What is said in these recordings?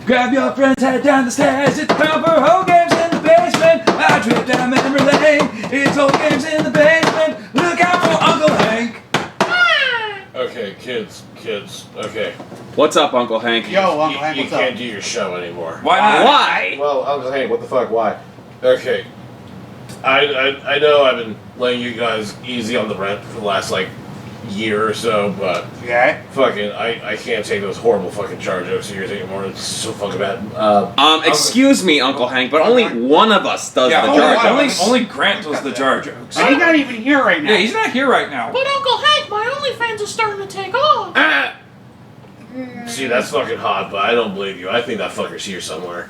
Grab your friends, head down the stairs. It's time for whole games in the basement. I trip down memory lane. It's whole games in the basement. Look out for Uncle Hank. Okay, kids, okay. What's up, Uncle Hank? Yo, Uncle Hank, You what's up? can't do your show anymore. Why not? Why? Well, Uncle Hank, what the fuck, why? Okay. I know I've been laying you guys easy on the rent for the last, like, year or so, but Okay. fucking, I can't take those horrible fucking jar jokes of yours anymore. It's so fucking bad. Excuse me, Uncle Hank, but only one of us does the jar jokes. Only Grant does the jar jokes. And he's not even here right now. Yeah, he's not here right now. But Uncle Hank, my OnlyFans is starting to take off. See, that's fucking hot, but I don't believe you. I think that fucker's here somewhere.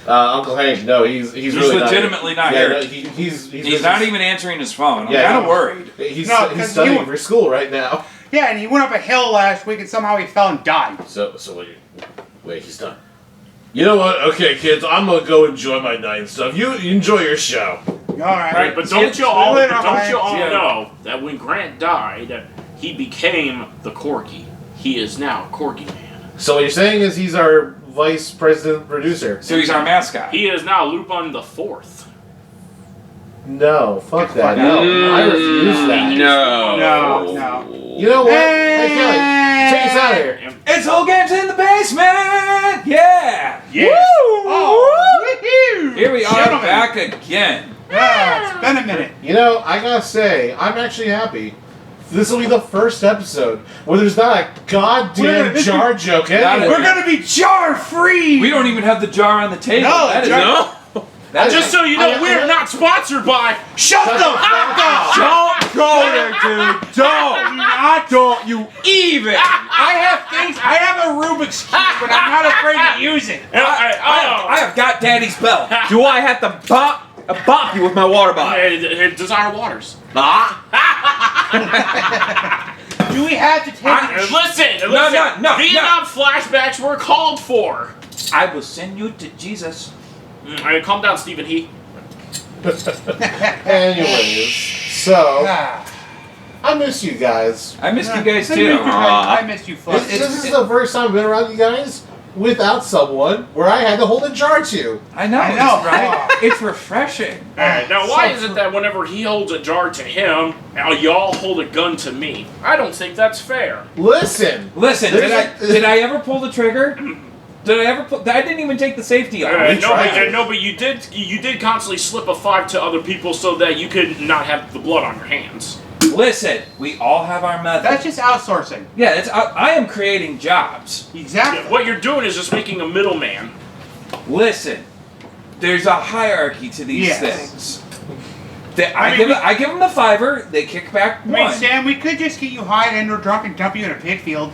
Uncle Hank, no, he's really legitimately not yeah, here. No, he's not even answering his phone. I'm Yeah, kind of worried. He's No, 'cause studying he- for school right now. Yeah, and he went up a hill last week and somehow he fell and died. So wait, he's done. You know what? Okay, kids, I'm gonna go enjoy my night and stuff. You enjoy your show. Alright. Right, but don't you all Split it up, know that when Grant died, he became the Corgi. He is now Corgi Man. So what you're saying is he's our vice president producer? So he's our mascot. He is now Lupin the Fourth. No, fuck that. No, I refuse that. No. You know what? Hey, Kelly, take us out of here. It's whole games in the basement. Yeah. Yes. Oh, woohoo! Here we are Gentlemen. back again. Yeah, it's been a minute. You know, I gotta say, I'm actually happy. This will be the first episode where there's not a goddamn jar joke anywhere. We're gonna be jar free. We don't even have the jar on the table. No, That is jar- that Just is- so you know, we're not sponsored by. Shut the fuck up! Don't go there, dude. Don't. Don't you even. I have things. I have a Rubik's cube, but I'm not afraid to use it. I have got Daddy's belt. Do I have to bop you with my water bottle? Desire Waters. Do we have to take? Listen. No. Vietnam flashbacks were called for. I will send you to Jesus. All right, calm down, Stephen. Anyways, so I miss you guys. I missed you guys What do you too. mean, I missed you, Fluff. This is the first time I've been around you guys without someone where I had to hold a jar to. I know, right? It's refreshing. Alright, now why is it that whenever he holds a jar to him, now y'all hold a gun to me? I don't think that's fair. Listen, Did I ever pull the trigger? Did I ever pull? I didn't even take the safety off. But you did constantly slip a 5 to other people so that you could not have the blood on your hands. Listen, we all have our methods. That's just outsourcing. Yeah, I am creating jobs. Exactly. Yeah, what you're doing is just making a middleman. Listen, there's a hierarchy to these things. I give them the $5. They kick back I mean, one. Sam, we could just get you high and or drunk and dump you in a pig field.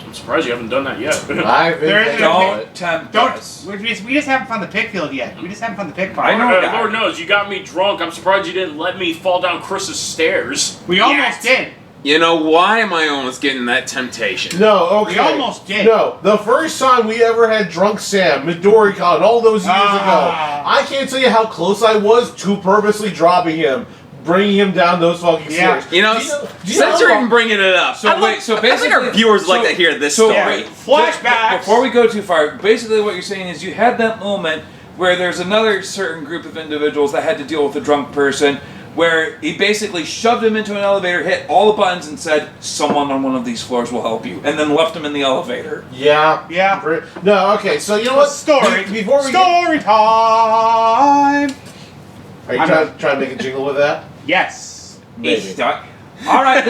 I'm surprised you haven't done that yet. I've been There is thinking no- about it. Don't tempt Don't. us. We just haven't found the pig field yet. We just haven't found the pig farm. I know that. Lord knows, you got me drunk. I'm surprised you didn't let me fall down Chris's stairs. We almost did. You know, why am I almost getting that temptation? No, okay. We almost did. No, the first time we ever had Drunk Sam, MidoriCon, all those years ago, I can't tell you how close I was to purposely dropping him, bringing him down those fucking stairs. You know, do you since know you're how- even bringing it up, So wait, so I think basically, our viewers like to hear this story. wait, Flashbacks. Before we go too far, basically what you're saying is you had that moment where there's another certain group of individuals that had to deal with a drunk person, where he basically shoved him into an elevator, hit all the buttons, and said, "Someone on one of these floors will help you," and then left him in the elevator. Yeah. Yeah. No, okay, so you know what? Story. Before we Story time. Are you trying to make a jingle with that? Yes. Maybe. All right,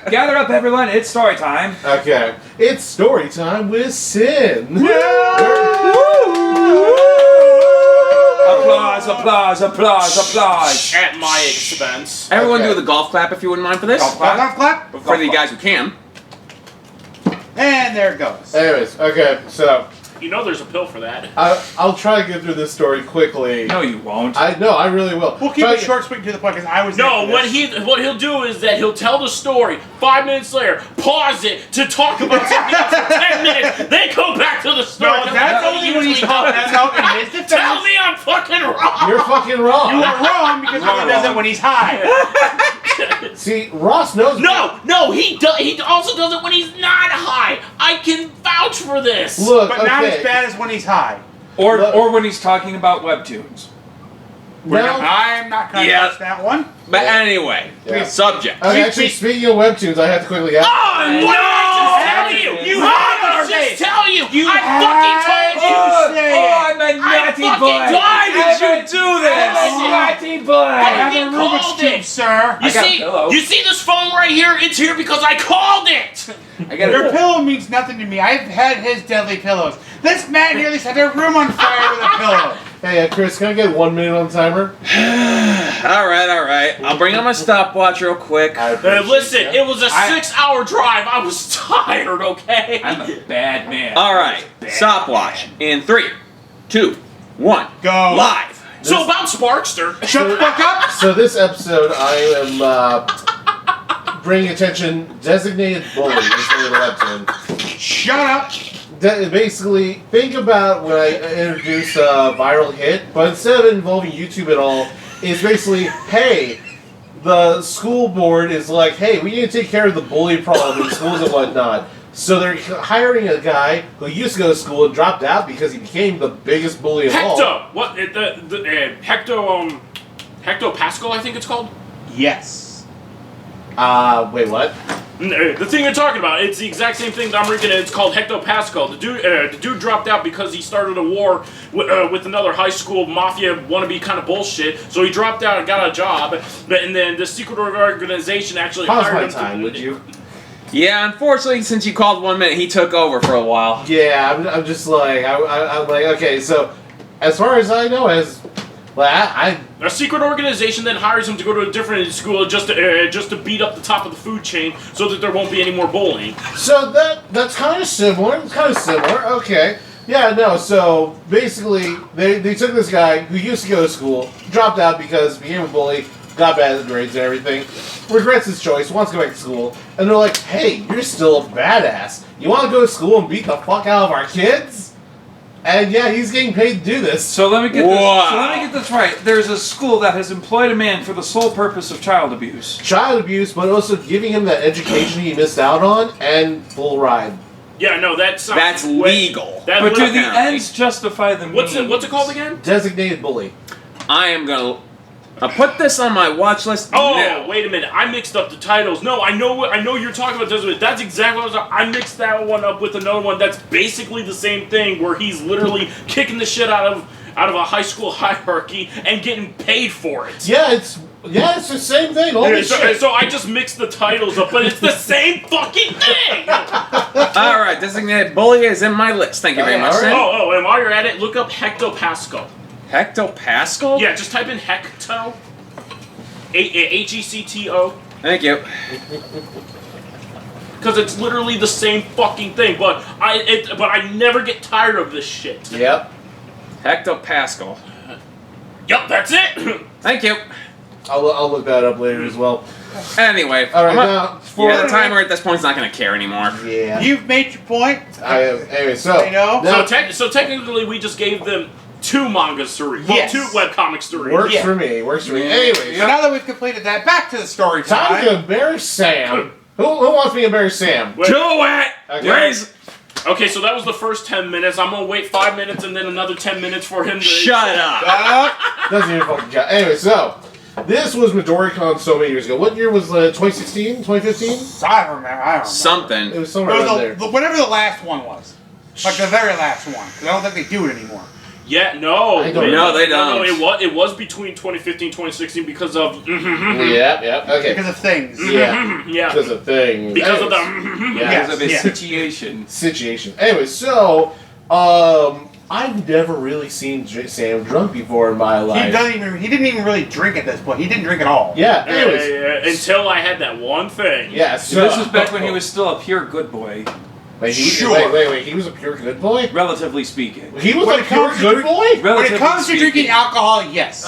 gather up, everyone. It's story time. Okay. It's story time with Sin. Applause, applause, applause, applause. At my expense. Everyone Okay. do the golf clap if you wouldn't mind for this. Golf Clap, clap, clap. For the guys who can. And there it goes. Anyways, okay, so You know there's a pill for that. I'll try to get through this story quickly. No, you won't. I really will. We'll keep it short, sweet, to the point, because I was No, there for this. what he'll do is that he'll tell the story. 5 minutes later, pause it to talk about something else for 10 minutes. Then go back to the story. No, that's only when he's talking. That's how in his defense. Tell me I'm fucking wrong. You're fucking wrong. You are wrong because he does it when he's high. See, Ross knows. No, he also does it when he's not high. I can vouch for this. Look, But not okay. as bad as when he's high. Or when he's talking about webtoons. Now, I'm not going to Yeah. touch that one. But anyway, Yeah. subject. actually, speaking of webtoons, I have to quickly ask. Oh, what did I just tell you? You What have did to I say just it. tell you? You I fucking told you. I'm a I naughty fucking boy. told Why you. did you do this? I'm a Naughty I boy. have fucking a Rubik's called Cube, it. sir. You I got a see, pillow. you see this phone right here? It's here because I called it. I got Your a pillow means nothing to me. I've had his deadly pillows. This man here set their room on fire with a pillow. Hey, Chris, can I get 1 minute on the timer? Alright. I'll bring on my stopwatch real quick. Listen, it was a 6-hour drive. I was tired, okay? I'm a bad man. Alright, stopwatch. In 3, 2, 1. Go. Live. So about Sparkster. Shut the fuck up. So this episode, I am bringing attention. Designated bully is the webtoon. Shut up. Basically, think about when I introduced a viral hit, but instead of involving YouTube at all, it's basically, hey, the school board is like, hey, we need to take care of the bully problem in schools and whatnot. So they're hiring a guy who used to go to school and dropped out because he became the biggest bully of all. Hecto. What? Hecto Pascal, I think it's called. Yes. Wait, what? The thing you're talking about, it's the exact same thing that I'm reading. It's called Hecto Pascal. The dude dropped out because he started a war with another high school mafia wannabe kind of bullshit. So he dropped out and got a job, and then the secret organization actually Pause hired my him. time, would you? Yeah, unfortunately, since you called 1 minute, he took over for a while. Yeah, I'm just like, I'm like, okay, so as far as I know, A secret organization then hires him to go to a different school just to beat up the top of the food chain so that there won't be any more bullying. So that's kind of similar. It's kind of similar. Okay. Yeah, no, so basically, they took this guy who used to go to school, dropped out because he became a bully, got bad grades and everything, regrets his choice, wants to go back to school, and they're like, hey, you're still a badass. You want to go to school and beat the fuck out of our kids? And yeah, he's getting paid to do this. So let me get Wow. so let me get this right. There's a school that has employed a man for the sole purpose of child abuse. Child abuse, but also giving him that education he missed out on, and full ride. Yeah, no, that's legal. That But do the apparently. ends justify the means? What's it called again? Designated bully. I am gonna put this on my watch list Oh, now. wait a minute! I mixed up the titles. No, I know you're talking about this. That's exactly what I mixed that one up with another one that's basically the same thing, where he's literally kicking the shit out of a high school hierarchy and getting paid for it. Yeah, it's the same thing. Holy shit. So I just mixed the titles up, but it's the same fucking thing. Alright, designated bully is in my list. Thank you very much, Alright. Sam. Oh, and while you're at it, look up Hectopascal. Hectopascal? Yeah, just type in Hecto. Hecto. Thank you. Because it's literally the same fucking thing, but I never get tired of this shit. Yep. Hectopascal. Yup, that's it. Thank you. I'll look that up later as well. Anyway, All right, I'm now yeah, the timer at this point is not going to care anymore. Yeah. You've made your point. Anyway, so I know. now, So technically, we just gave them 2 mangas to read. Well, Yes. 2 webcomics to read. works Yeah. for me. Works for me. Yeah. Anyway, So now that we've completed that, back to the story time time. to embarrass Sam. Who wants me to embarrass Sam? Wait. Do it! Okay. Raise- Okay, so that was the first 10 minutes. I'm gonna wait 5 minutes and then another 10 minutes for him to. Shut up! Doesn't even fucking count. Anyway, so this was MidoriCon so many years ago. What year was 2016? 2015? I don't remember. It Something. was somewhere around there. whatever the last one was. Like the very last one. 'Cause I don't think they do it anymore. Yeah, no. I don't wait, know. No, they No, don't. it was between 2015 2016 because of. Yep. Okay. Because of things. Yeah. Yeah. Because of things. Because of the. Yeah. Because of a Yeah. situation. Situation. Anyway, so I've never really seen Sam drunk before in my life. He didn't even really drink at this point. He didn't drink at all. Yeah. Anyways. Until I had that one thing. Yeah. So this was back when he was still a pure good boy, Wait, Sure. wait. He was a pure good boy. relatively speaking. He was When a it pure comes to good boy. When it Relatively comes to speaking. drinking alcohol, yes.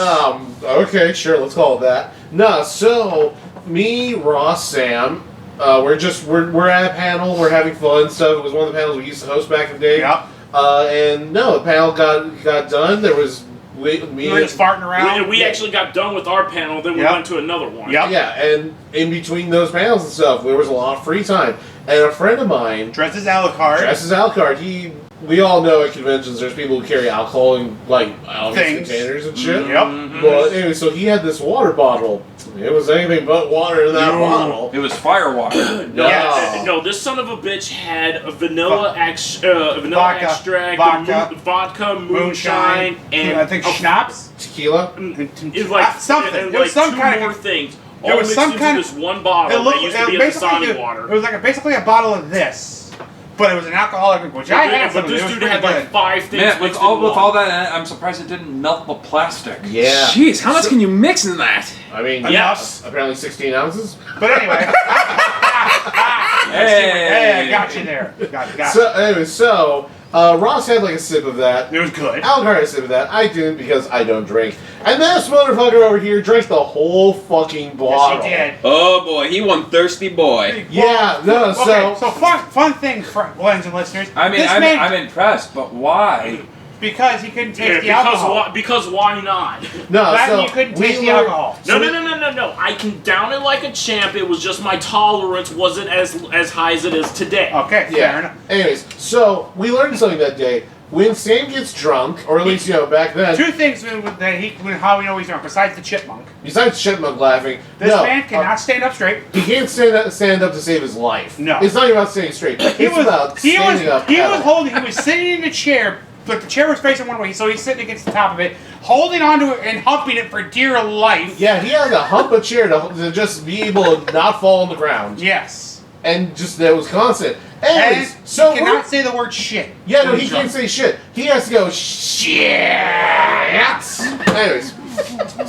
Okay, sure. Let's call it that. No, so me, Ross, Sam, we're at a panel. We're having fun stuff. It was one of the panels we used to host back in the day. Yep. And no, the panel got done. There was me We were just farting around. We actually got done with our panel, then we Yep. went to another one. Yep. Yeah, and in between those panels and stuff, there was a lot of free time. And a friend of mine, Dresses Alucard. dresses Alucard, we all know at conventions there's people who carry alcohol in, like, Things. containers and shit. Yep. But anyway, so he had this water bottle. It was anything but water in that bottle. It was fire water. No, this son of a bitch had a vanilla Vodka. extract, Vodka. vodka, moonshine, and I think schnapps. Tequila? It's like something. and It was like some two kind more of. things. There All was mixed some into kind this of. one bottle that used to be in the Sonic water. It was like basically a bottle of this, but it was an alcoholic drink, which I had. But this dude had like 5 things. Man, with mixed all in with one. all that in it, I'm surprised it didn't melt the plastic. Yeah. Jeez, how much can you mix in that? I mean, Yes. apparently 16 ounces. But anyway. Hey, I got you there. Got you. So, anyway, Ross had like a sip of that. It was good. Alucard had a sip of that. I didn't because I don't drink. And this motherfucker over here drank the whole fucking bottle. Yes, he did. Oh boy, he one thirsty boy. Yeah, no, Okay, so fun thing, friends and listeners. I mean, this I'm man, impressed, but why? because he couldn't taste the Yeah, alcohol. because why not? No, Glad so you couldn't we taste the learned- alcohol. so No. I can down it like a champ. It was just my tolerance wasn't as high as it is today. Okay, fair Yeah. enough. Anyways, so we learned something that day. When Sam gets drunk, or at least, back then, Two things how we know he's drunk, besides the chipmunk. besides Chipmunk laughing, This no, man cannot stand up straight. he can't stand up to save his life. No. It's not even about staying straight. It's about standing up. He was sitting in a chair, but the chair was facing one way, so he's sitting against the top of it, holding onto it and humping it for dear life. Yeah, he had to hump a chair to just be able to not fall on the ground. Yes. And just, that was constant. Anyways, And so he cannot say the word shit. yeah, no, when he he's can't drunk. say shit. He has to go, shit. Anyways,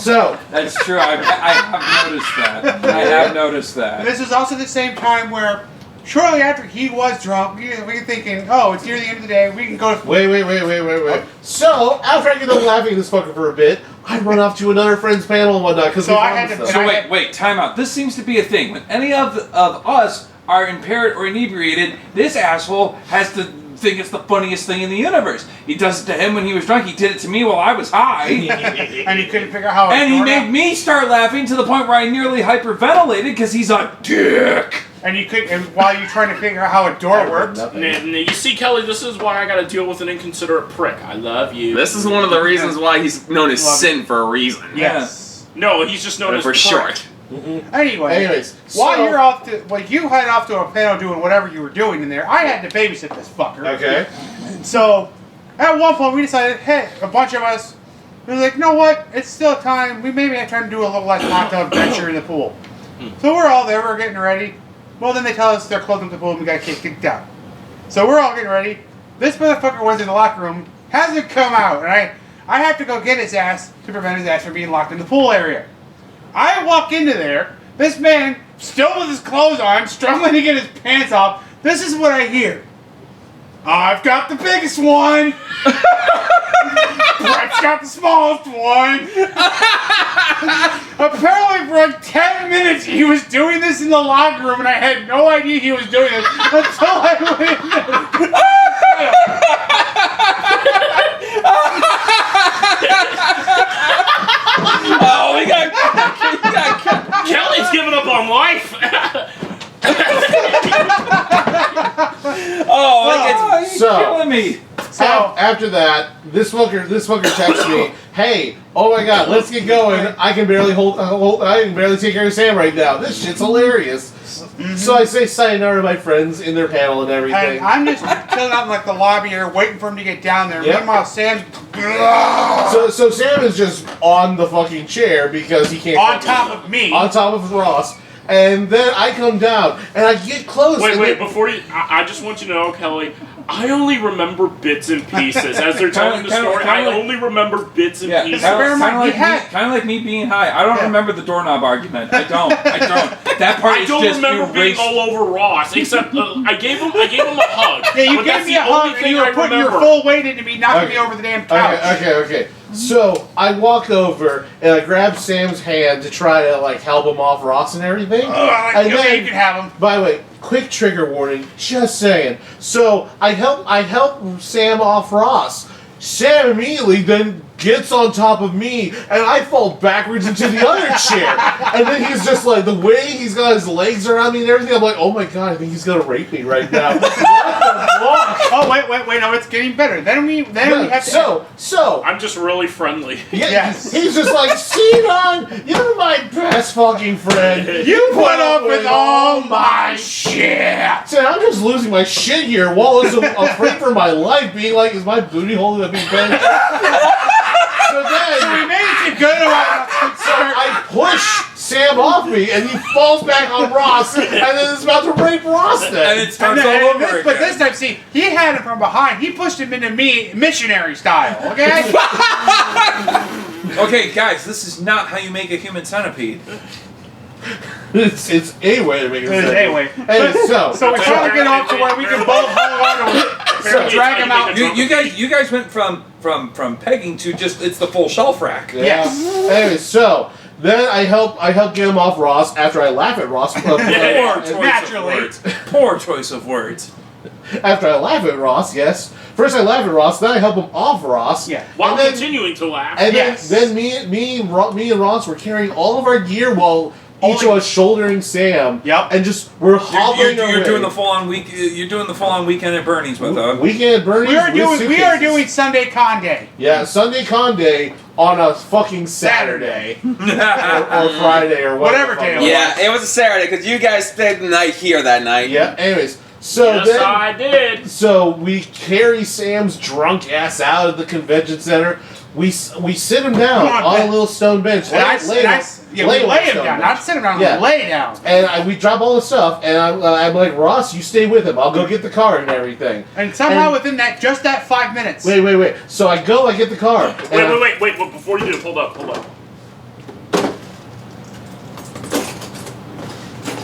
so, That's true. I have noticed that. I have noticed And that. this is also the same time where, shortly after he was drunk, we were thinking, oh, it's near the end of the day, we can go to... wait. So, after I get done laughing at this fucker for a bit, I run off to another friend's panel and whatnot, because So I had to- So wait, time out. This seems to be a thing. When any of us are impaired or inebriated, this asshole has to think it's the funniest thing in the universe. He does it to him when he was drunk. He did it to me while I was high. and he couldn't figure out how... And he made me start laughing to the point where I nearly hyperventilated because he's a dick. And you could, and while you're trying to figure out how a door works... You see, Kelly, this is why I gotta deal with an inconsiderate prick. I love you. This is one of the reasons why he's known as Sin for a reason. Yes. No, he's just known as For prick. short. Anyways, while so- you're off to... Well, you head off to a panel doing whatever you were doing in there. I had to babysit this fucker. Okay. So, at one point we decided, hey, a bunch of us, we were like, you know what? It's still time. We maybe have time to do a little less hot tub adventure in the pool. So we're all there. We're getting ready. Well, then they tell us they're closing up the pool and we got kicked out. So we're all getting ready. This motherfucker was in the locker room, hasn't come out, and I have to go get his ass to prevent his ass from being locked in the pool area. I walk into there. This man, still with his clothes on, struggling to get his pants off. This is what I hear. I've got the biggest one. Brett's got the smallest one. Apparently for like 10 minutes he was doing this in the locker room and I had no idea he was doing this until I went in Oh, we got Kelly's giving up on life. Oh, you're So- killing me. So, After that, this fucker texts me, "Hey, oh my God, let's get going. I can barely I can barely take care of Sam right now. This shit's hilarious." So I say sayonara to my friends in their panel and everything. and I'm just chilling out in like the lobby here waiting for him to get down there. Yep. Meanwhile, Sam's So Sam is just on the fucking chair because he can't. on top of me. On top of Ross. And then I come down and I get close. and Wait, then- before you, I just want you to know, Kelly, I only remember bits and pieces. As they're telling the story, I only remember bits and Yeah, pieces. kind of like me being high. I don't remember the doorknob argument. I don't. That part I is don't just remember being erased. all over Ross, except I gave him a hug. Yeah, you but gave that's me the a only hug and thing you I were putting your remember. full weight into me, knocking Okay. me over the damn couch. Okay. So I walk over and I grab Sam's hand to try to like help him off Ross and everything. And Okay, then- you can have him. By the way, quick trigger warning, just saying. So I help Sam off Ross. Sam immediately then gets on top of me, and I fall backwards into the other chair. And then he's just like, the way he's got his legs around me and everything, I'm like, oh my god, I think he's gonna rape me right now. What the fuck? Oh wait, no, it's getting better. Then we have to. So I'm just really friendly. yeah, Yes. he's just like, Sidon, you're my best fucking friend. You put up with all my shit. So I'm just losing my shit here. Wallace is afraid for my life, being like, is my booty hole gonna be bent? So then We made it to good enough. so I push Sam off me, and he falls back on Ross, and then it's about to rape Ross And then. it starts all over again. But this time, see, he had him from behind. He pushed him into me, missionary style. Okay. Okay, guys, this is not how you make a human centipede. It's a way to make it sense. Anyway, Anyway, so we're trying to get off to where we can both hold on to it. So Drag him out. You guys went from pegging to just it's the full shelf rack. Yeah. Yes. Anyway, so then I help get him off Ross after I laugh at Ross. Poor choice Naturally. of words. Poor choice of words. After I laugh at Ross, yes. First I laugh at Ross, then I help him off Ross. Yeah. While And then- continuing to laugh. And Yes. then me and Ross were carrying all of our gear while each of us shouldering Sam. Yep. And just we're hobbling You're away. doing the full on week. You're doing the full on weekend at Bernie's with them. Weekend at Bernie's. We are with doing suitcases. Sunday con day. Yeah, Sunday con day on a fucking Saturday or Friday or Whatever the fuck day it it was. Yeah, it was a Saturday because you guys spent the night here that night. Yeah. Anyways, so Yes, then I did. so we carry Sam's drunk ass out of the convention center. We sit him down Come on, on a Ben. little stone bench. We lay him stone down, bench. not sit him down. Yeah. Lay down. And we drop all the stuff, and I'm like, Ross, you stay with him. I'll go get the car and everything. And somehow And- within that 5 minutes. Wait. So I go, I get the car. and Wait. Before you do, hold up.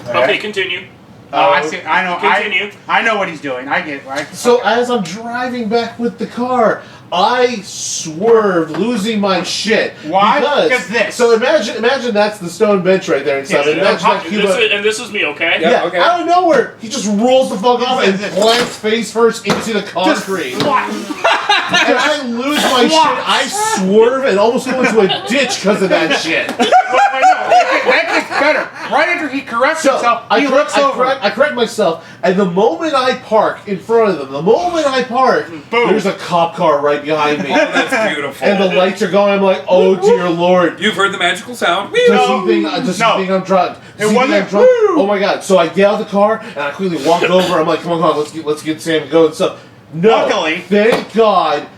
Okay, continue. Oh, I see. I know. Continue. I know what he's doing. I get it. Right. So as I'm driving back with the car, I swerved, losing my shit. Why? Because Because this. So imagine that's the stone bench right there and stuff. Yes, Imagine that And Cuba. this is me, okay? Yeah. Yeah, okay. out of nowhere, he just rolls the fuck off and This. plants face first into the concrete. What? And I lose my shit. I swerve and almost go into a ditch because of that shit. That gets better. Right after he corrects So himself, I he looks over. correct myself, and the moment I park in front of them, Boom. there's a cop car right behind me. Oh, that's beautiful. And the lights are going. I'm like, oh dear lord. You've heard the magical sound. Does he think I'm drunk? Does he think wasn't. I'm drunk? Woo! Oh my god! So I get out of the car and I quickly walk over. I'm like, come on, let's get Sam going and stuff. No, Luckily. thank God,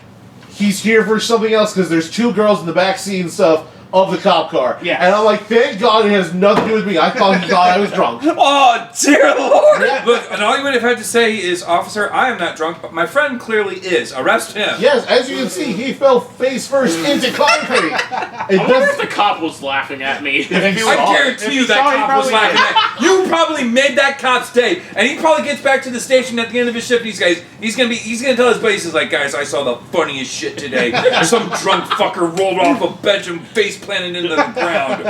he's here for something else because there's two girls in the back seat and stuff of the cop car. Yes. And I'm like, thank God it has nothing to do with me. I thought he thought I was drunk. Oh, dear Lord! Yeah. Look, and all you would have had to say is, officer, I am not drunk, but my friend clearly is. Arrest him. Yes, as you can see, he fell face first into concrete. It I wonder does. if the cop was laughing at me. If he I saw it. guarantee you If that he saw it, he cop was probably laughing at you. Probably made that cop's day, and he probably gets back to the station at the end of his shift. He's gonna tell his buddies, he's like, guys, I saw the funniest shit today. Some drunk fucker rolled off a bench and face planted into the ground.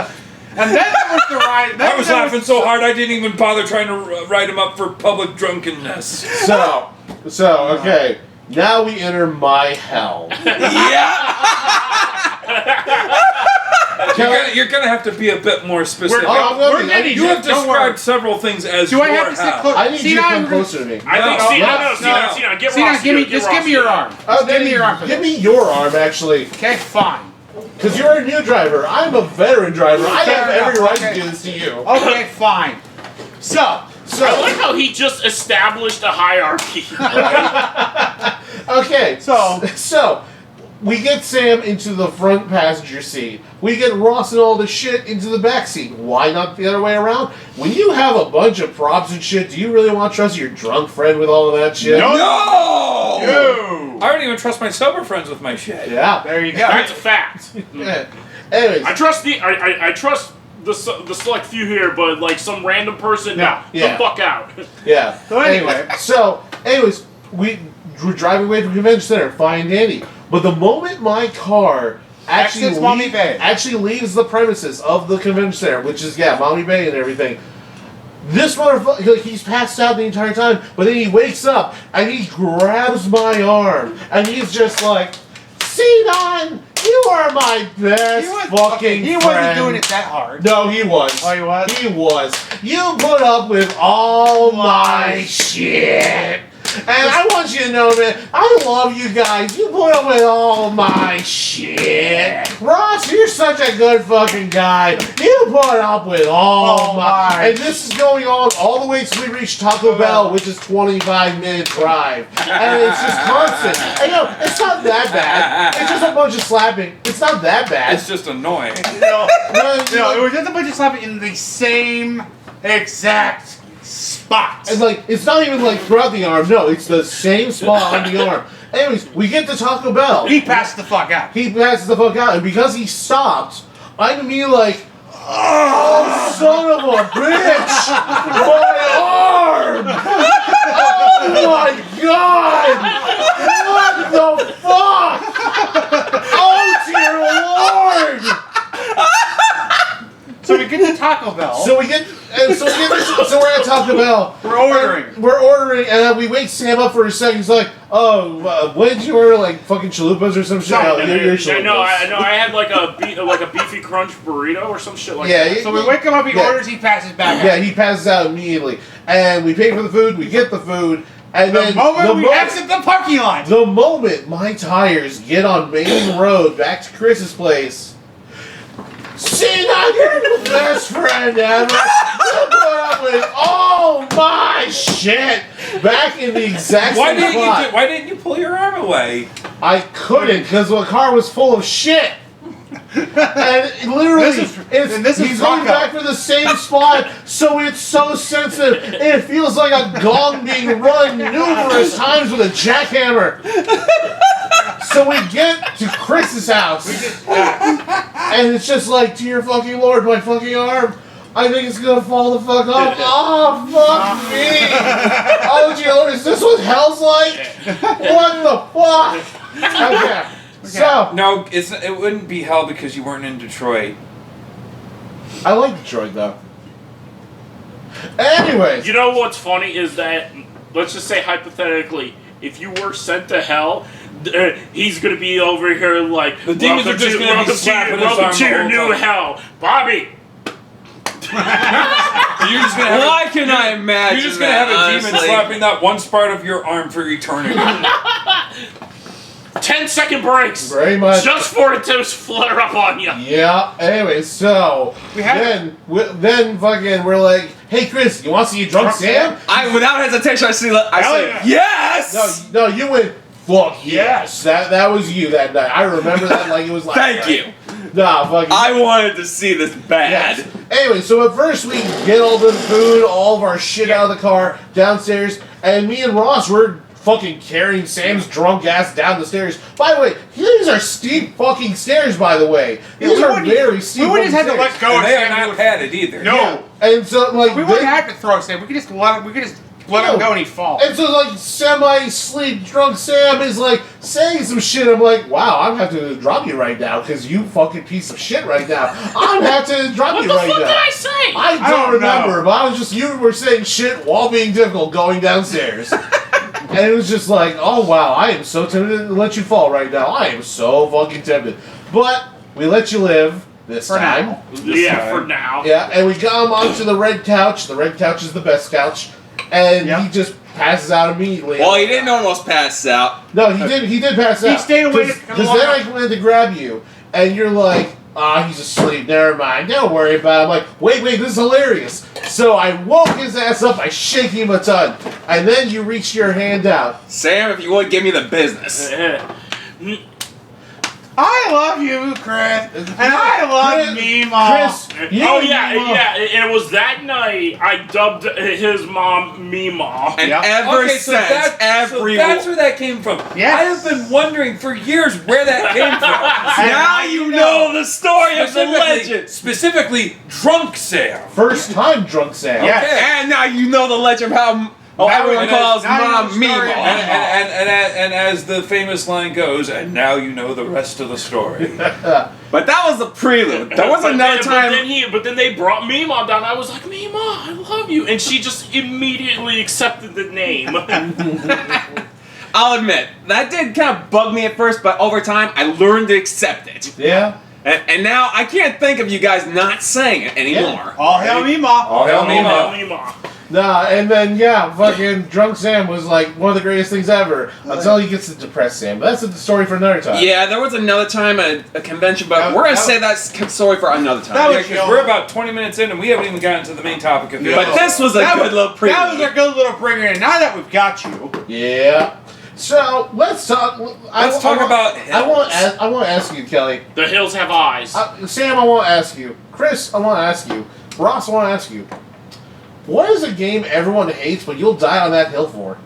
And then there was the ride. I was laughing so hard I didn't even bother trying to write him up for public drunkenness. So okay. Now we enter my hell. You're gonna have to be a bit more specific. We're getting You have Don't worry. described several things as Do I your have to sit hell. close? I need See, you to now come I'm- closer to me. I think No, Cena, get See, Ross. now, give me your arm. Just give me your arm for Give this. me your arm, actually, Okay, fine. because you're a new driver. I'm a veteran driver. I have Fair every enough, right okay. to do this to you. Okay, fine. So, I like how he just established a hierarchy. Okay, So- so we get Sam into the front passenger seat. We get Ross and all the shit into the back seat. Why not the other way around? When you have a bunch of props and shit, do you really want to trust your drunk friend with all of that shit? No! you. I don't even trust my sober friends with my shit. Yeah. There you go. That's a fact. Yeah. Anyways, I trust the select few here, but like some random person, Yeah. Yeah. the fuck out. yeah. So anyway. Anyways, we're driving away from the convention center, fine and dandy. But the moment my car Exits Mommy Bay. actually leaves the premises of the convention center, which is Mommy Bay and everything, this motherfucker, like, he's passed out the entire time, but then he wakes up and he grabs my arm and he's just like, Sinan, you are my best fucking He friend. wasn't doing it that hard. No, he was. Oh, he was? He was. You put up with all my shit. And I want you to know, man, I love you guys. You put up with all my shit. Ross, you're such a good fucking guy. You put up with all my... And this is going on all the way till we reach Taco Bell, which is 25-minute drive. And it's just constant. And it's not that bad. It's just a bunch of slapping. It's not that bad. It's just annoying. No, it was just a bunch of slapping in the same exact spot. And it's not even throughout the arm. No, it's the same spot on the arm. Anyways, we get to Taco Bell. He passed the fuck out. He passes the fuck out, and because he stopped, I'm immediately oh, son of a bitch! My arm! Oh my god! What the fuck? Oh dear lord! So we get to Taco Bell. So we're at Taco Bell. We're ordering. We're ordering, and then we wake Sam up for a second. He's like, "Oh, what did you order? Like fucking chalupas or some shit?" No, You're chalupas. no, I had like a beefy crunch burrito or some shit like that. So we wake him up, he orders, he passes back out. Yeah, he passes out immediately, and we pay for the food. We get the food, and The moment we exit the parking lot. the moment my tires get on Main Road back to Chris's place. Sinan, you're the best friend ever. You put up with all my shit back in the exact Why same spot. why didn't you pull your arm away? I couldn't because the car was full of shit. And literally, he's going back to the same spot, so it's so sensitive. It feels like a gong being run numerous times with a jackhammer. So we get to Chris's house, and it's just like, dear fucking Lord, my fucking arm. I think it's gonna fall the fuck off. Oh, fuck me. Oh, dear Lord, is this what hell's like? What the fuck? Okay. So No, it wouldn't be hell because you weren't in Detroit. I like Detroit though. Anyways, You know what's funny is that, let's just say hypothetically, if you were sent to hell, he's gonna be over here like, The demons are just gonna be slapping his welcome arm to the your whole new time. hell, Bobby. You're just gonna have Why can I imagine? You're just gonna have a demon honestly? slapping that one part of your arm for eternity. 10-second breaks. very much. Just for it to flare up on you. Yeah. Anyway, so then we're like, hey Chris, you want to see a drunk Sam? Without hesitation, I say yes. No, you went. Fuck yes. That was you that night. I remember that like it was last Thank night. you. Nah, fucking. I wanted to see this bad. Yes. Anyway, so at first we get all the food, all of our shit out of the car downstairs, and me and Ross were fucking carrying Sam's drunk ass down the stairs. By the way, these are steep fucking stairs. By the way, these are very steep. We wouldn't fucking have to stairs. let go. And they are Sam, not padded either. No. Yeah. And so like We wouldn't have to throw Sam. We could just let him. We could just let him go and he'd fall. And so like semi-sleep drunk Sam is like saying some shit. I'm like, wow, I'm gonna have to drop you right now because you fucking piece of shit right now. I'm gonna have to drop you right What now. did I say? I don't don't remember, know. but I was just you were saying shit while being difficult going downstairs. And it was just like, oh wow, I am so tempted to let you fall right now. I am so fucking tempted. But we let you live this For time. now. Yeah, for now. Yeah, and we got him onto the red couch. The red couch is the best couch. And he just passes out immediately. Well, he didn't almost pass out. No, he did pass out. He stayed awake Because then I went to grab you, and you're like, he's asleep, never mind, don't worry about it. I'm like, wait, this is hilarious. So I woke his ass up by shaking him a ton, and then you reached your hand out. Sam, if you would give me the business. I love you, Chris, and I love Mima. Chris, you Oh and yeah, Mima. yeah. And it was that night I dubbed his mom Mima. And Yeah. ever Okay, since, everyone. that's where that came from. Yes. I have been wondering for years where that came from. now you know the story of the legend. Specifically, drunk Sam. First time drunk Sam. Yeah. Okay. And now you know the legend of how everyone we- calls now you know Mom the story. Mima. And as the famous line goes, and now you know the rest of the story. But that was the prelude. There was another time. But then they brought Mima down. I was like, Mima, I love you, and she just immediately accepted the name. I'll admit, that did kind of bug me at first, but over time, I learned to accept it. Yeah. And now, I can't think of you guys not saying it anymore. All hail Mima. All hell Mima. Mima. Nah, and then, fucking Drunk Sam was like one of the greatest things ever. Until he gets to Depressed Sam. But that's a story for another time. Yeah, there was another time at a convention, but we're gonna say that story for another time. That Yeah, was because we're about 20 minutes in and we haven't even gotten to the main topic of the But this was a good little preview. That was a good little bringer in. Now that we've got you. Yeah. So, let's talk. Let's talk about I want to ask you, Kelly. The hills have eyes. Sam, I want to ask you. Chris, I want to ask you. Ross, I want to ask you. What is a game everyone hates but you'll die on that hill for?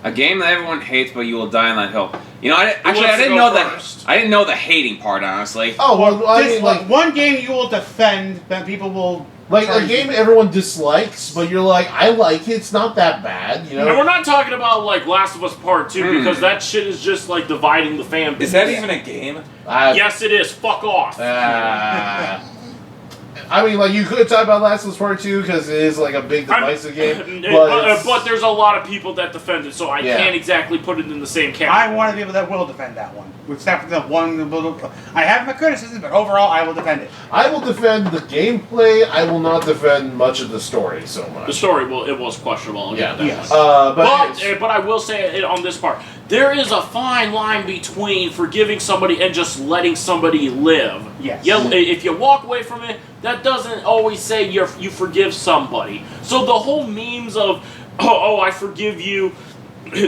A game that everyone hates, but you will die on that hill. You know, I wants to didn't go know first? I didn't know the hating part, honestly. Oh, well, I mean, like one game you will defend that people will. a game everyone dislikes, but you're like, I like it. It's not that bad, you know. And we're not talking about like Last of Us Part 2 because that shit is just like dividing the fan base. Is that even a game? Yes, it is. Fuck off. I mean, like, you could talk about Last of Us Part 2 because it is like a big divisive game, but there's a lot of people that defend it, so I Yeah. can't exactly put it in the same category. I'm one of the people that will defend that one. Except for the one. I have my criticisms, but overall, I will defend it. I will defend the gameplay. I will not defend much of the story so much. The story, well, it was questionable. I'll give it that. Yes. But I will say it on this part. There is a fine line between forgiving somebody and just letting somebody live. Yes. If you walk away from it, that doesn't always say you forgive somebody. So the whole memes of, oh, I forgive you,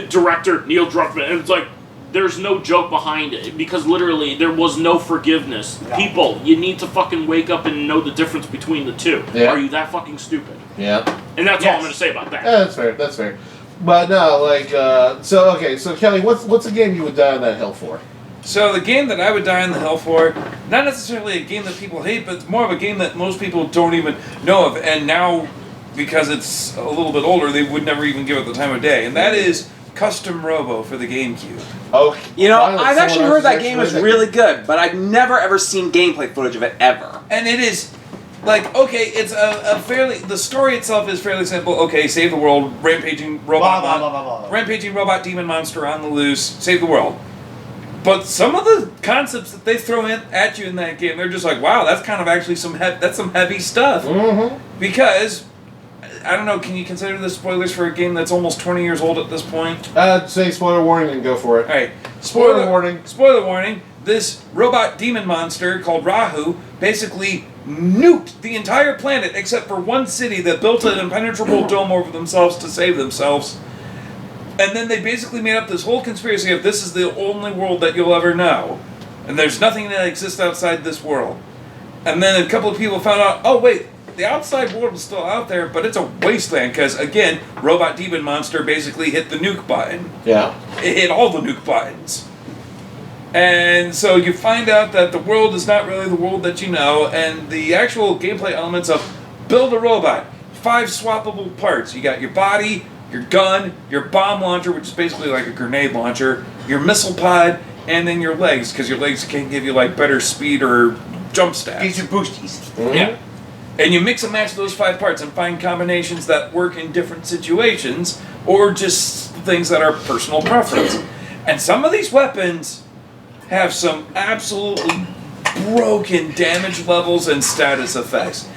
director Neil Druckmann, and it's like, there's no joke behind it because literally there was no forgiveness. No. People, you need to fucking wake up and know the difference between the two. Yeah. Are you that fucking stupid? Yeah. And that's all I'm going to say about that. Yeah, that's fair. That's fair. But no, like, so Kelly, what's a game you would die on that hill for? So the game that I would die on the hill for, not necessarily a game that people hate, but it's more of a game that most people don't even know of, and now, because it's a little bit older, they would never even give it the time of day, and that is Custom Robo for the GameCube. Oh, You know, finally, I've actually someone heard that else game has is played really good, but I've never ever seen gameplay footage of it ever. And it is, like, okay, it's a fairly, the story itself is fairly simple. Okay, save the world, rampaging robot, Blah, blah, blah, blah, blah. rampaging robot demon monster on the loose, save the world. But some of the concepts that they throw in at you in that game, they're just like, wow, that's kind of actually that's some heavy stuff. Mm-hmm. Because, I don't know, can you consider this spoilers for a game that's almost 20 years old at this point? Say spoiler warning and go for it. Alright, Spoiler warning. Spoiler warning. This robot demon monster called Rahu basically nuked the entire planet except for one city that built an impenetrable dome over themselves to save themselves. And then they basically made up this whole conspiracy of this is the only world that you'll ever know. And there's nothing that exists outside this world. And then a couple of people found out, oh wait, the outside world is still out there, but it's a wasteland because, again, Robot Demon Monster basically hit the nuke button. Yeah. It hit all the nuke buttons. And so you find out that the world is not really the world that you know, and the actual gameplay elements of build a robot, 5 swappable parts. You got your body, your gun, your bomb launcher, which is basically like a grenade launcher, your missile pod, and then your legs, because your legs can give you like better speed or jump stats. These are boosties. Mm-hmm. Yeah. And you mix and match those 5 parts and find combinations that work in different situations, or just things that are personal preference. And some of these weapons have some absolutely broken damage levels and status effects.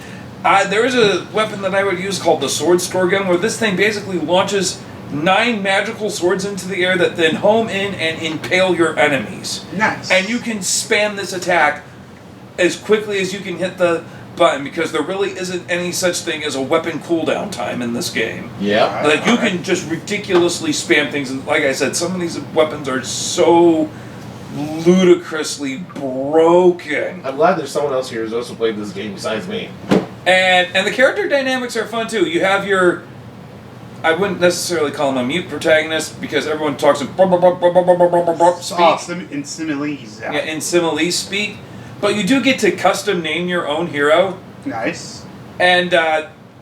There is a weapon that I would use called the Sword Store Gun, where this thing basically launches 9 magical swords into the air that then home in and impale your enemies. Nice. And you can spam this attack as quickly as you can hit the button, because there really isn't any such thing as a weapon cooldown time in this game. Yeah. Like, you can just ridiculously spam things, and like I said, some of these weapons are so ludicrously broken. I'm glad there's someone else here who's also played this game besides me. And the character dynamics are fun too. You have your, I wouldn't necessarily call him a mute protagonist because everyone talks in speak. In similes. Yeah, in simile speak. But you do get to custom name your own hero. Nice. And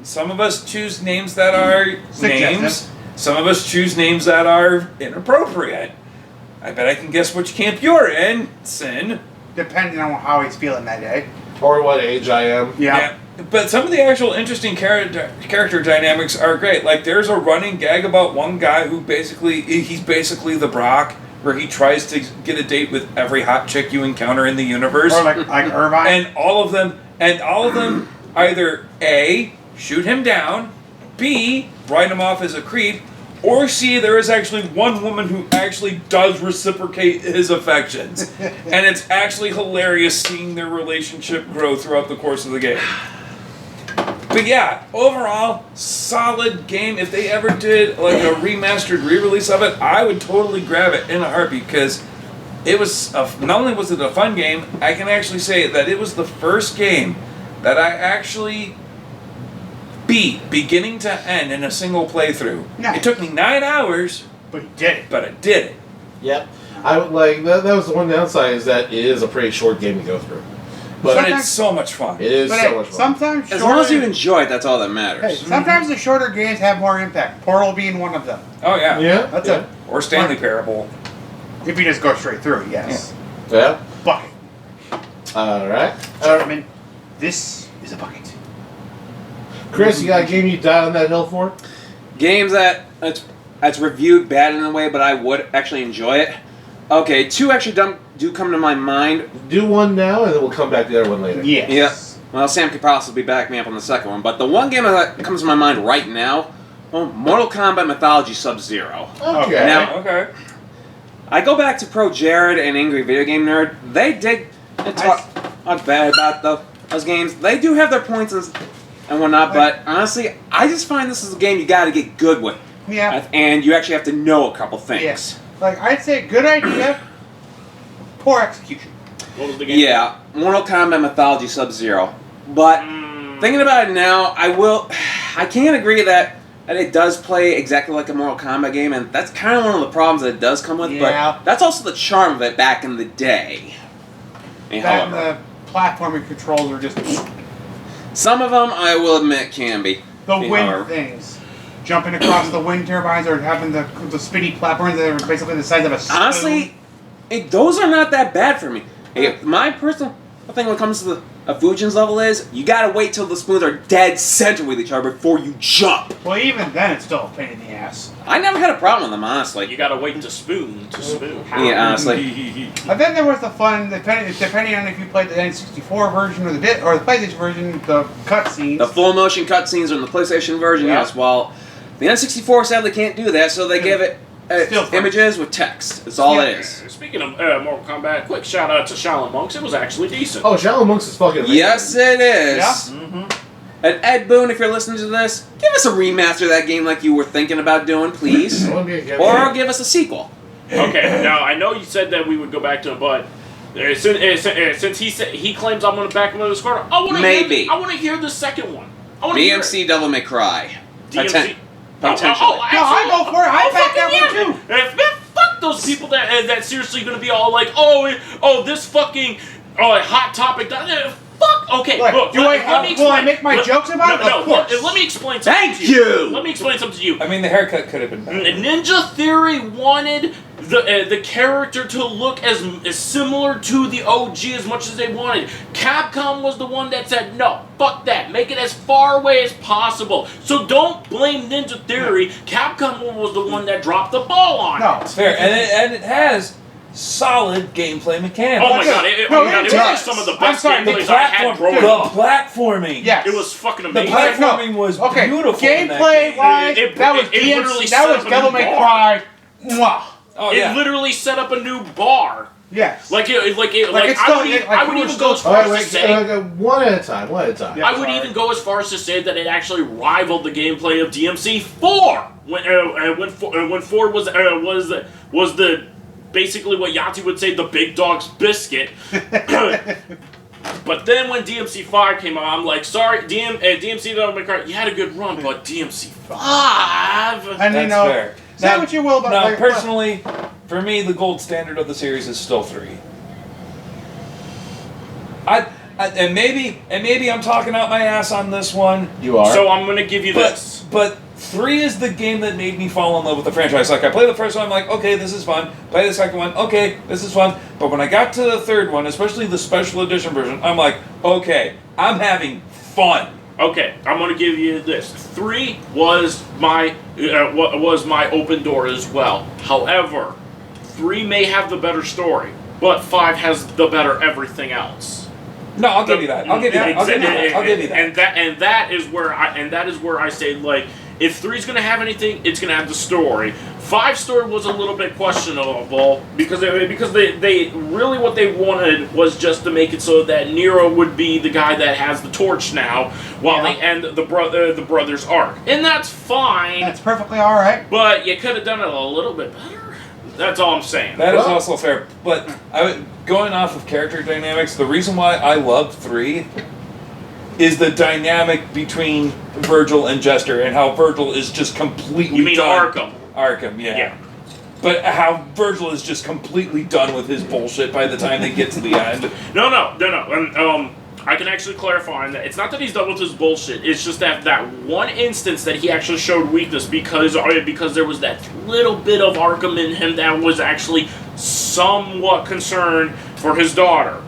some of us choose names that are Suggestive. names. Some of us choose names that are inappropriate. I bet I can guess which camp you're in, Sin. Depending on how he's feeling that day. Or what age I am. Yeah. But some of the actual interesting character dynamics are great. Like, there's a running gag about one guy who he's basically the Brock, where he tries to get a date with every hot chick you encounter in the universe. Or like Irvine. And all of them either A, shoot him down, B, write him off as a creep, or C, there is actually one woman who actually does reciprocate his affections. And it's actually hilarious seeing their relationship grow throughout the course of the game. But yeah, overall, solid game. If they ever did like a remastered re-release of it, I would totally grab it in a heartbeat, because it was not only was it a fun game, I can actually say that it was the first game that I actually beat beginning to end in a single playthrough. Nice. It took me 9 hours, But he did it. but I did it. Yep. I would like that was the one downside, is that it is a pretty short game to go through. But Sometimes- it's so much fun. It is But so hey, much fun. sometimes As long as you shorter- enjoy it, that's all that matters. Hey, sometimes the shorter games have more impact. Portal being one of them. Oh yeah. Yeah. That's yeah. it. Or Stanley Parable. If you just go straight through, yes. Yeah. Bucket. All right. Gentlemen, this is a bucket. Chris, you got a game you died on that hill for? Games that's reviewed bad in a way, but I would actually enjoy it. Okay, two actually do come to my mind. Do one now, and then we'll come back to the other one later. Yes. Yeah. Well, Sam could possibly back me up on the second one, but the one game that comes to my mind right now, well, Mortal Kombat Mythology Sub-Zero. Okay. Now- Okay. I go back to Pro Jared and Angry Video Game Nerd. They did talk bad about those games. They do have their points and whatnot, but honestly, I just find this is a game you got to get good with. Yeah. And you actually have to know a couple things. Yes. Like, I'd say good idea, poor execution. What was the game? Yeah, Mortal Kombat Mythology Sub-Zero. But thinking about it now, I can't agree that it does play exactly like a Mortal Kombat game, and that's kind of one of the problems that it does come with. Yeah. But that's also the charm of it back in the day. That and However, the platforming controls are just some of them I will admit can be. the wind However, things. Jumping across the wind turbines or having the spinny platforms that are basically the size of a spoon. honestly, those are not that bad for me. My personal thing when it comes to a Fujin's level is you gotta wait till the spoons are dead center with each other before you jump. Well, even then, it's still a pain in the ass. I never had a problem with them, honestly. You gotta wait to spoon to spoon. Yeah, honestly. And then there was the fun, depending on if you played the N64 version or the PlayStation version, the cutscenes. The full motion cutscenes on the PlayStation version, Yeah. yes. Well, the N64 sadly can't do that, so they give it Still fun. images with text. That's all Yeah. it is. Speaking of Mortal Kombat, quick shout out to Shaolin Monks. It was actually decent. Oh, Shadow Monks is fucking amazing. Yes, it is. Yeah. Mm-hmm. And Ed Boon, if you're listening to this, give us a remaster of that game like you were thinking about doing, please. I wanna be a Or give us a sequel. Okay, now I know you said that we would go back to him, but since he claims I'm going to back him into the score, I want to Maybe. I want to hear the second one. I want to hear BMC Devil May Cry. DMC. Potentially. No, I go for it. I back that one too. Man, fuck those people that seriously going to be all like, this fucking hot topic. Fuck. Okay, Look, look. will I make my jokes about it? No, Of course. Let me explain something Thank to you. you! Let me explain something to you. I mean, the haircut could have been better. Ninja Theory wanted the character to look as similar to the OG as much as they wanted. Capcom was the one that said, no, fuck that. Make it as far away as possible. So don't blame Ninja Theory. Capcom was the one that dropped the ball on No. it. It's fair, and it has solid gameplay mechanics. Oh my god, it was does. some of the I'm best sorry, the gameplays I had growing the up. platforming. Yes. It was fucking The amazing. platforming was Okay, beautiful. in that gameplay game. wise, It that was literally DMC, set that was up a Devil new May bar. Cry. Mwah. Oh It yeah. literally set up a new bar. Yes. Like it's still- I would even go as All far right, as to say. one at a time. One at a time. Yeah. I would sorry. even go as far as to say that it actually rivaled the gameplay of DMC4 when 4 was the basically what Yahtzee would say the big dog's biscuit. But then when DMC5 came out, I'm like, sorry, DMC Devil May Cry, you had a good run, but DMC5. And you That's know, fair. say Now- what you will about Now, like, personally, for me, the gold standard of the series is still 3. and maybe I'm talking out my ass on this one. You are. So I'm gonna give you this. But 3 is the game that made me fall in love with the franchise. Like, I played the first one, I'm like, okay, this is fun. Play the second one, okay, this is fun. But when I got to the third one, especially the special edition version, I'm like, okay, I'm having fun. Okay, I'm gonna give you this. 3 was my open door as well. However, 3 may have the better story, but 5 has the better everything else. No, I'll give you that. I'll give you that. I'll give you that. I'll give you that. And that is where I say, like, if 3's gonna have anything, it's gonna have the story. 5's story was a little bit questionable because they really what they wanted was just to make it so that Nero would be the guy that has the torch now, while they end the brother's arc, and that's fine. That's perfectly all right. But you could have done it a little bit better. That's all I'm saying. That is also fair. But going off of character dynamics, the reason why I love 3 is the dynamic between Virgil and Jester, and how Virgil is just completely You mean done. Arkham? Arkham, yeah. Yeah. But how Virgil is just completely done with his bullshit by the time they get to the end. No. And, I can actually clarify on that. It's not that he's done with his bullshit. It's just that one instance that he actually showed weakness because there was that little bit of Arkham in him that was actually somewhat concerned for his daughter.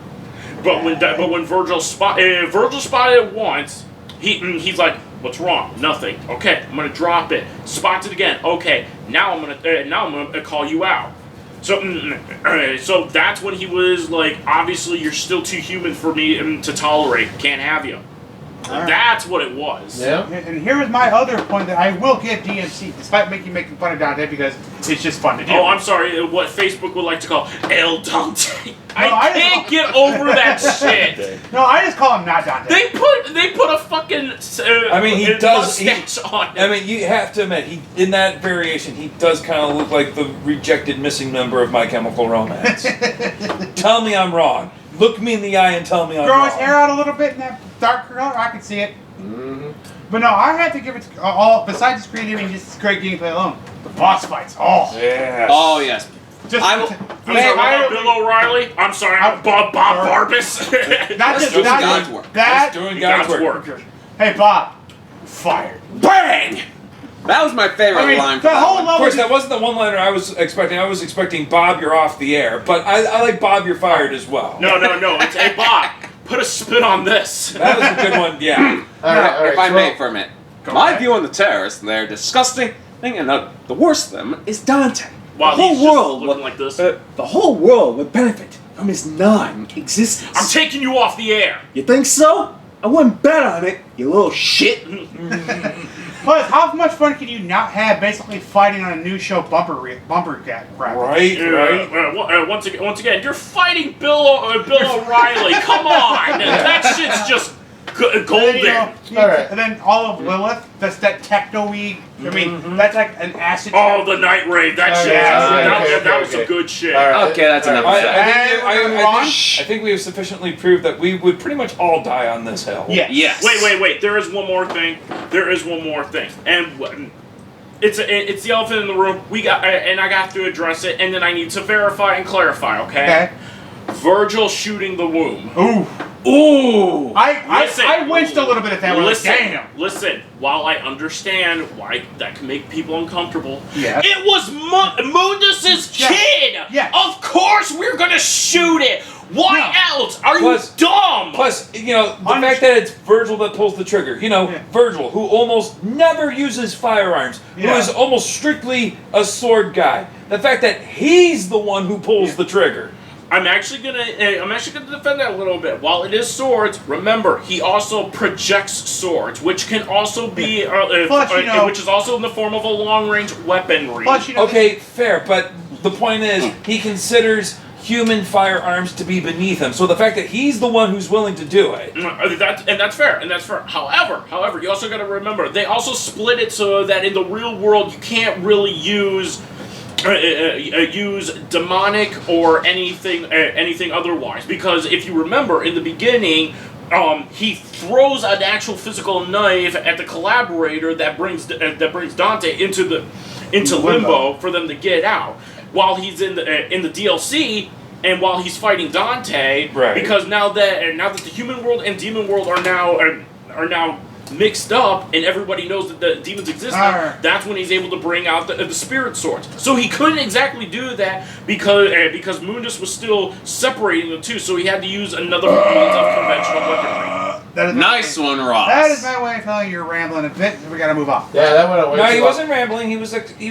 But when Virgil spotted it once, he's like, "What's wrong? Nothing. Okay, I'm gonna drop it. Spots it again. Okay, now I'm gonna call you out." So that's when he was like, "Obviously, you're still too human for me to tolerate. Can't have you." Right. That's what it was. Yeah. And here is my other point that I will give DMC, despite making fun of Dante, because it's just fun to do. Oh, I'm sorry. What Facebook would like to call El Dante. I I can't get over that shit. No, I just call him not Dante. They put a fucking I mean, he does. mustache on him. I mean, you have to admit, in that variation, he does kind of look like the rejected missing member of My Chemical Romance. Tell me I'm wrong. Look me in the eye and tell me I'm Grow wrong. his hair out a little bit in that darker color, I can see it. Mm-hmm. But no, I have to give it to, all, besides its creativity and just great gameplay alone, the boss fights. Oh. Yeah. Oh yes. Just I will- Bill O'Reilly. I'm sorry, Bob Barbas. Not just doing that. God's work. That. That's doing God's work. Hey, Bob. Fired. Bang! That was my favorite I mean, line. the For that whole one. level. Of course, that wasn't the one-liner I was expecting. I was expecting Bob, you're off the air. But I like Bob, you're fired as well. No. It's hey Bob. Put a spin on this. That was a good one, yeah. All right. If I so- may for a minute. Go My ahead. view on the terrorists, they're disgusting, and the worst of them is Dante. Wow, the whole he's just world looking would, like this. the whole world would benefit from his non-existence. I'm taking you off the air. You think so? I wouldn't bet on it, you little shit. Plus, how much fun can you not have basically fighting on a new show bumper cat crap? Right. Once again, you're fighting Bill O'Reilly. Come on, that shit's just golden. All right. And then all of Lilith, that's that techno-y. I mean, that's like an acid. Oh, the Night Raid. That shit. okay, that was okay. some good shit. All right. Okay, that's enough. I think we have sufficiently proved that we would pretty much all die on this hill. Yes. Yes. Wait. There is one more thing. And it's the elephant in the room. I got to address it, and then I need to verify and clarify. Okay. Virgil shooting the womb. Ooh. Ooh! I winced a little bit at that one. Listen, Like, damn. listen. While I understand why that can make people uncomfortable, Yeah. it was Mundus's Yeah. kid. Yeah. Of course we're gonna shoot it. Why No. else? Are Plus- you dumb? Plus, the fact that it's Virgil that pulls the trigger. Virgil, who almost never uses firearms, who Yeah. is almost strictly a sword guy. The fact that he's the one who pulls the trigger. I'm actually gonna defend that a little bit. While it is swords, remember he also projects swords, which can also be Plus, which is also in the form of a long-range weaponry. Plus, Okay, fair, but the point is, he considers human firearms to be beneath him. So the fact that he's the one who's willing to do it. That's fair. However, you also got to remember they also split it so that in the real world you can't really use demonic or anything otherwise, because if you remember in the beginning, he throws an actual physical knife at the collaborator that brings Dante into limbo for them to get out. While he's in the DLC, and while he's fighting Dante, Right. because now that the human world and demon world are now mixed up, and everybody knows that the demons exist now, that's when he's able to bring out the spirit swords. So he couldn't exactly do that because Mundus was still separating the two, so he had to use another means of conventional weaponry. That is Nice one, Ross. That is my way of telling you you're rambling a bit. We gotta move on. Yeah, that went away. No, too he long. wasn't rambling. He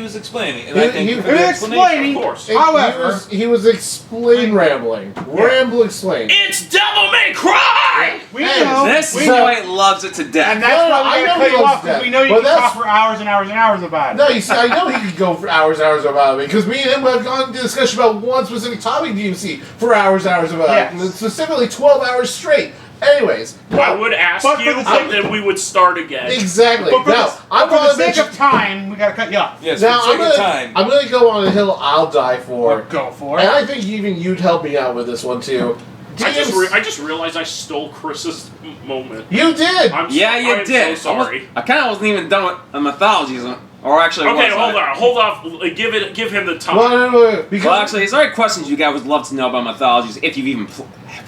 was explaining. And He- I thank he- you for he the was explanation. explaining. Of course. However, he was rambling. Ramble explain. It's Devil May Cry! we Hey, know. This we boy loves it to And death. that's No, why I we know gotta cut he you loves off, because that. we know you But can that's- talk for hours and hours and hours about it. No, you see, I know he could go for hours and hours about it because me and him have gone into discussion about one specific topic DMC for hours and hours about it, Yes. and specifically 12 hours straight. Anyways, I would ask But for you, the but sake- then we would start again. exactly. But for, Now, I for the want to sake mention. of time, we gotta cut you off. Yes, Now, for the sake of time. I'm gonna go on a hill I'll die for, Go for and it. I think even you'd help me out with this one too. I just realized I stole Chris's moment. You did. I'm Yeah, you I'm did. So sorry. I kind of wasn't even done with the mythologies, or actually, Okay, was I? hold off. Give him the time. Well, no, because Well, actually, is there any questions you guys would love to know about mythologies if you've even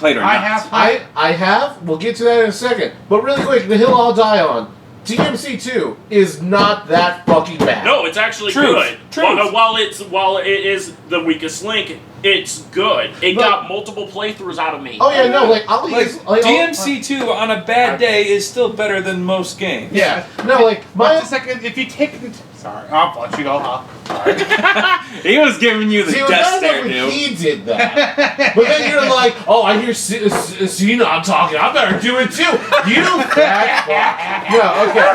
played or not? I have. I have. We'll get to that in a second. But really quick, the hill I'll die on. DMC2 is not that fucking bad. No, it's actually Truth. good. Truth. While it is the weakest link, it's good. It Look. got multiple playthroughs out of me. Oh yeah, no, like I'll Like, use like, DMC2 on a bad day is still better than most games. Yeah, no, like But my. just like if you take. Sorry, I'll let you go. Sorry. He was giving you the See, it was death bad stare, enough when dude. he did that. But then you're like, oh, I hear Xenon talking. I better do it too. You fat fuck. No, okay.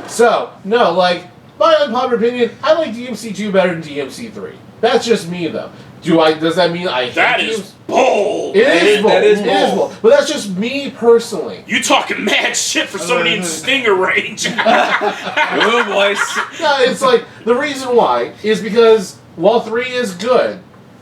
So, no, like, my unpopular opinion, I like DMC2 better than DMC3. That's just me, though. Does that mean I hate That DMC? is bold. It is bold. that is It is bold. But that's just me personally. You talking mad shit for somebody in Stinger range. Good boys. No, it's like, the reason why is because while 3 is good,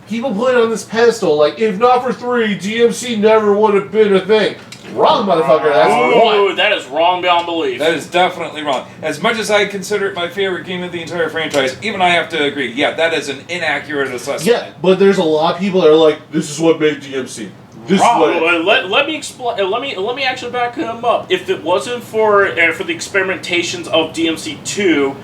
people put it on this pedestal, like, if not for 3, DMC never would have been a thing. Wrong, motherfucker, that's Ooh, one. that is wrong beyond belief. That is definitely wrong. As much as I consider it my favorite game of the entire franchise, even I have to agree, yeah, that is an inaccurate assessment. Yeah, but there's a lot of people that are like, this is what made DMC. This is what... Let me explain. Let me actually back him up. If it wasn't for the experimentations of DMC2,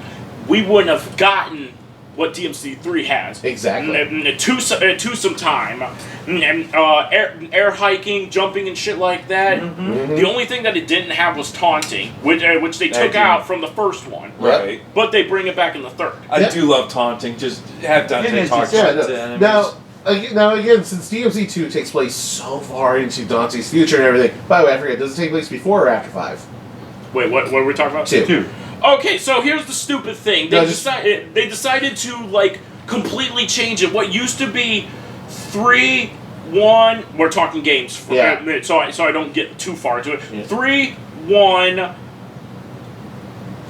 we wouldn't have gotten what DMC3 has. Exactly. To some time. Air hiking, jumping, and shit like that. Mm-hmm. The only thing that it didn't have was taunting, which they took out from the first one. Right. But they bring it back in the third. I do love taunting. Just have It Dante is talk just- shit Yeah, to enemies. now, again, since DMC2 takes place so far into Dante's future and everything, by the way, I forget, does it take place before or after 5? Wait, what were we talking about? 2. Okay, so here's the stupid thing. They No, just- they decided to like completely change it. What used to be 3, 1. We're talking games, for, Yeah. so I don't get too far into it. Yeah. 3, 1.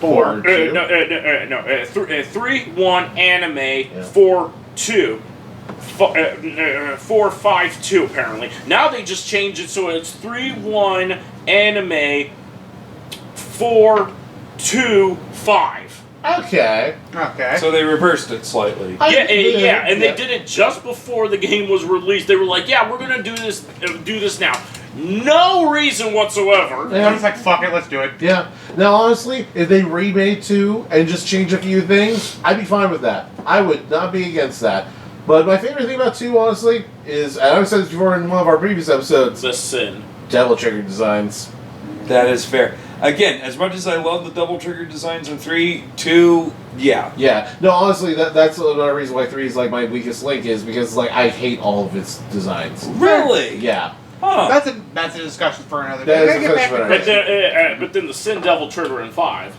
4, 2. 3, 1 anime. Yeah. 4, 2. 4, 5, 2. Apparently, now they just changed it so it's 3, 1 anime. 4, 2, 5. Okay. Okay. So they reversed it slightly. Yeah, and they did it just before the game was released. They were like, "Yeah, we're gonna do this now." No reason whatsoever. Yeah. I'm just like, fuck it, let's do it. Yeah. Now, honestly, if they remade 2 and just change a few things, I'd be fine with that. I would not be against that. But my favorite thing about 2, honestly, is, and I've said this before in one of our previous episodes, The sin. Devil Trigger designs. That is fair. Again, as much as I love the double trigger designs in 3, 2, yeah. Yeah. No, honestly, that's another reason why 3 is like my weakest link is because like I hate all of its designs. Really? Yeah. Huh. That's a discussion for another That day. is Gotta a get discussion back for to another Chris. But then the sin devil trigger in 5.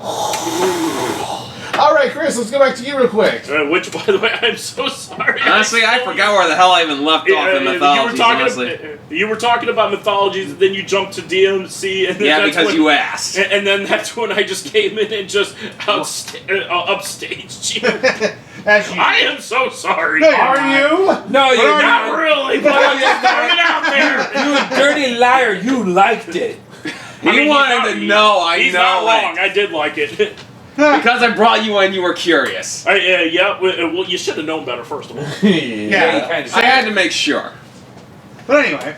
All right, Chris, let's go back to you real quick. Which, by the way, I'm so sorry. Honestly, I forgot where the hell I even left off in mythologies, honestly. You were talking about mythologies, and then you jumped to DMC, and then Yeah, that's because when, you asked. and then that's when I just came in and just upstaged you. As you. I am so sorry. No, you're Are you? No, you Not really, but I'm just throwing it out there. You dirty liar. You liked it. He wanted to know, I He's know not it. wrong. I did like it. Because I brought you in, you were curious. Yeah, well, you should have known better, first of all. Yeah. you kind of I had to make sure. But anyway,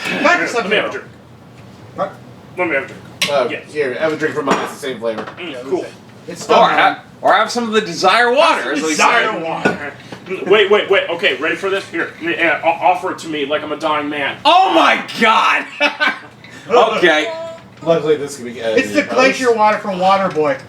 back to Let me have a Sub-Zero. drink. What? Let me have a drink. Yes. Here, have a drink from mine. It's the same flavor. Cool. It's still Or have some of the desire water, as we Desire say. water. Wait. Okay, ready for this? Here, offer it to me like I'm a dying man. Oh my god! Okay. Luckily, this can be edited. It's the glacier water from Waterboy.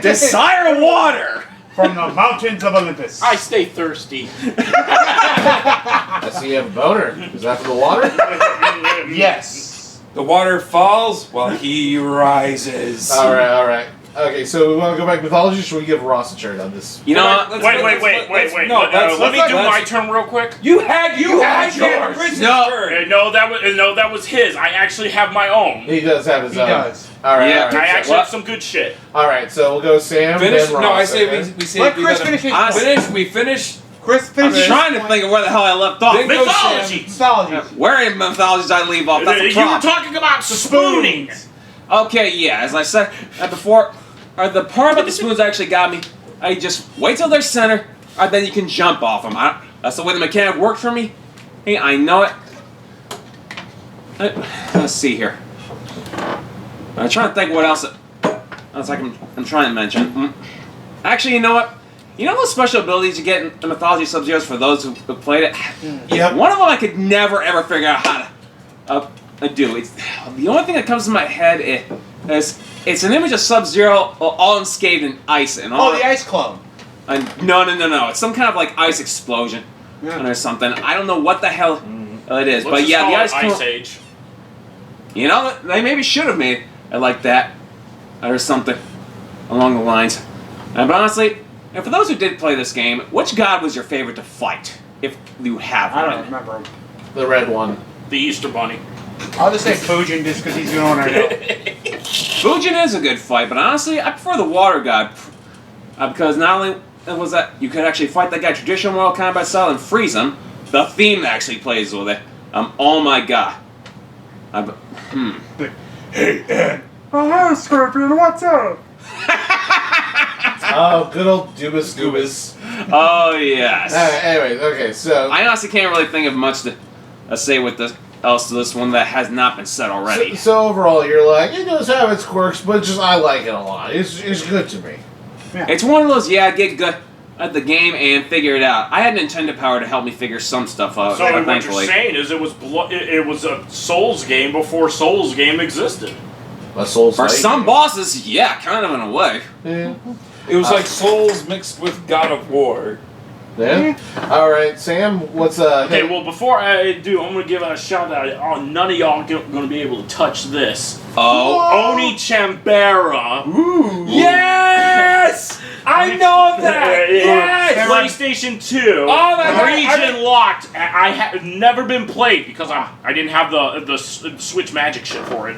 Desire water! From the mountains of Olympus. I stay thirsty. I see you have a boner. Is that for the water? Yes. The water falls while he rises. All right. Okay, so we want to go back to mythology. Should we give Ross a turn on this? You know what? Wait. No, Let me do my turn real quick. You had yours. No. No, that was his. I actually have my own. He does have his He own. does. All right. Yeah. all I right. actually have some good shit. All right, so we'll go Sam, Finish. then Ross. No, I say okay? we say Let we Chris let finish him his I- point. finish. We finish. Chris, I'm finish trying to think of where the hell I left off. Then go Mythology. Mythology. Where in mythology did I leave off? That's a You were problem. talking about spooning. Okay, yeah, as I said before, the part about the spoons actually got me. I just wait till they're center, and then you can jump off them. That's the way the mechanic worked for me. Hey, I know it. Let's see here. I'm trying to think what else. That's like I'm trying to mention. Actually, you know what? You know those special abilities you get in Mythology Sub-Zeros for those who played it? Yep. One of them I could never ever figure out how to do. It's the only thing that comes to my head is it's an image of Sub-Zero all unscathed in ice and all. Oh, the ice clone. No. It's some kind of like ice explosion or something. I don't know what the hell it is, Let's but just yeah, call the it ice Ice clone. Age. You know, they maybe should have made it like that or something along the lines. But honestly, and for those who did play this game, which god was your favorite to fight? If you have I one. don't remember him. The red one. The Easter Bunny. I'll just say Fujin just because he's the one I know. Fujin is a good fight, but honestly, I prefer the water god. Because not only was that you could actually fight that guy traditional Mortal Kombat style and freeze him, the theme actually plays with it. Oh my god. Hey, Ed. Oh, hi, Scorpion. What's up? Oh, good old Dubas Goobas. Oh yes. Anyways, okay, so. I honestly can't really think of much to say with this else to this one that has not been said already. So overall, you're like, it does have its quirks, but just I like it a lot. It's good to me. It's one of those, yeah, get good at the game and figure it out. I had Nintendo Power to help me figure some stuff out, So what you're thankfully. saying is it was a Souls game before Souls game existed. A Souls For fighting some game. bosses, yeah, kind of in a way. Yeah. It was like Souls mixed with God of War. Yeah. All right, Sam. What's Okay, hey, well before I do, I'm gonna give a shout out. Oh, none of y'all gonna be able to touch this. Oh. Oni Chambera. Ooh. Yes! I know that! Yes! PlayStation 2. Oh, my God. Region locked. I have never been played because I didn't have the Switch Magic shit for it.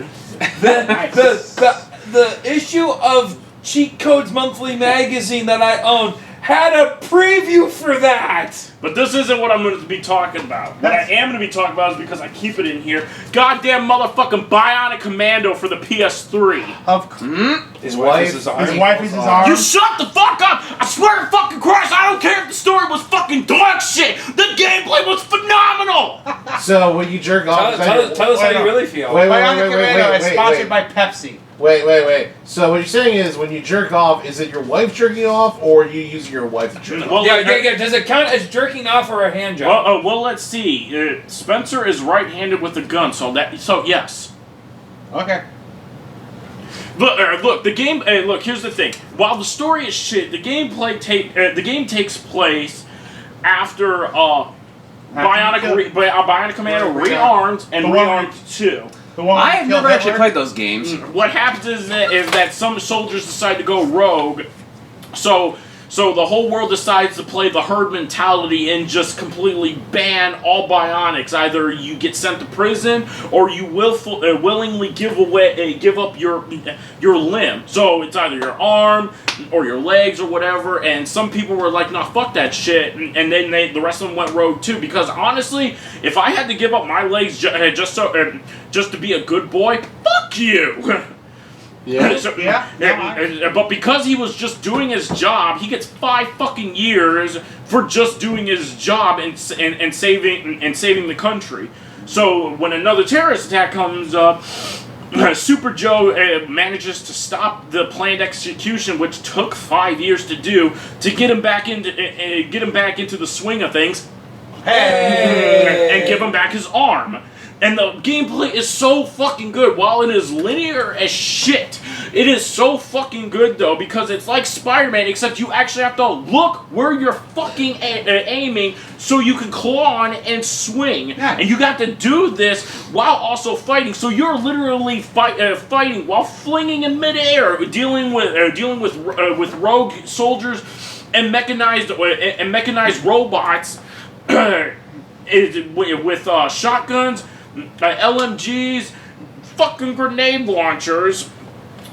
The issue of Cheat Codes Monthly magazine that I own had a preview for that. But this isn't what I'm going to be talking about. What I am going to be talking about is because I keep it in here. Goddamn motherfucking Bionic Commando for the PS3. Of course. His wife is his His arm. wife is his arm. You shut the fuck up! I swear to fucking Christ, I don't care if the story was fucking dog shit. The gameplay was phenomenal. So when you jerk off, Tell us how you really feel. Wait, Bionic Commando is sponsored wait. by Pepsi. Wait. So what you're saying is when you jerk off, is it your wife jerking off or are you using your wife to jerk off? Well, Yeah. Does it count as jerking off or a hand job? well, let's see. Spencer is right-handed with a gun, so yes. Okay. Look, the game. Look, here's the thing. While the story is shit, the game takes place after Bionic Commando rearmed and The one- rearmed 2. The one I have killed never actually Hitler. played those games. What happens is that some soldiers decide to go rogue, so So the whole world decides to play the herd mentality and just completely ban all bionics. Either you get sent to prison or you willingly give up your limb. So it's either your arm or your legs or whatever. And some people were like, "No, fuck that shit," and then the rest of them went rogue too. Because honestly, if I had to give up my legs just to be a good boy, fuck you. Yeah. But because he was just doing his job, he gets 5 fucking years for just doing his job and saving the country. So when another terrorist attack comes up, Super Joe manages to stop the planned execution, which took 5 years to do, to get him back into the swing of things. And give him back his arm. And the gameplay is so fucking good. While it is linear as shit, it is so fucking good, though, because it's like Spider-Man, except you actually have to look where you're fucking aiming so you can claw on and swing. Yeah. And you got to do this while also fighting. So you're literally fighting while flinging in midair, dealing with rogue soldiers and mechanized robots with shotguns, LMGs, fucking grenade launchers.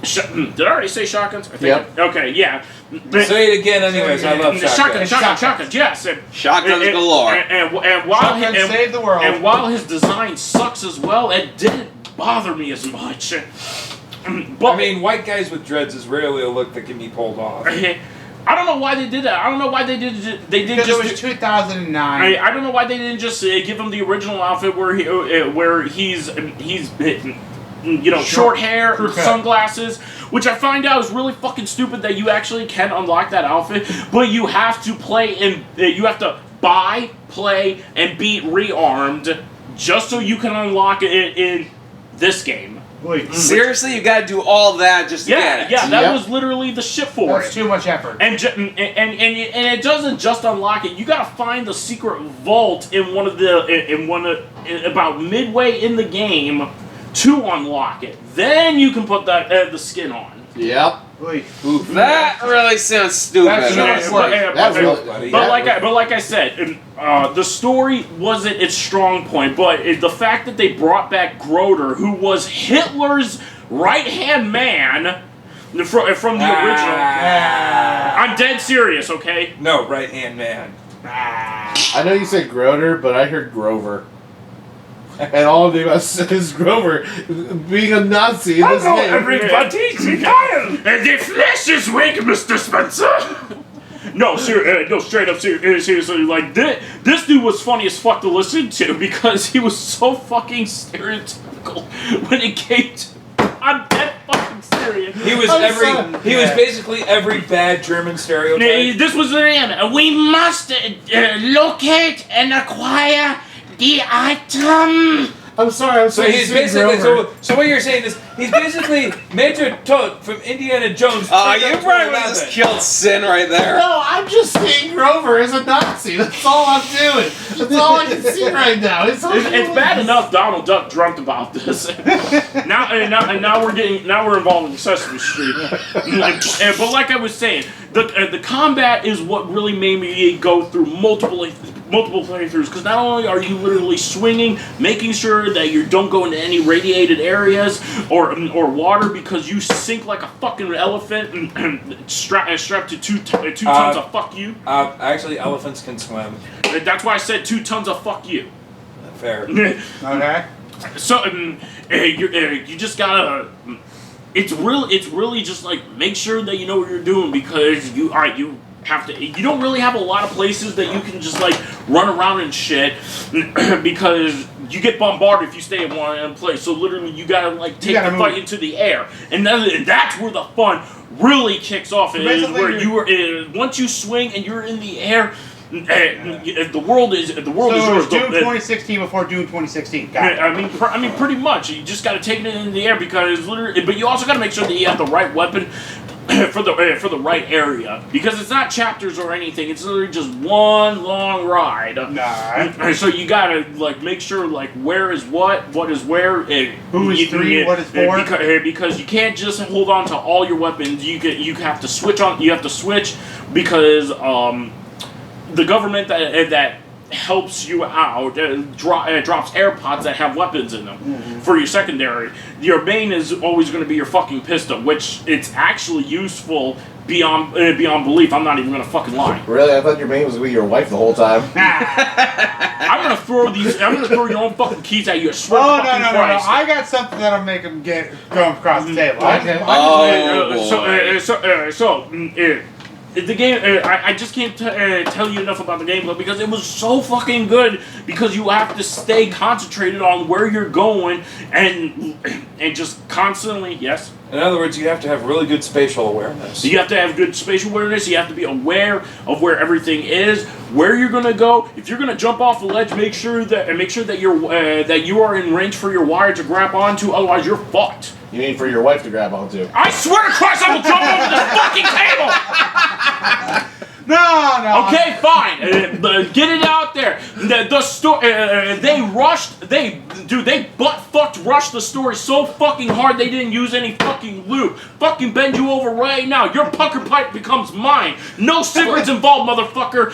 Did I already say shotguns? I think. Yep. Okay, yeah. Say it again, anyways. I love shotguns. Shotguns. Yes. Shotguns galore. And while Shotguns save the world. And while his design sucks as well, it didn't bother me as much. But I mean, white guys with dreads is rarely a look that can be pulled off. I don't know why they did that. I don't know why they did. They didn't Because just. it was 2009. I don't know why they didn't just give him the original outfit where he's short hair, Crew cut. sunglasses, which I find out is really fucking stupid that you actually can unlock that outfit, but you have to buy, play, and beat rearmed just so you can unlock it in this game. Wait, Seriously, you gotta do all that just to get it. Yeah, that Yep. was literally the shit for that's it. too much effort. And it doesn't just unlock it. You gotta find the secret vault about midway in the game to unlock it. Then you can put the skin on. Yep. Wait. That really sounds stupid. That's But, not work. That's really- like I said, the story wasn't its strong point, but the fact that they brought back Groder, who was Hitler's right-hand man from the original. I'm dead serious, okay? No, right-hand man. I know you said Groder, but I heard Grover. And all of them says Grover being a Nazi in this game. everybody, the flesh is weak, Mr. Spencer. No, straight up seriously, like, this dude was funny as fuck to listen to because he was so fucking stereotypical when it came to... I'm dead fucking serious. He was basically every bad German stereotype. This was the end. We must locate and acquire the item. I'm sorry, So he's basically so what you're saying is he's basically Major Toad from Indiana Jones. You probably would have just killed Sin right there. No, I'm just saying Grover is a Nazi. That's all I'm doing. That's all I can see right now. It's bad enough Donald Duck dreamt about this. now we're involved in Sesame Street. But like I was saying, the combat is what really made me go through multiple playthroughs, because not only are you literally swinging, making sure that you don't go into any radiated areas or water, because you sink like a fucking elephant and strapped to two tons of fuck you. Actually, elephants can swim. That's why I said 2 tons of fuck you. Fair. Okay. So you just gotta. It's really just like make sure that you know what you're doing, because you have to. You don't really have a lot of places that you can just like run around and shit, because you get bombarded if you stay in one place. So literally, you gotta like take the fight into the air, and that's where the fun really kicks off. Is where you were once you swing and you're in the air. The world is yours. Doom 2016 before Doom 2016. Got it. I mean, pretty much. You just got to take it in the air, because literally, but you also got to make sure that you have the right weapon for the right area, because it's not chapters or anything. It's literally just one long ride. Nah. So you gotta like make sure like where is what is where, who is 3, what is 4, because you can't just hold on to all your weapons. You have to switch on. You have to switch because the government that helps you out drops AirPods that have weapons in them for your secondary. Your main is always going to be your fucking pistol, which it's actually useful beyond belief. I'm not even going to fucking lie. Really? I thought your main was with your wife the whole time. I'm going to throw your own fucking keys at you. I swear Oh, to no, fucking no, no, no. Christ. I got something that'll make him go across the table. Okay. The game, I just can't tell you enough about the gameplay because it was so fucking good. Because you have to stay concentrated on where you're going and just constantly, yes. In other words, you have to have really good spatial awareness. You have to have good spatial awareness. You have to be aware of where everything is, where you're gonna go. If you're gonna jump off the ledge, make sure that you are in range for your wire to grab onto. Otherwise, you're fucked. You mean for your wife to grab onto? I swear to Christ, I will jump over this fucking table! No. Okay, fine. Get it out there. The story. They butt-fucked rushed the story so fucking hard they didn't use any fucking loot. Fucking bend you over right now. Your pucker pipe becomes mine. No cigarettes involved, motherfucker.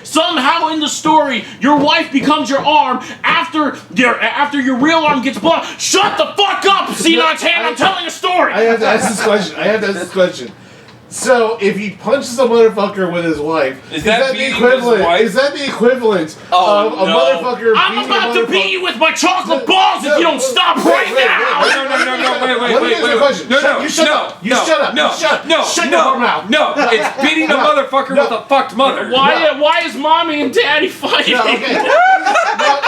Somehow in the story, your wife becomes your arm after your real arm gets blown. Shut the fuck up, C9's hand. I'm telling a story. I have to ask this question. So, if he punches a motherfucker with his wife, is that the equivalent? Is that the equivalent of a motherfucker? I'm about to beat you with my chocolate balls if you don't stop right now! Wait. Shut your mouth. No, it's beating a motherfucker with a fucked mother. Why is mommy and daddy fighting? Now,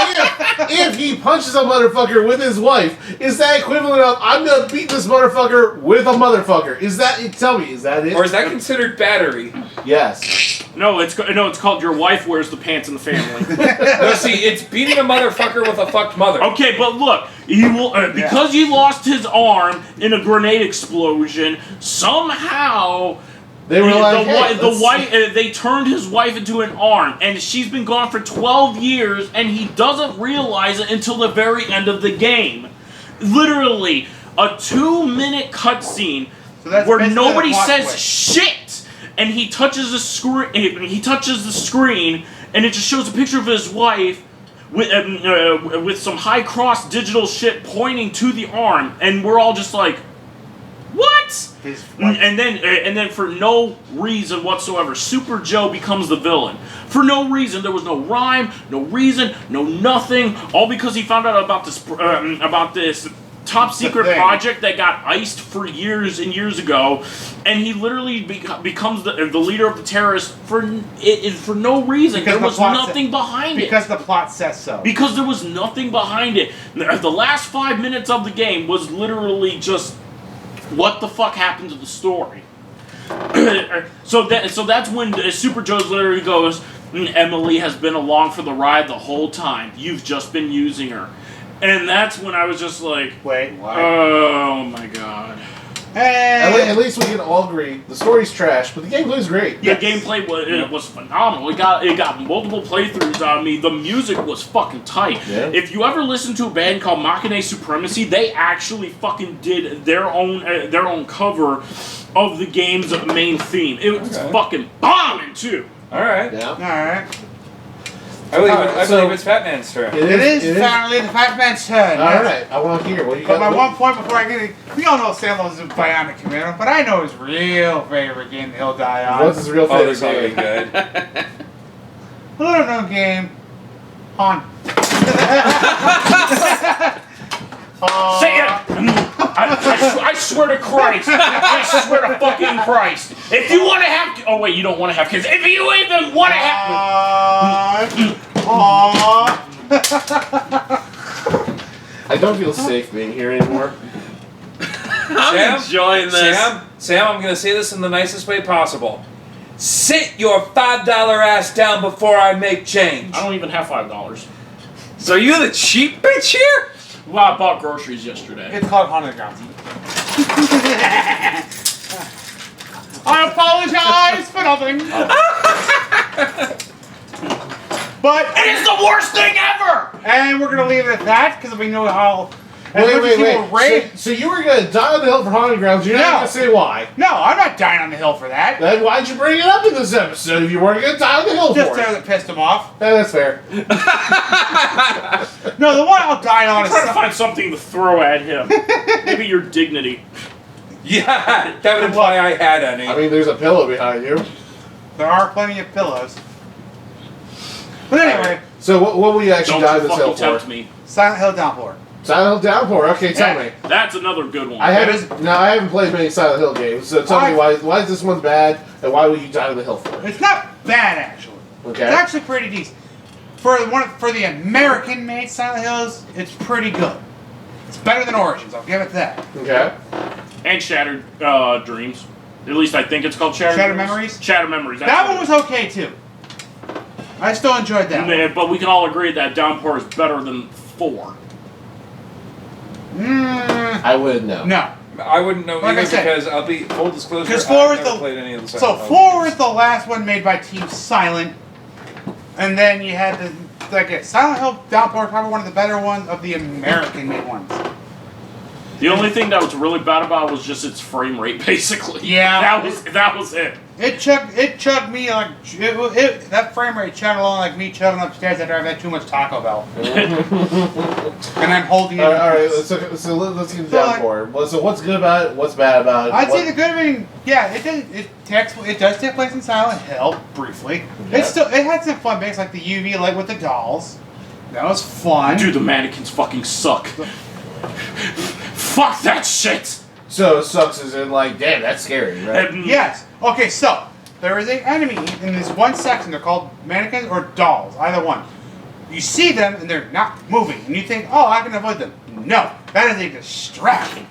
if he punches a motherfucker with his wife, is that equivalent of I'm gonna beat this motherfucker with a motherfucker? Is that? Tell me, is that it? Or is that considered battery? Yes. No, it's called your wife wears the pants in the family. No, see, it's beating a motherfucker with a fucked mother. Okay, but look, he will because he lost his arm in a grenade explosion. Somehow. They were like, they turned his wife into an arm, and she's been gone for 12 years, and he doesn't realize it until the very end of the game. Literally, a 2-minute cutscene where nobody says shit, and he touches the screen. And it just shows a picture of his wife with some high cross digital shit pointing to the arm, and we're all just like, what? And then for no reason whatsoever, Super Joe becomes the villain. For no reason. There was no rhyme, no reason, no nothing. All because he found out about this top secret project that got iced for years and years ago, and he literally becomes the leader of the terrorists for no reason. There was nothing behind it. Because the plot says so. Because there was nothing behind it. The last 5 minutes of the game was literally just what the fuck happened to the story. So that's when Super Joe literally goes, Emily has been along for the ride the whole time. You've just been using her. And that's when I was just like, wait, what? Oh my god. Hey. At least we can all agree the story's trash, but the gameplay's great. The gameplay was phenomenal. It got multiple playthroughs out of me. The music was fucking tight. Yeah. If you ever listen to a band called Machine Supremacy, they actually fucking did their own cover of the game's main theme. It was fucking bombing too. All right. Yeah. All right. I believe it's Fat Man's turn. It is finally the Fat Man's turn. All right. I want to hear what you got. But by one point before I get it, we all know Salem's a Bionic Commando, but I know his real favorite game that he'll die on. What's his real Oh, favorite this will be game? good. A little known game. Han. Say it! I swear to Christ. I swear to fucking Christ. If you want to have... Oh, wait, you don't want to have kids. If you even want to have... I don't feel safe being here anymore. I'm enjoying this. Sam, I'm going to say this in the nicest way possible. Sit your $5 ass down before I make change. I don't even have $5. So are you the cheap bitch here? Well, I bought groceries yesterday. It's called Haunted Grounds. I apologize for nothing. But It is the worst thing ever! and we're gonna leave it at that because we know how. Wait. So you were gonna die on the hill for haunted grounds? You're not No. gonna say why? No, I'm not dying on the hill for that. Then why'd you bring it up in this episode if you weren't gonna die on the hill Just for because it? it pissed him off. Yeah, that's fair. No, the one I'll die on I'm is trying to find something to throw at him. Maybe your dignity. Yeah, that would imply I had any. I mean, there's a pillow behind you. there are plenty of pillows. But anyway, So what will you actually Don't die you on this hill fucking for? tempt me. Silent Hill Downpour. Silent Hill Downpour. Okay, tell Yeah. me. That's another good one. I haven't played many Silent Hill games, so tell me why is this one bad and why would you die on the hill for it? It's not bad actually. Okay. It's actually pretty decent. For the American-made Silent Hills, it's pretty good. It's better than Origins. I'll give it that. Okay. And Shattered Dreams. At least I think it's called Shattered Shattered Dreams. Memories? Shattered Memories. That one was okay too. I still enjoyed that one. But we can all agree that Downpour is better than 4. I wouldn't know. No. I wouldn't know Like I either said, because I'll be full disclosure. because I've 4 is never the played any of the so Silent Hill 4 games. is the last one made by Team Silent, and then you had Silent Hill Downpour is probably one of the better ones of the American-made ones. The only thing that was really bad about it was just its frame rate, basically. Yeah. That was it. It chugged me like that frame rate chugged along like me chugging upstairs after I've had too much Taco Bell, and I'm holding it. All right. Let's get Downpour. So what's good about it? What's bad about it? I'd say the good thing, yeah, it does take place in Silent Hill briefly. Okay. It had some fun bits like the UV light with the dolls. That was fun. Dude, the mannequins fucking suck. Fuck that shit! So it sucks as in like, damn, that's scary, right? And- Yes. Okay, so there is an enemy in this one section. They're called mannequins or dolls, either one. You see them and they're not moving, and you think, "Oh, I can avoid them." No, that is a distraction.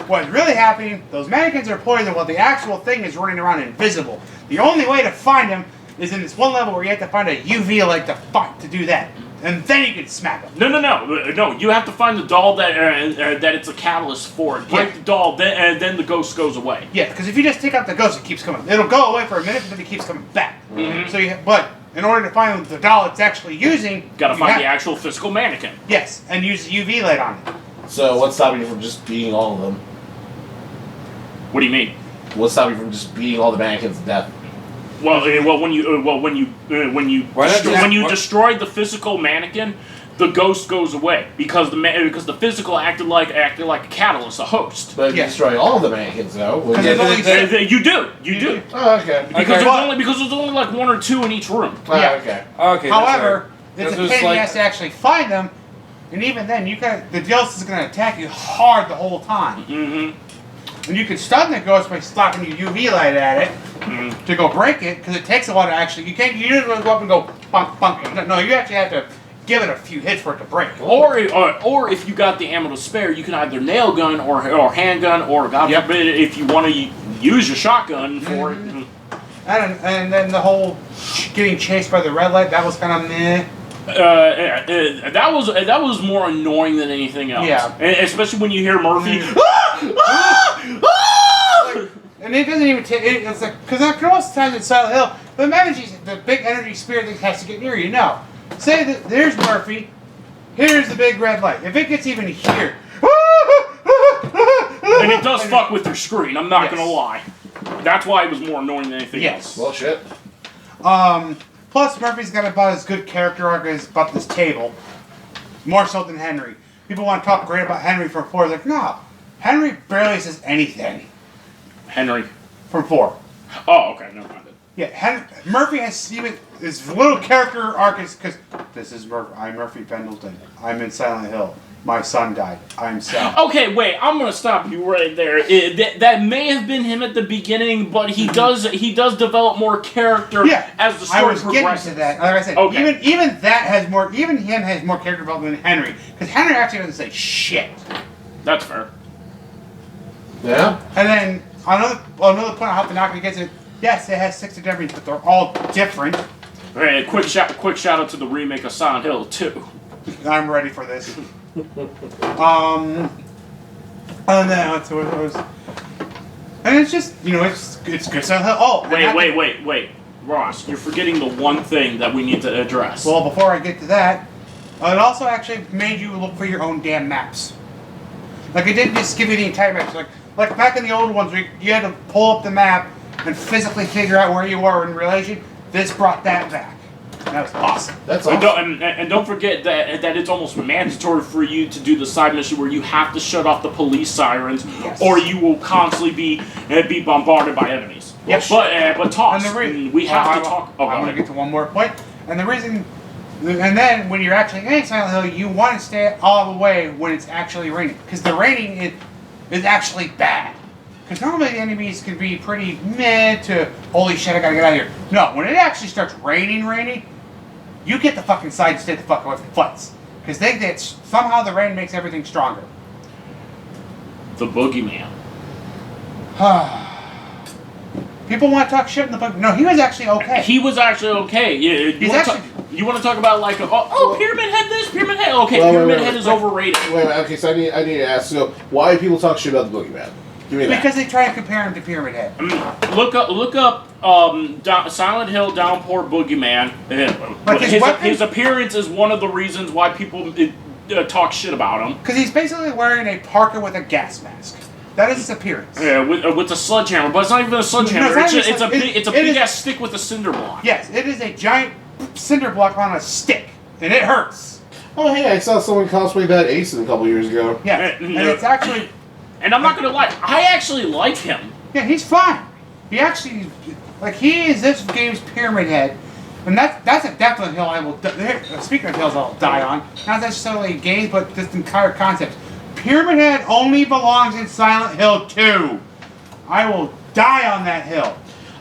What's really happening? Those mannequins are poisoned while the actual thing is running around invisible. The only way to find them is in this one level where you have to find a UV light to do that, and then you can smack them. No. You have to find the doll that it's a catalyst for. Break Yeah. the doll, then the ghost goes away. Yeah, because if you just take out the ghost, it keeps coming. It'll go away for a minute, but then it keeps coming back. Mhm. So, but in order to find the doll it's actually using, Gotta you find have- the actual physical mannequin. Yes, and use the UV light on it. So what's stopping you from just beating all of them? What do you mean? What's stopping you from just beating all the mannequins to death? When Why not just- destroy the physical mannequin, the ghost goes away because the physical acted like a catalyst, a host. But Yeah. destroy all the mannequins, though. Because Yeah, there's only You do. Oh, okay. Because Okay. there's only like 1 or 2 in each room. Oh, Yeah. okay. Okay. However, that's it's right. a This pain was in the ass to actually find them, and even then, the ghost is going to attack you hard the whole time. Mm-hmm. And you can stun the ghost by slapping your UV light at it Mm-hmm. to go break it, because it takes a while to actually. You can't. You just go up and go bunk bunk. No, you actually have to give it a few hits for it to break. Or if you got the ammo to spare, you can either nail gun or handgun, or God Yep. forbid, if you want to use your shotgun for it. And then the whole getting chased by the red light, that was kind of meh. That was more annoying than anything else. Yeah. And especially when you hear Murphy. And it doesn't even take. It's like because most of the times in Silent Hill, the big energy spirit thing has to get near you. No, say that there's Murphy. Here's the big red light. If it gets even here, And it does fuck with your screen, I'm not Yes. gonna lie. That's why it was more annoying than anything Yes. Well, shit. Plus, Murphy's got about as good character arc as about this table. More so than Henry. People want to talk great about Henry from 4. Like, no. Henry barely says anything Henry. from 4. Oh, okay, never mind. Yeah, Murphy has even his little character arc is because this is Murphy. I'm Murphy Pendleton. I'm in Silent Hill. My son died. I'm Sal. Okay, wait, I'm gonna stop you right there. That may have been him at the beginning, but he does develop more character Yeah, as the I story was getting progresses. to that. Like I said, Okay. even that has more. Even him has more character development than Henry, because Henry actually doesn't say shit. That's fair. Yeah? And then another point I have to knock against it. Yes, it has 6 different, but they're all different. Hey, quick shout out to the remake of Silent Hill 2. I'm ready for this. And then it was. And And it's just, it's good Silent Hill. Oh, Wait. Ross, you're forgetting the one thing that we need to address. Well, before I get to that, it also actually made you look for your own damn maps. Like, it didn't just give you the entire map. Like back in the old ones, where you had to pull up the map and physically figure out where you were in relation. This brought that back. That was awesome. That's awesome. And don't forget that it's almost mandatory for you to do the side mission where you have to shut off the police sirens, or you will constantly be bombarded by enemies. Yep. But talk. We have to talk. Oh, I want to get to one more point. And the reason, and then when you're actually in Silent Hill, you want to stay all the way when it's actually raining, because the raining is actually bad. Because normally the enemies can be pretty mid to, holy shit, I gotta get out of here. No, when it actually starts raining, you get the fucking side and stay the fuck away from fights. Because somehow the rain makes everything stronger. The Boogeyman. People want to talk shit in the book. No, he was actually okay. He was actually okay. Yeah, you want to talk about like, Pyramid Head this, Pyramid Head. Okay, Pyramid Head is overrated. Wait, okay, so I need to ask. So, why do people talk shit about the Boogeyman? Give me that. Because they try and compare him to Pyramid Head. Look up Silent Hill Downpour Boogeyman. But His appearance is one of the reasons why people talk shit about him. Because he's basically wearing a parka with a gas mask. That is his appearance. Yeah, with a sledgehammer, but it's not even a sledgehammer. No, it's a big ass stick with a cinder block. Yes, it is a giant cinder block on a stick, and it hurts. Oh, hey, I saw someone cosplay that Ace a couple years ago. Yeah, and it's actually... And I'm not gonna lie, I actually like him. Yeah, he's fine. He actually... he is this game's Pyramid Head. And that's a definite hill I will... Speaking of hills I'll die on, not necessarily games, but this entire concept. Pyramid Head only belongs in Silent Hill 2. I will die on that hill.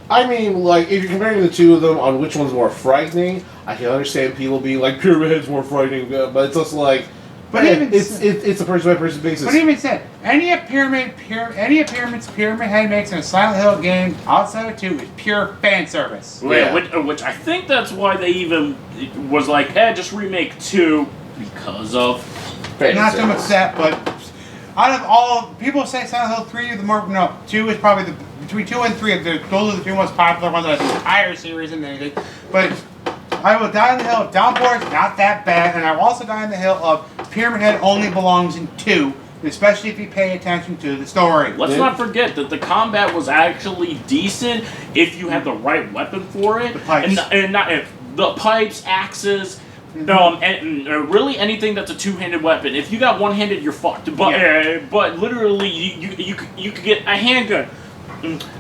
I mean, if you're comparing the two of them on which one's more frightening, I can understand people being like, Pyramid Head's more frightening, but it's also like... But it's a person-by-person basis. But even said, any appearance Pyramid Head makes in a Silent Hill game outside of 2 is pure fan service. Yeah. Which I think that's why they even was like, just remake 2 because of fan Not service. so much that, but out of all people say Silent Hill 3 the 2 is probably between 2 and 3. Those are the 2 most popular ones of the entire series and anything. But I will die on the hill of Downpour is not that bad, and I will also die on the hill of Pyramid Head only belongs in 2, especially if you pay attention to the story. Let's not forget that the combat was actually decent if you had the right weapon for it. The pipes. And not the pipes, axes, and really anything that's a two-handed weapon. If you got one-handed, you're fucked. But literally, you could get a handgun,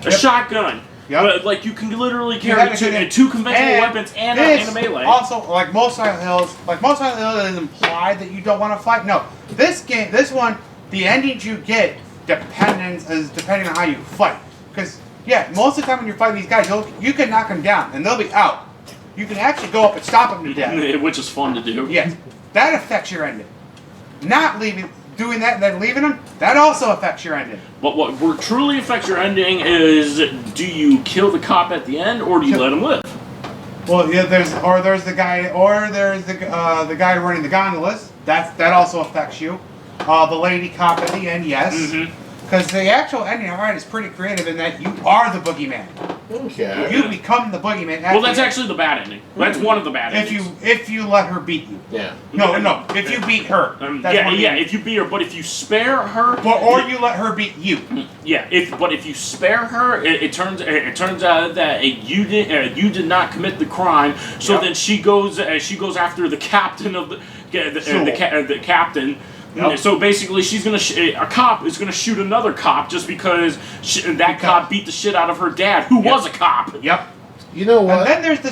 a shotgun. Yep. But you can literally carry two conventional weapons and a melee. Also, like most Silent Hills, it is implied that you don't want to fight. No, this one, the endings you get depending on how you fight. Because most of the time when you're fighting these guys, you can knock them down and they'll be out. You can actually go up and stop them to death, which is fun to do. Yes, that affects your ending. Doing that and then leaving them, that also affects your ending. But what truly affects your ending is, do you kill the cop at the end, or do you let him live? Well, yeah, there's the guy running the gondolas. That also affects you. The lady cop at the end, yes. Because the actual ending, alright, is pretty creative in that you are the boogeyman. Okay. You become the boogeyman. Well, that's actually the bad ending. That's one of the bad endings. If you let her beat you. Yeah. No. If you beat her. If you beat her, but if you spare her, or you let her beat you. Yeah. If you spare her, it turns out that you did not commit the crime. So then she goes after the captain of the captain. Yep. So basically, a cop is gonna shoot another cop just because that cop beat the shit out of her dad, who was a cop. Yep. You know what? And then there's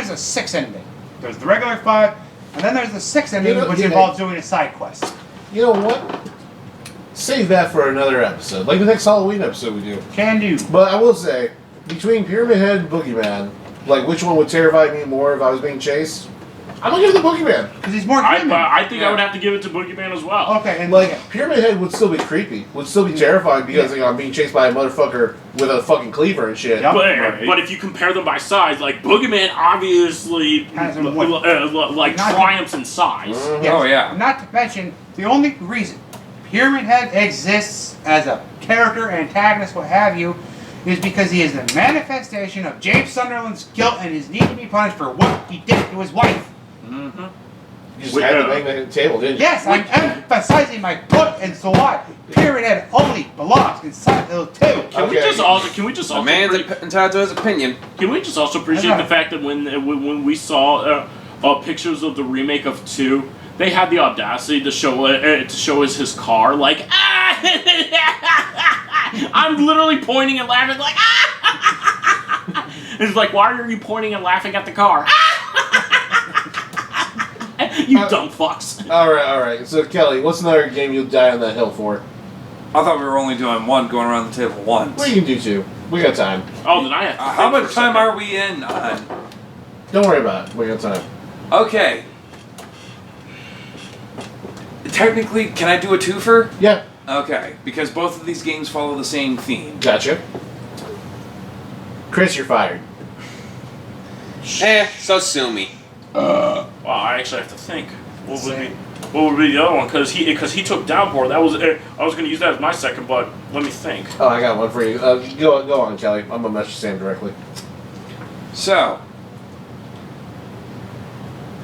a 6 ending. There's the regular 5, and then there's the 6 ending, which involves doing a side quest. You know what? Save that for another episode, like the next Halloween episode we do. Can do. But I will say, between Pyramid Head and Boogeyman, which one would terrify me more if I was being chased? I'm gonna give it to Boogeyman. Because he's more human. I think I would have to give it to Boogeyman as well. Okay, and Pyramid Head would still be creepy, would still be terrifying because I'm being chased by a motherfucker with a fucking cleaver and shit. Yep. But if you compare them by size, Boogeyman obviously triumphs in size. Mm-hmm. Yes. Oh yeah. Not to mention the only reason Pyramid Head exists as a character, antagonist, what have you, is because he is the manifestation of James Sunderland's guilt and his need to be punished for what he did to his wife. Mm-hmm. You just had to bang the table, didn't you? Yes, I'm emphasizing my point, and so what? Pyramid Head only belongs inside those two. Can we just also A man's entitled to his opinion. Can we just also appreciate the fact that when we saw pictures of the remake of 2, they had the audacity to show us his car, like, I'm literally pointing and laughing, like, It's like, why are you pointing and laughing at the car? You dumb fucks. Alright. So, Kelly, what's another game you'll die on that hill for? I thought we were only doing one, going around the table once. Well, you can do 2. We got time. Oh, then I have to How think much for a time second. are we in on? Don't worry about it. We got time. Okay. Technically, can I do a twofer? Yeah. Okay, because both of these games follow the same theme. Gotcha. Chris, you're fired. So sue me. Well, I actually have to think. What would be the other one? Because he took Downpour. That was I was going to use that as my second, but let me think. Oh, I got one for you. Go on, Kelly. I'm gonna message Sam directly. So,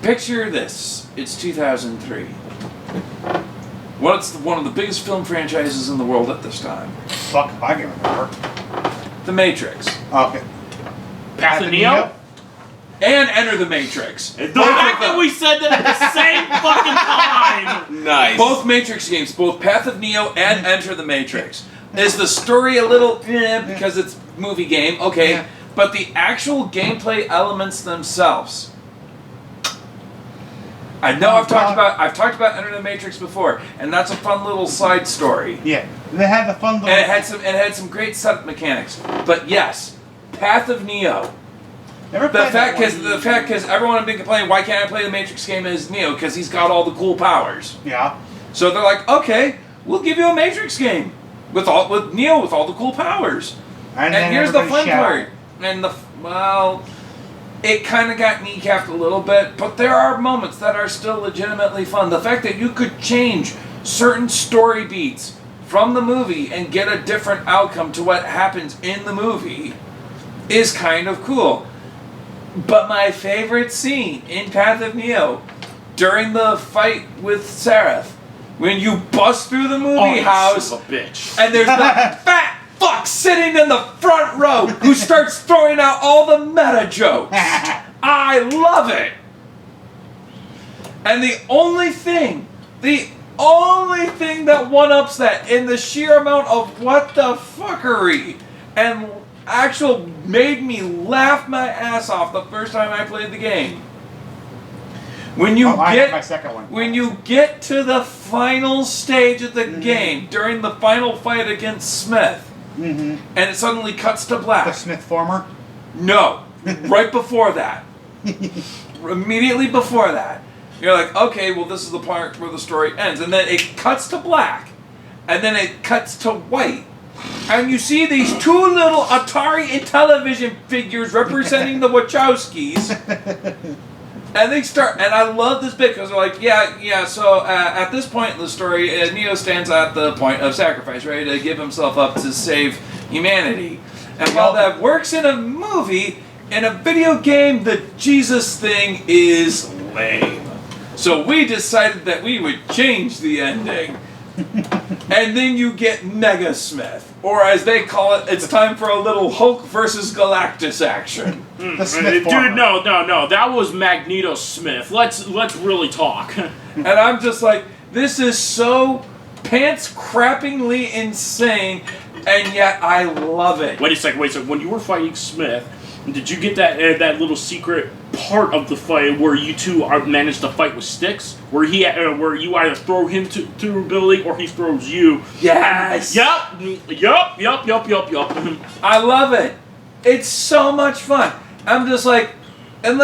picture this. It's 2003. What's one of the biggest film franchises in the world at this time? Fuck, I can remember. The Matrix. Okay. Path of Neo? And Enter the Matrix. The fact that we said that at the same fucking time! Nice. Both Matrix games, both Path of Neo and Enter the Matrix. Is the story a little because it's movie game? Okay. Yeah. But the actual gameplay elements themselves. I know I've talked about Enter the Matrix before, and that's a fun little side story. Yeah. They had the fun little... And it had some great setup mechanics. But yes, Path of Neo. Never The played that fact one. because everyone had been complaining, why can't I play the Matrix game as Neo? Because he's got all the cool powers. Yeah. So they're like, okay, we'll give you a Matrix game with Neo with all the cool powers. And then here's the everybody fun shouted. part. And it kind of got kneecapped a little bit, but there are moments that are still legitimately fun. The fact that you could change certain story beats from the movie and get a different outcome to what happens in the movie is kind of cool. But my favorite scene in Path of Neo, during the fight with Seraph, when you bust through the movie house, Son of a bitch. and there's the fat fuck sitting in the front row who starts throwing out all the meta jokes. I love it. And the only thing that one-ups that in the sheer amount of what the fuckery and actual made me laugh my ass off the first time I played the game. When you I have my second one. when you get to the final stage of the game during the final fight against Smith, and it suddenly cuts to black. The Smith former. No, right before that. Immediately before that. You're like, okay, well, this is the part where the story ends. And then it cuts to black. And then it cuts to white. And you see these two little Atari Intellivision figures representing the Wachowskis. And they start, and I love this bit because they're like, so at this point in the story, Neo stands at the point of sacrifice, ready to give himself up to save humanity. And while that works in a movie, in a video game, the Jesus thing is lame. So we decided that we would change the ending. And then you get Mega Smith. Or as they call it, it's time for a little Hulk versus Galactus action. The Smith former. Dude, no, that was Magneto Smith. Let's really talk. And I'm just like, this is so pants-crappingly insane, and yet I love it. Wait a second. When you were fighting Smith, did you get that little secret part of the fight where you two managed to fight with sticks? Where you either throw him through a building or he throws you? Yes! Yup. I love it. It's so much fun. I'm just like, and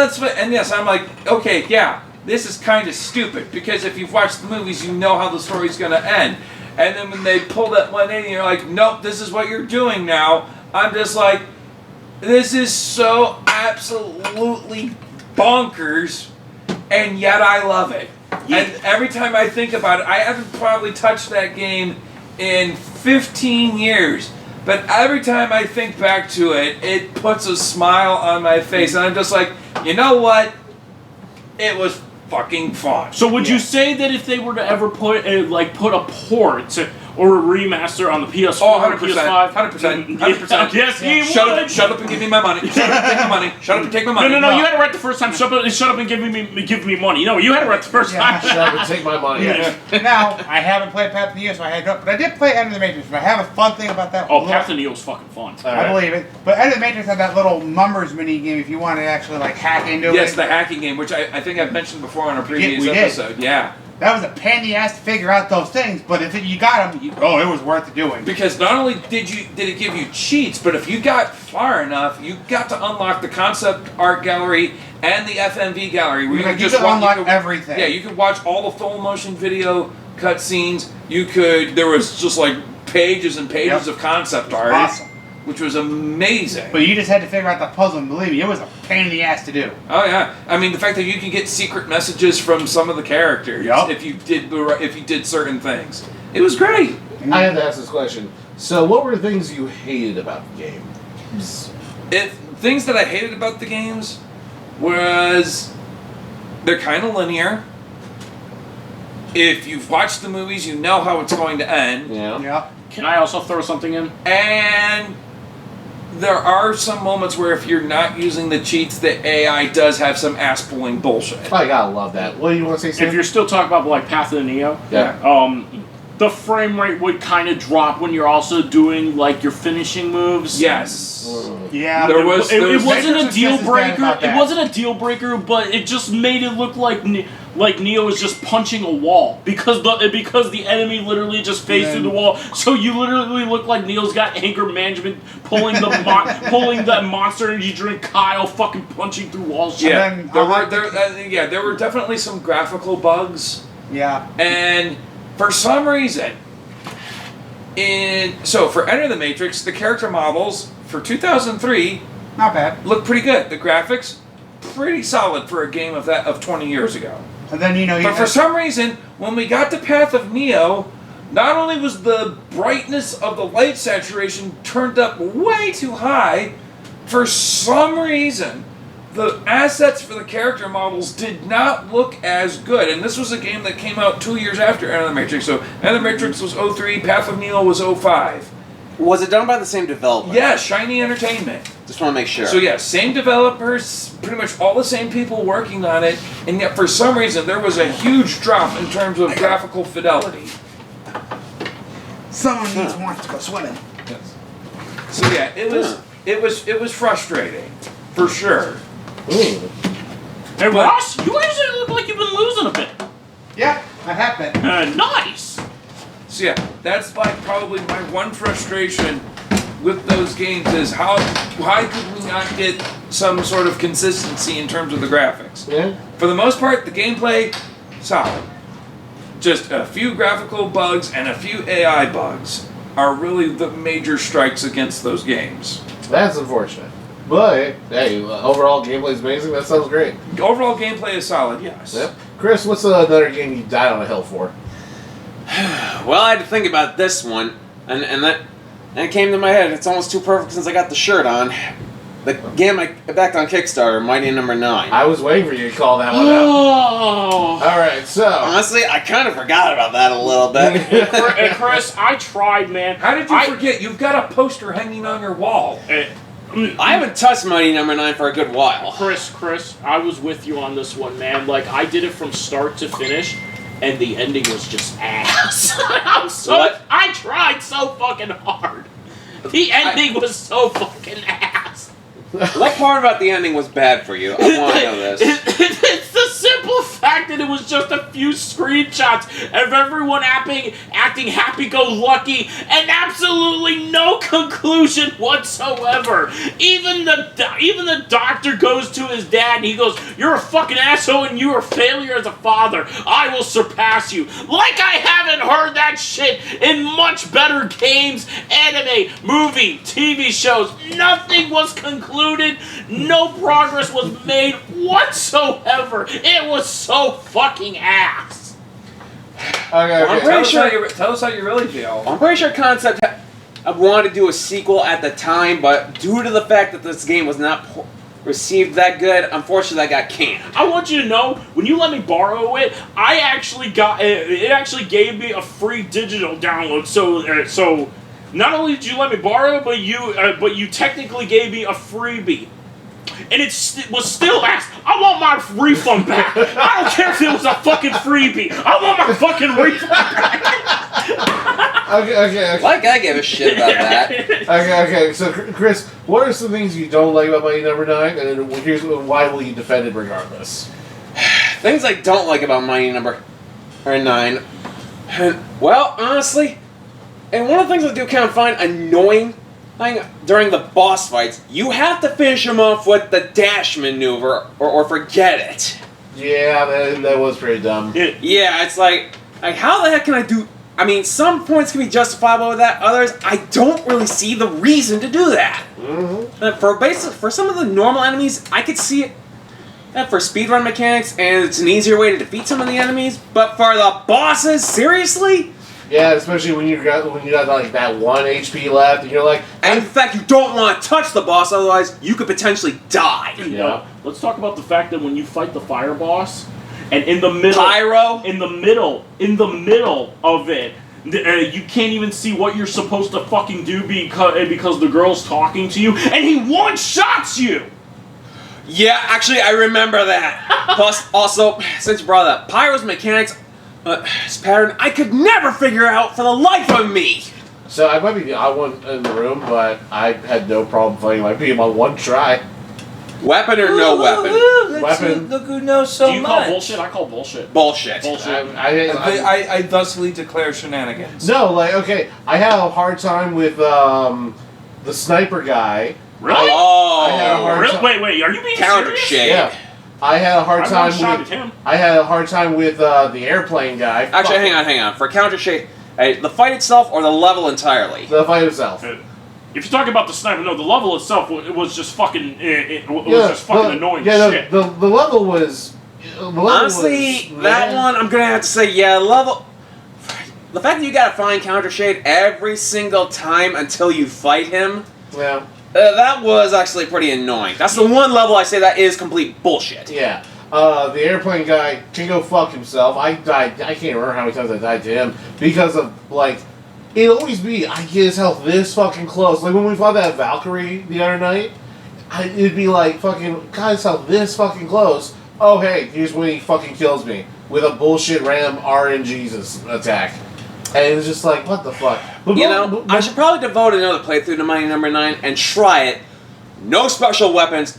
yes, I'm like, okay, yeah, this is kind of stupid because if you've watched the movies, you know how the story's going to end. And then when they pull that 180, you're like, nope, this is what you're doing now. I'm just like, this is so absolutely bonkers, and yet I love it. And every time I think about it, I haven't probably touched that game in 15 years. But every time I think back to it, it puts a smile on my face. And I'm just like, you know what? It was fucking fun. So would you say that if they were to ever put a port or a remaster on the PS4 Oh, or 100%. PS5? 100%. Yes, he Shut would. up! Shut up and give me my money! Shut up and take my money! Shut up and take my money! No, you had it right the first time. Shut up and give me money. No, you had it right the first time. Shut up and take my money. Now, I haven't played Path of Neo, so I had no, but I did play End of the Matrix, but I have a fun thing about that. Oh, Path of Neo's fucking fun. I believe it. But End of the Matrix had that little Mummers mini game if you want to actually like hack into it. Yes, the hacking game, which I think I've mentioned before on a previous we did. episode. Yeah. That was a pain in the ass to figure out those things, but if you got them, it was worth doing. Because not only did it give you cheats, but if you got far enough, you got to unlock the concept art gallery and the FMV gallery. Where You could unlock everything. Yeah, you could watch all the full motion video cutscenes. There was just like pages and pages of concept art. Awesome. Which was amazing. But you just had to figure out the puzzle, and believe me, it was a pain in the ass to do. Oh yeah, I mean the fact that you can get secret messages from some of the characters if you did certain things, it was great. I had to ask this question. So, what were the things you hated about the game? Things that I hated about the games was they're kind of linear. If you've watched the movies, you know how it's going to end. Yeah. Can I also throw something in? And there are some moments where if you're not using the cheats, the AI does have some ass-pulling bullshit. I gotta love that. What do you want to say, Sam? If you're still talking about like Path of the Neo, Yeah. The frame rate would kind of drop when you're also doing like your finishing moves. Yes. Yeah. There was- It wasn't Matrix a was just deal as bad breaker. about It that. wasn't a deal breaker, but it just made it look like Neo was just punching a wall because the enemy literally just phased through the wall. So you literally look like Neo's got anger management, pulling that Monster Energy drink, Kyle fucking punching through walls. Yeah, then there were definitely some graphical bugs. Yeah. And for some reason, for Enter the Matrix, the character models for 2003 Not bad. look pretty good. The graphics, pretty solid for a game of 20 years ago. And then, But for some reason, when we got to Path of Neo, not only was the brightness of the light saturation turned up way too high, for some reason, the assets for the character models did not look as good. And this was a game that came out 2 years after Enter the Matrix. So Enter the Matrix was 03, Path of Neo was 05. Was it done by the same developer? Yeah, Shiny Entertainment. Just want to make sure. So yeah, same developers, pretty much all the same people working on it, and yet for some reason there was a huge drop in terms of graphical fidelity. Someone wants to go swimming. So yeah, it was frustrating, for sure. Ooh. Hey Ross, you actually look like you've been losing a bit. Yeah, I have been. Nice. So yeah, that's like probably my one frustration with those games is why could we not get some sort of consistency in terms of the graphics? Yeah. For the most part, the gameplay, solid. Just a few graphical bugs and a few AI bugs are really the major strikes against those games. That's unfortunate. But, hey, overall gameplay is amazing. That sounds great. Overall gameplay is solid, yes. Yep. Chris, what's another game you died on a hill for? Well, I had to think about this one, and it came to my head. It's almost too perfect since I got the shirt on. The game I backed on Kickstarter, Mighty Number 9. I was waiting for you to call that one out. Oh. Alright, so. Honestly, I kind of forgot about that a little bit. Hey, Chris, I tried, man. How did you forget? You've got a poster hanging on your wall. I haven't touched Mighty Number 9 for a good while. Chris, I was with you on this one, man. Like, I did it from start to finish, and the ending was just ass. I tried so fucking hard. The ending was so fucking ass. What part about the ending was bad for you? I want to know this. It's the simple fact that it was just a few screenshots of everyone acting happy-go-lucky and absolutely no conclusion whatsoever. Even the doctor goes to his dad and he goes, "You're a fucking asshole and you are a failure as a father. I will surpass you." Like I haven't heard that shit in much better games, anime, movie, TV shows. Nothing was concluded. No progress was made whatsoever. It was so fucking ass. I'm okay. pretty sure. Tell us how you really feel. I'm pretty sure Concept I wanted to do a sequel at the time, but due to the fact that this game was not received that good, unfortunately, I got canned. I want you to know, when you let me borrow it, I actually got it. Actually gave me a free digital download. So not only did you let me borrow, but you technically gave me a freebie. And it was still asked, I want my refund back. I don't care if it was a fucking freebie. I want my fucking refund back. Okay. Like I give a shit about that. Okay. So, Chris, what are some things you don't like about Mighty Number 9? And then here's why will you defend it regardless? Things I don't like about Mighty Number 9. Well, honestly, and one of the things I do kind of find annoying during the boss fights, you have to finish them off with the dash maneuver or forget it. Yeah, that was pretty dumb. Yeah, it's like how the heck can I do... I mean, some points can be justifiable with that. Others, I don't really see the reason to do that. Mm-hmm. For some of the normal enemies, I could see it for speedrun mechanics, and it's an easier way to defeat some of the enemies. But for the bosses, seriously? Yeah, especially when you got like that 1 HP left, and you're like, And in fact, you don't want to touch the boss, otherwise you could potentially die. Yeah. Let's talk about the fact that when you fight the fire boss, and in the middle, Pyro? in the middle of it, you can't even see what you're supposed to fucking do because the girl's talking to you, and he one-shots you! Yeah, actually, I remember that. Plus, also, since you brought up Pyro's mechanics, his pattern, I could never figure out for the life of me! so I might be the odd one in the room, but I had no problem fighting my beam on one try. Weapon or no weapon? Weapon. Look who knows so Do you much. call bullshit? I call bullshit. Bullshit. Bullshit. I thusly declare shenanigans. No, like, okay, I had a hard time with the sniper guy. Really? I had a hard Really? time. Wait, are you being Counter serious? shade. Yeah. I had a hard I time one-shotted with. him. I had a hard time with the airplane guy. Actually, hang on. For counter shade, the fight itself or the level entirely? The fight itself. If you're talking about the sniper, no, the level itself was just fucking. It was just fucking annoying shit. The level was. Honestly, that one, I'm gonna have to say, yeah, level. The fact that you gotta find counter shade every single time until you fight him, Yeah. that was actually pretty annoying. That's the one level I say that is complete bullshit. Yeah. The airplane guy can go fuck himself. I died. I can't remember how many times I died to him because of like. It'd always be I get his health this fucking close. Like when we fought that Valkyrie the other night, it'd be like fucking got his health this fucking close. Oh hey, here's when he fucking kills me with a bullshit random RNG's attack, and it's just like what the fuck. But I should probably devote another playthrough to Mighty Number 9 and try it. No special weapons.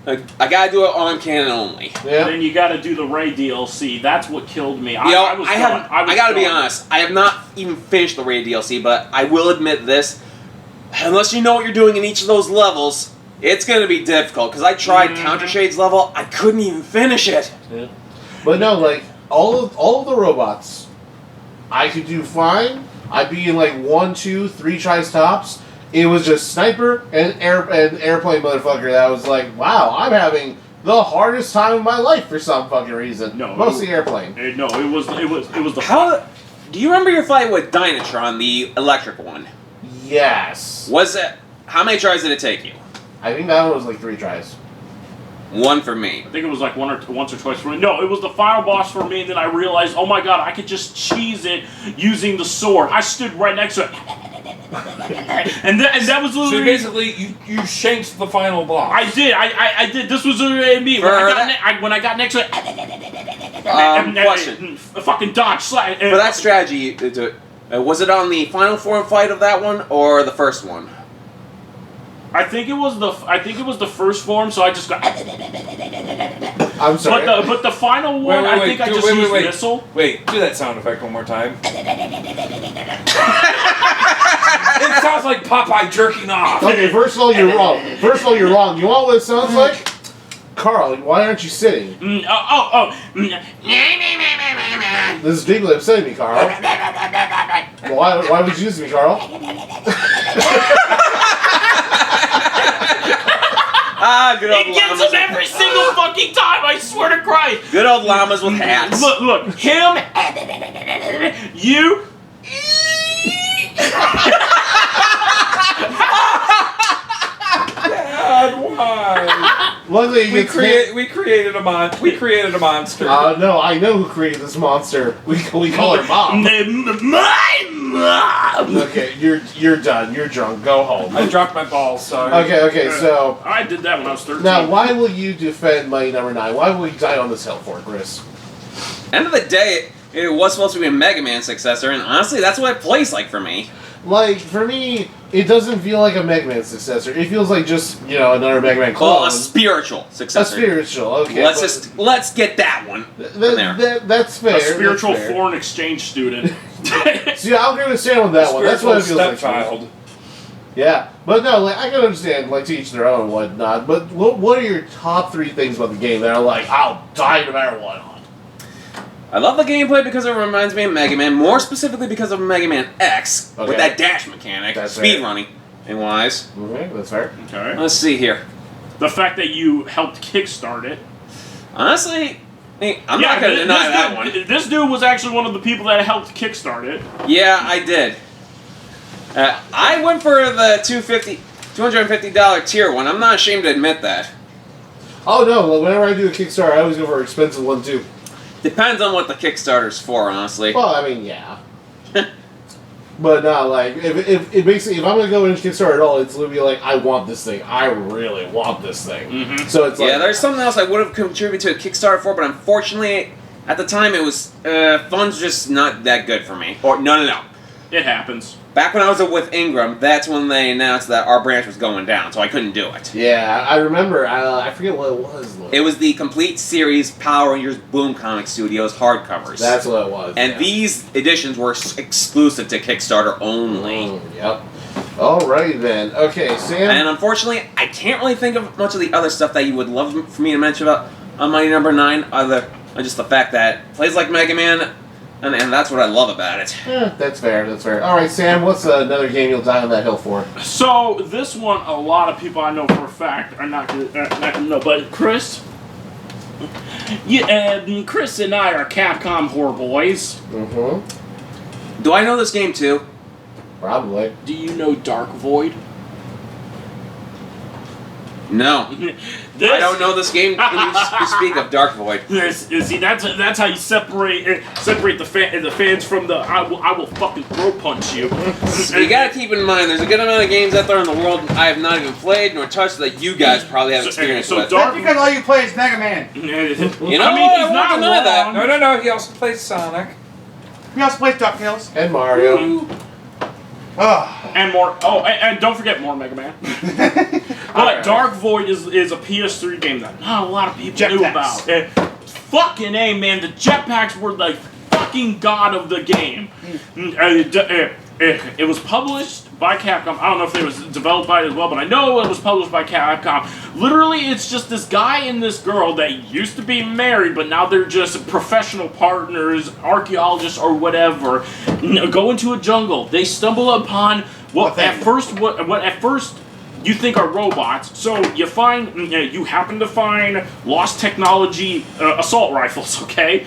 I gotta do it on cannon only. Yeah. Then you gotta do the Ray DLC. That's what killed me. I gotta be done. honest. I have not even finished the Raid DLC, but I will admit this: unless you know what you're doing in each of those levels, it's gonna be difficult. Because I tried Counter Shade's level, I couldn't even finish it. Yeah. But no, like all of the robots, I could do fine. I'd be in like 1, 2, 3 tries tops. It was just sniper and airplane motherfucker that was like, wow, I'm having the hardest time of my life for some fucking reason. No, mostly airplane. It was the How? Do you remember your fight with Dynatron, the electric one? Yes. Was it? How many tries did it take you? I think that one was like 3 tries. One for me. I think it was like once or twice for me. No, it was the final boss for me, and then I realized, oh my god, I could just cheese it using the sword. I stood right next to it. and that was literally... So basically, you shanked the final boss. I did. This was me. When I got next to it... Question. Fucking dodge. For that strategy, was it on the final form fight of that one, or the first one? I think it was the first form, so I just got... I'm sorry. But the final one, I think I just used missile. Wait, do that sound effect one more time. It sounds like Popeye jerking off. Okay, first of all, you're wrong. You want what it sounds like? Carl, why aren't you sitting? This is deeply upsetting me, Carl. Why would you use me, Carl? Good old It gets llamas. him every single fucking time, I swear to Christ. Good old llamas with hats. Look, him You. God, why? Luckily, he We gets hit. created a monster. No, I know who created this monster. We call her mom. My mom. Okay, you're done. You're drunk. Go home. I dropped my balls. Sorry. Okay. So I did that when I was 13. now, why will you defend Mighty Number 9? Why will you die on this hill for, Chris? End of the day, it was supposed to be a Mega Man successor, and honestly, that's what it plays like for me. Like, for me, it doesn't feel like a Mega Man successor. It feels like just, another Mega Man clone. Well, a spiritual A successor. spiritual, okay. Let's get that one. there. That's fair. A spiritual that's fair. foreign exchange student. See, I'll agree with Sam on that one. That's what it feels like. Stepchild. Yeah, but no, like, I can understand, like, to each their own and whatnot, but what are your top 3 things about the game that are like, I'll die no matter what on? I love the gameplay because it reminds me of Mega Man, more specifically because of Mega Man X, Okay. with that dash mechanic, That's fair. speedrunning, and wise. Okay, that's fair. Okay. Let's see here. The fact that you helped kickstart it. Honestly, I'm not going to deny that one. This dude was actually one of the people that helped kickstart it. Yeah, I did. I went for the $250 tier one. I'm not ashamed to admit that. Oh, no, whenever I do a Kickstarter, I always go for an expensive one, too. Depends on what the Kickstarter's for, honestly. Well, I mean, yeah. But no, like, if basically, if I'm gonna go into Kickstarter at all, it's gonna be like, I want this thing. I really want this thing. Mm-hmm. So it's like, Yeah, there's something else I would have contributed to a Kickstarter for, but unfortunately, at the time, it was funds just not that good for me. Or no. It happens. Back when I was with Ingram, that's when they announced that our branch was going down, so I couldn't do it. Yeah, I remember. I forget what it was. Though. It was the complete series Power Rangers Boom Comic Studios hardcovers. That's what it was. And yeah. these editions were exclusive to Kickstarter only. Yep. Alrighty then. Okay, Sam. And unfortunately, I can't really think of much of the other stuff that you would love for me to mention about on Mighty Number 9, other than just the fact that it plays like Mega Man, and that's what I love about it. That's fair. That's fair. All right, Sam. What's another game you'll die on that hill for? So this one, a lot of people I know for a fact are not gonna know. But Chris, Chris and I are Capcom horror boys. Mm-hmm. Do I know this game too? Probably. Do you know Dark Void? No. I don't know this game. You speak of Dark Void. See, that's how you separate the fans from the I will fucking throat punch you. You gotta keep in mind, there's a good amount of games out there in the world I have not even played nor touched that you guys probably have experience with. That's because all you play is Mega Man. You know I mean, what? he's I won't not deny that. wrong. No. He also plays Sonic. We also play DuckTales. And Mario. Oh. And more. Oh, and don't forget more Mega Man. But Dark Void is a PS3 game that not a lot of people knew about. Fucking A, man. The jetpacks were the fucking god of the game. It was published by Capcom. I don't know if it was developed by it as well, but I know it was published by Capcom. Literally, it's just this guy and this girl that used to be married, but now they're just professional partners, archaeologists or whatever. Go into a jungle. They stumble upon what at first you think are robots. So you happen to find lost technology assault rifles, okay?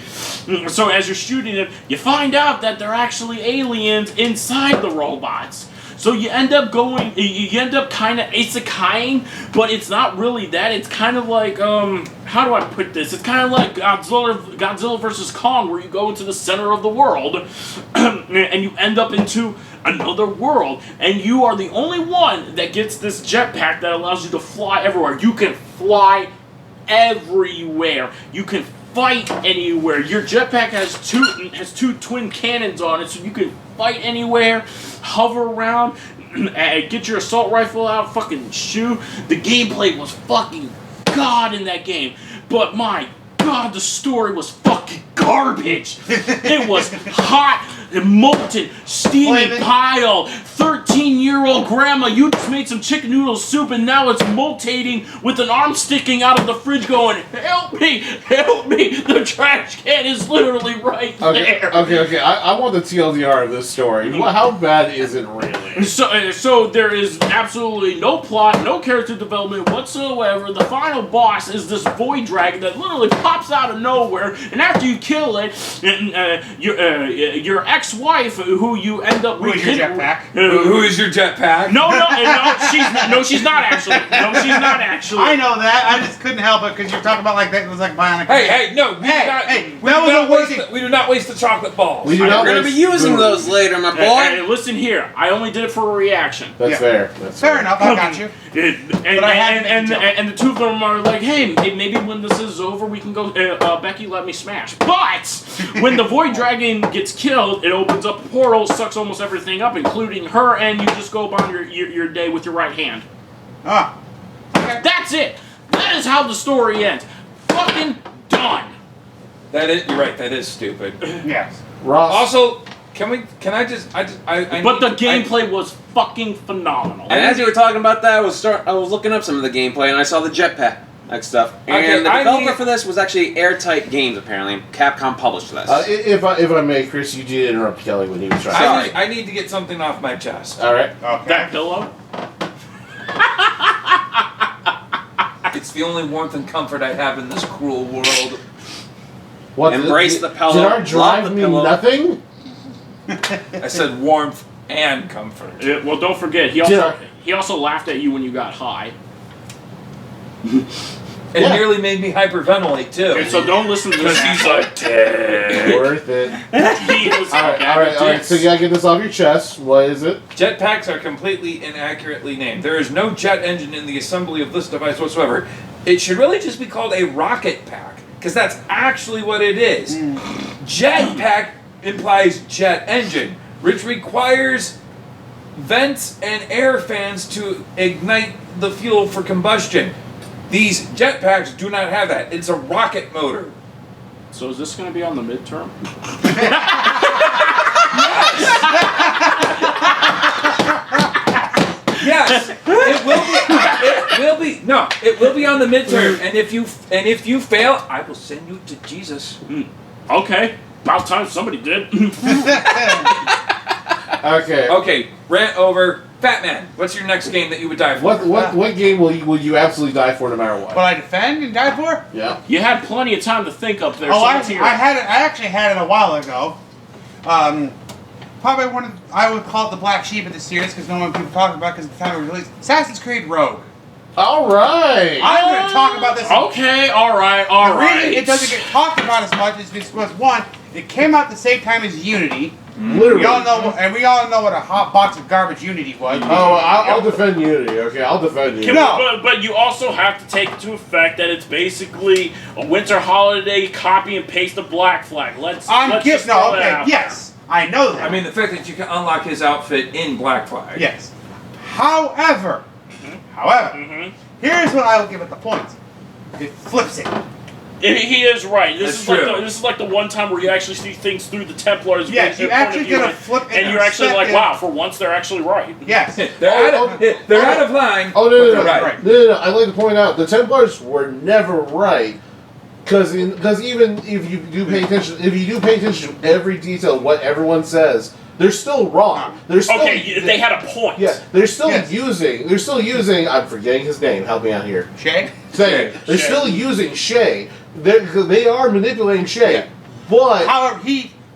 So as you're shooting them, you find out that they're actually aliens inside the robots. So you end up kind of isekaiing, but it's not really that. It's kind of like, how do I put this? It's kind of like Godzilla versus Kong, where you go into the center of the world, and you end up into another world, and you are the only one that gets this jetpack that allows you to fly everywhere. You can fly everywhere. You can fight anywhere. Your jetpack has two twin cannons on it, so you can fight anywhere, hover around, get your assault rifle out, fucking shoot. The gameplay was fucking god in that game, but my god, the story was fucking garbage. It was hot, molten, steaming pile, 13 18-year-old grandma, you just made some chicken noodle soup and now it's mutating with an arm sticking out of the fridge going, help me, the trash can is literally right there. Okay. I want the TLDR of this story. How bad is it really? So there is absolutely no plot, no character development whatsoever. The final boss is this void dragon that literally pops out of nowhere, and after you kill it, your ex-wife, who you end up Who is your jetpack? Who is your jetpack? No, she's not actually. I know that. I just couldn't help it because you're talking about like that. It was like Bionic. Hey, no, we do not waste the chocolate balls. We do We're not gonna be waste- using those later, my boy. Hey, listen here. I only did it for a reaction. That's fair. That's Fair enough. I got you. And the two of them are like, hey, maybe when this is over, we can go. Becky, let me smash. But when the void dragon gets killed, it opens up a portal, sucks almost everything up, including her, and you just go about your day with your right hand. Ah. Okay. That's it. That is how the story ends. Fucking done. You're right, that is stupid. Yes. Ross. Also, I But the gameplay was fucking phenomenal. And as you were talking about that, I was looking up some of the gameplay, and I saw the jetpack stuff. And the developer for this was actually Airtight Games, apparently. Capcom published this. If I may, Chris, you did interrupt Kelly when he was trying. Sorry. I need to get something off my chest. All right. Okay. That pillow? It's the only warmth and comfort I have in this cruel world. What, Embrace the pillow, Did our love drive the mean pillow. nothing? I said warmth and comfort. Well, don't forget, he also laughed at you when you got high. It nearly made me hyperventilate too. And so don't listen to this. Because he's like, "Damn." Worth it. He is All right. So you gotta get this off your chest. What is it? Jetpacks are completely inaccurately named. There is no jet engine in the assembly of this device whatsoever. It should really just be called a rocket pack, because that's actually what it is. Jetpack implies jet engine, which requires vents and air fans to ignite the fuel for combustion. These jetpacks do not have that. It's a rocket motor. So is this going to be on the midterm? Yes, it will be on the midterm. And if you fail, I will send you to Jesus. Okay. About time somebody did. Okay. Okay, rant over. Fat Man, what's your next game that you would die for? What game will you absolutely die for no matter what? Will I defend and die for? Yeah. You had plenty of time to think up there. Oh, so I let's hear it. actually had it a while ago. Probably I would call it the black sheep of the series because no one people talk about because at the time it was released. Assassin's Creed Rogue. All right. I'm going to talk about this. Okay, all right. The reason it doesn't get talked about as much is because one, it came out the same time as Unity. Literally. We all know what a hot box of garbage Unity was. Oh, I'll defend Unity. Okay, I'll defend Unity. But you also have to take into effect that it's basically a winter holiday copy and paste of Black Flag. Let's just throw that out there. Yes, I know that. I mean, the fact that you can unlock his outfit in Black Flag. Yes. However, here's what I will give it the points. It flips it. He is right. This That's true. is like the one time where you actually see things through the Templars' Yes, you point of actually view, get a flip and you're actually like, wow, for once they're actually right. Yes. They're out of line. Oh, no, but no, they're no. right. No. I'd like to point out the Templars were never right. Because even if you do pay attention, to every detail of what everyone says, they're still wrong. They're still, they had a point. Yeah, they're still using. I'm forgetting his name. Help me out here. Shay? They're still using Shay. They are manipulating Shay, Yeah. but However,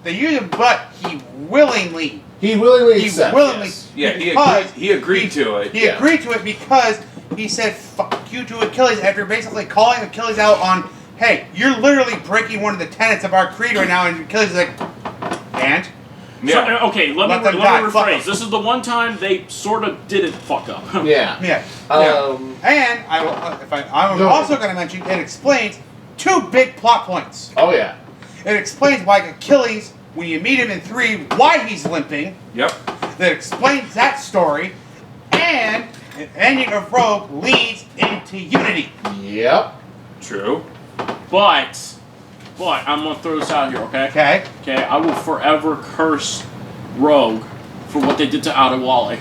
they use him, but he willingly accepts. Yes. Yeah, he agreed to it. He agreed to it because he said "fuck you" to Achilles after basically calling Achilles out on, "Hey, you're literally breaking one of the tenets of our creed right now," and Achilles is like, "And." So, okay, let me them die. rephrase. This is the one time they sort of didn't fuck up. Yeah. Yeah. And I'm Go also ahead. going to mention it explains two big plot points. Oh yeah. It explains why Achilles, when you meet him in 3, why he's limping. Yep. That explains that story, and the ending of Rogue leads into Unity. Yep. True. But I'm gonna throw this out here, okay? Okay. Okay, I will forever curse Rogue for what they did to Adewale.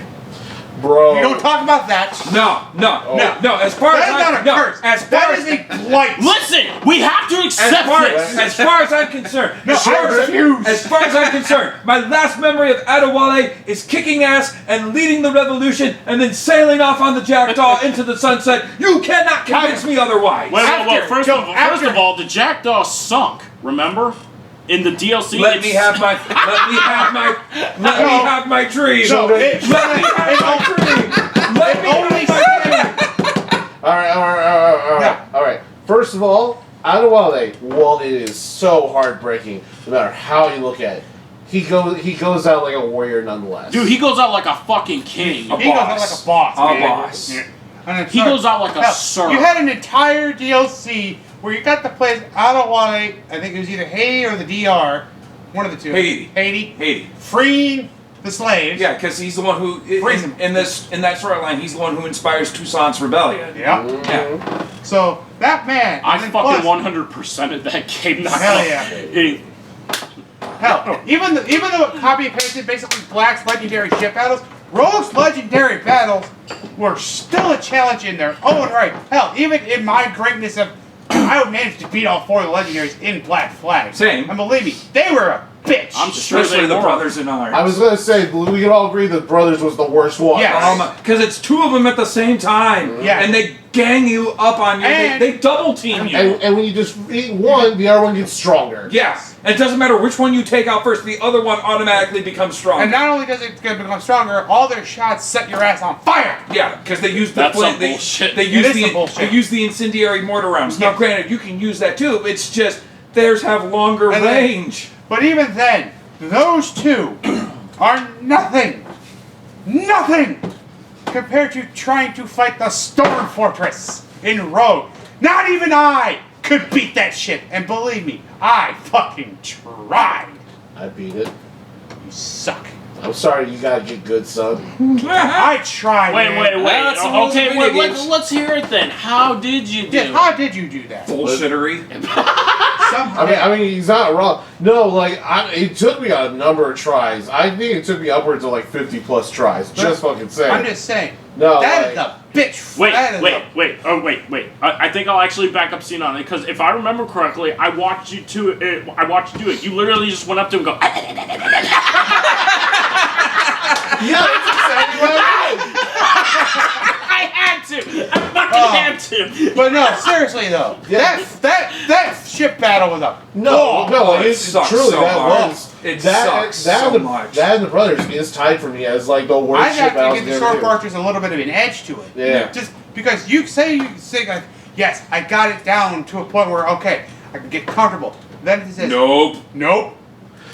Bro. We don't talk about that. No. No. No. As far That as is not a curse. as far That as is a blight. Listen, we have to accept this. as far as I'm concerned, No, I refuse. as far as I'm concerned, my last memory of Adewale is kicking ass and leading the revolution and then sailing off on the Jackdaw into the sunset. You cannot convince me otherwise. Well, first After- of all, the Jackdaw sunk. Remember, in the DLC. Let me have my dream. No, Let me have my dream. Let me only have my dream. All right. First of all, Adewale, well, it is so heartbreaking, no matter how you look at it. He goes out like a warrior nonetheless. Dude, he goes out like a fucking king. He goes out like a boss. A man. boss. Yeah. And He goes out like a sir. You had an entire DLC where you got to play Adewale. I think it was either Haiti or the DR, one of the two. Haiti. Freeing the slaves. Yeah, because he's the one who in that storyline, he's the one who inspires Toussaint's rebellion. Yeah. Yeah. So that man. I and then fucking plus- 100%ed that game. Hell yeah. Hell, even though it copy and pasted basically Black's legendary ship battles, Rogue's legendary battles were still a challenge in their own right. Hell, even in my greatness of, I managed to beat all 4 of the legendaries in Black Flag. Same. And believe me, they were a bitch. I'm sure Especially they the were. brothers in arms. I was gonna say we can all agree that Brothers was the worst one. Yeah. Because it's 2 of them at the same time. Yeah. And they gang you up on you. And- They double team you. And when you just eat one, the other one gets stronger. Yeah. And it doesn't matter which one you take out first, the other one automatically becomes stronger. And not only does it become stronger, all their shots set your ass on fire. Yeah, because they use the That's flint. some bullshit. They It use is some bullshit. they use the incendiary mortar rounds. Now, Yes. granted, you can use that too. It's just theirs have longer And then- range. But even then, those 2 are nothing compared to trying to fight the Storm Fortress in Rogue. Not even I could beat that shit. And believe me, I fucking tried. I beat it. You suck. I'm sorry, you gotta get good, son. I tried. Wait. man. Well, it's the rules of Okay, video wait, games. let's hear it then. How did you do Yeah, it? how did you do that? Bullshittery. Somehow. I mean, he's not wrong. No, like, it took me a number of tries. I think it took me upwards of like 50 plus tries. Just fucking saying. I'm just saying. No, that is like- a bitch. Wait. That is Wait. I think I'll actually back up scene on it because if I remember correctly, I watched you do it. You literally just went up to him and go. Yeah, that's exactly what I did. I had to. I fucking had to. But no, seriously though, Yeah. that ship battle was a No, it it's sucks truly so that hard. was. It that, sucks that so and the, much. That and the Brothers is tied for me as like the worst I'd ship have to battles give the ever Storm do. Fortress a little bit of an edge to it. Yeah. Just because you say like, yes, I got it down to a point where okay, I can get comfortable. Then it says Nope.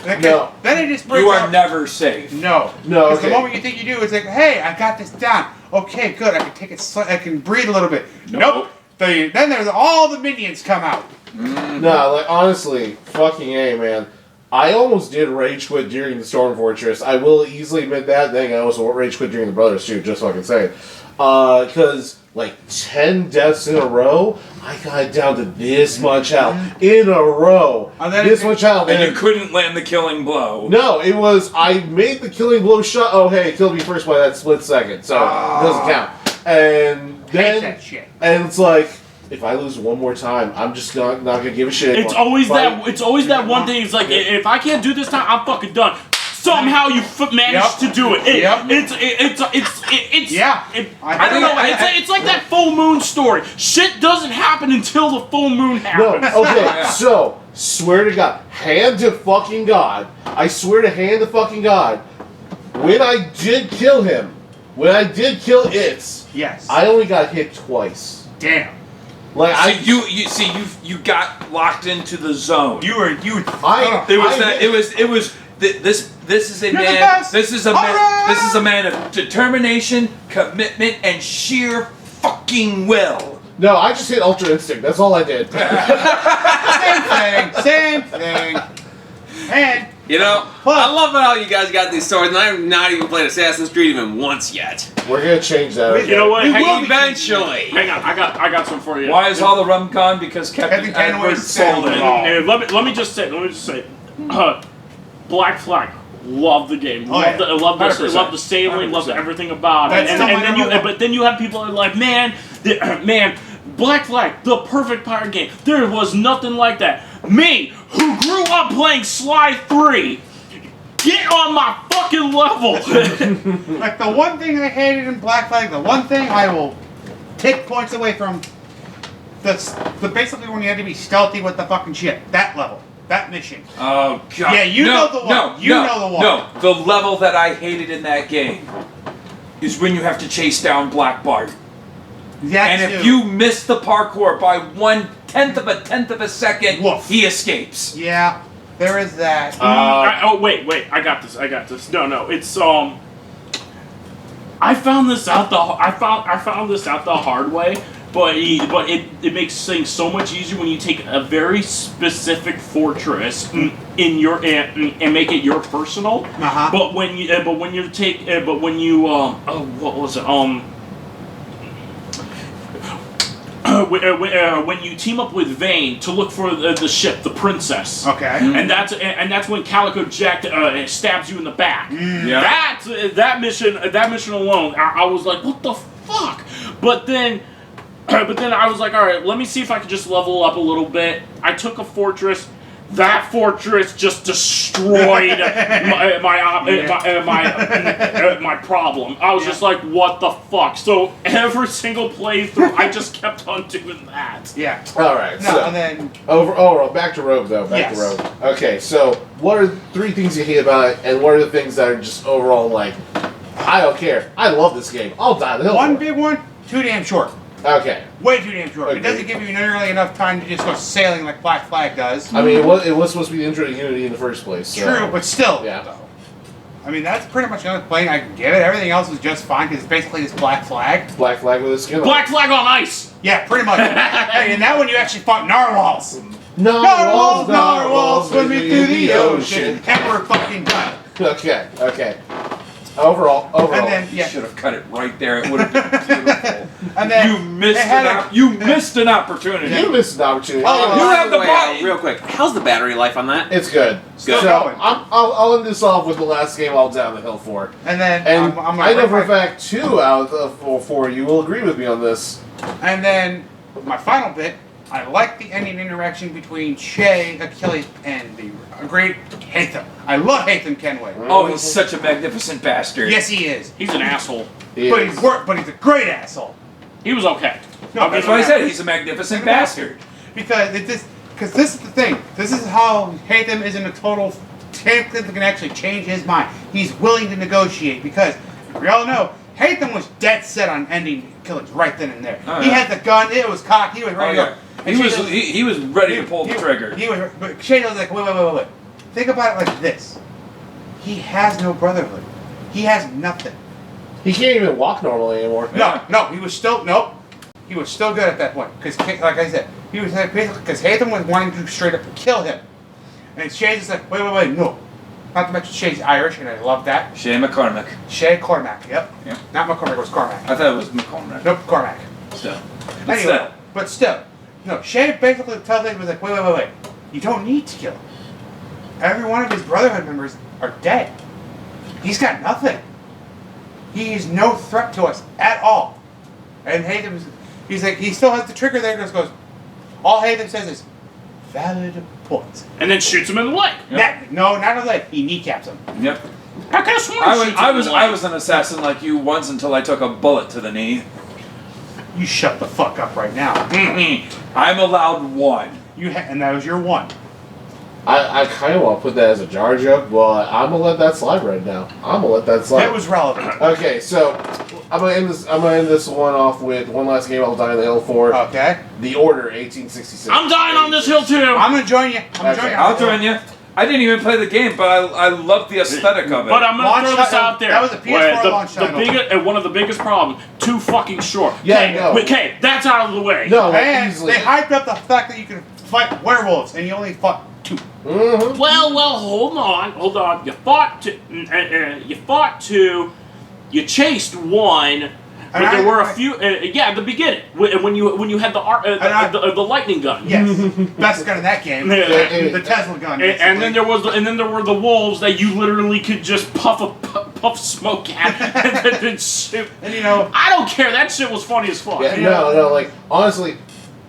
Okay, No. Then it just brings You are out, never safe. No. No, Because okay. the moment you think you do, it's like, hey, I got this down. Okay, good. I can take it. I can breathe a little bit. Nope. Then there's all the minions come out. No, like honestly, fucking A, man. I almost did rage quit during the Storm Fortress. I will easily admit that thing. I almost rage quit during the Brothers too. Just fucking saying. Because like 10 deaths in a row, I got down to this much health in a row. And then This much health, And you couldn't land the killing blow. No, it was I made the killing blow shot. Oh hey, it killed me first by that split second, so it doesn't count. And Hate then that shit. and it's like, if I lose one more time, I'm just not gonna give a shit. It's anymore. always Like, It's always that one thing. It's like if I can't do this time, I'm fucking done. Somehow you managed to do it. It's Yeah. I don't know. It's like that full moon story. Shit doesn't happen until the full moon No, happens. okay, so swear to God, hand to fucking God. I swear to hand to fucking God. When I did kill him, when I did kill it, Yes. I only got hit twice. Damn. Like I, You got locked into the zone. You were. I It was I that. did- It was. This is a You're the man. best. This is a All man. right. This is a man of determination, commitment, and sheer fucking will. No, I just hit Ultra Instinct. That's all I did. Same thing. And You know, I love how you guys got these swords, and I have not even played Assassin's Creed even once yet. We're gonna change that. You know what? We Hang will on. be- Eventually. Hang on. I got some for you. Why is all the rum gone? Because Captain Kenway Edwards sold sold it it. all. Let me just say. Black Flag. Love the game. Oh, yeah. Love the 100%. sailing. Loved 100%. everything about it. That's And still my then number one. but then you have people that are like, man, Black Flag, the perfect pirate game. There was nothing like that. Me, who grew up playing Sly 3, get on my fucking level. Like, the one thing I hated in Black Flag, the one thing I will take points away from, the basically when you had to be stealthy with the fucking ship. That level. That mission. Oh god. Yeah, you know the one. No, You no, know the one. No, the level that I hated in that game is when you have to chase down Black Bart. That And too. if you miss the parkour by 1/10 of a second, Woof. he escapes. Yeah, there is that. Wait, I got this. No, it's I found this out I found this out the hard way, but it makes things so much easier when you take a very specific fortress in your and make it your personal. Uh-huh. But when you what was it when you team up with Vane to look for the ship, the princess. Okay. And that's when Calico Jack stabs you in the back. Yeah. That mission alone, I was like, what the fuck? But then I was like, all right, let me see if I can just level up a little bit. I took a fortress. That fortress just destroyed my problem. I was just like, what the fuck? So every single playthrough, I just kept on doing that. Yeah. All right. No, so and then overall, back to Rogue though. Back to Yes. Rogue. Okay, so what are 3 things you hate about it, and what are the things that are just overall like, I don't care. I love this game. I'll die the hill. one for it. big one, too damn short. Okay. Way too damn short. It Okay. doesn't give you nearly enough time to just go sailing like Black Flag does. I mean, it was supposed to be the intro to Unity in the first place. So. True, but still. Yeah. I mean, that's pretty much the only plane I can give it. Everything else is just fine because it's basically this Black Flag. Black Flag with a skin. on. Black Flag on ice. Yeah, pretty much. Hey, and that one you actually fought narwhals. Narwhals, swim me through the ocean. And we're fucking done. Okay. Overall. And then, You yeah. should have cut it right there. It would have been beautiful. And then You missed they had missed an opportunity. You missed an opportunity. Oh, You have the ball. Real quick, how's the battery life on that? It's good. Still so going. I'll end this off with the last game I'll down the hill for. And then And I'm I know gonna for a fact 2 out of the 4 you will agree with me on this. And then my final bit, I like the ending interaction between Shay, Achilles, and the great Hatham. I love Hatham Kenway. Oh, he's such a magnificent bastard. Yes, he is. He's an asshole. But he's a great asshole. He was okay. No, That's why I said he's a magnificent bastard. Because this is the thing. This is how Hatham isn't a total tank that can actually change his mind. He's willing to negotiate because we all know Hatham was dead set on ending killings right then and there. Oh, he yeah. had the gun. It was cocked. He was ready to go. And He was ready to pull the trigger. But Shane was like, wait. Think about it like this. He has no brotherhood. He has nothing. He can't even walk normally anymore. No, he was still good at that point. Because, like I said, he was basically because Hatham was wanting to straight up kill him, and Shay's just like, wait, no. Not to mention Shay's Irish, and I love that. Shay McCormick. Shay Cormac, yep. Yep. Not McCormick, it was Cormac. I thought it was McCormick. Nope, Cormac. Still. Anyway, but still, no. Shay basically tells him, was like, wait. You don't need to kill him. Every one of his Brotherhood members are dead. He's got nothing. He is no threat to us at all. And he's like, he still has the trigger there. Just goes. All Hatham says is, valid point. And then shoots him in the leg. Yep. No, not a leg. He kneecaps him. Yep. I could have sworn he shoots him I in was the leg. an assassin like you once until I took a bullet to the knee. You shut the fuck up right now. I'm allowed 1. And that was your one. I kind of want to put that as a jar joke, but I'm gonna let that slide right now. It was relevant. Okay, so I'm gonna end this one off with one last game I'll die on the hill for. Okay. The Order 1866. I'm dying on this hill too. I'm gonna join you. I'll join you. I didn't even play the game, but I love the aesthetic of it. But I'm gonna Launch throw this title. out there. That was a PS4 launch title. One of the biggest problems, too fucking short. Yeah, no. Okay, that's out of the way. No, And easily. they hyped up the fact that you can fight werewolves, and you only fought 2. Mm-hmm. Well, hold on. You fought 2. You chased 1. But there were a few. At the beginning, when you had the lightning gun. Yes, best gun in that game. The Tesla gun. And then there were the wolves that you literally could just puff smoke at and then shoot. And I don't care. That shit was funny as fuck. Yeah, no, like honestly,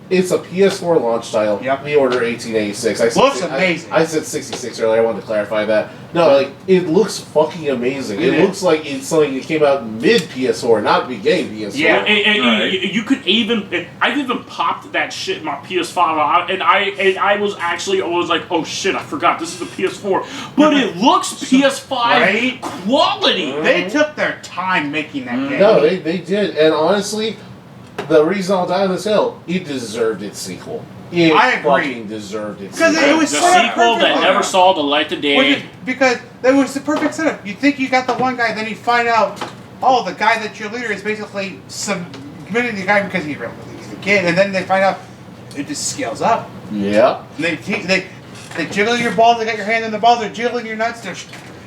it's a PS4 launch title. Yep. The Order 1886. Looks amazing. I said 66 earlier. I wanted to clarify that. No, like it looks fucking amazing. It looks like it's something that came out mid PS4, not beginning PS4. Yeah. And you could even. I've even popped that shit in my PS5, and I was like, oh shit, I forgot this is a PS4, but it looks PS5 Right? quality. They took their time making that game. No, they did, and honestly, the reason I'll Die on this hill, it deserved its sequel. It I agree. fucking deserved its 'Cause sequel. it was The so sequel perfect. that never saw the light of day. Because that was the perfect setup. You think you got the one guy, then you find out, oh, the guy that's your leader is basically committing the guy because he's a kid, and then they find out it just scales up. Yeah. And they jiggle your balls. They got your hand in the balls. They're jiggling your nuts. They're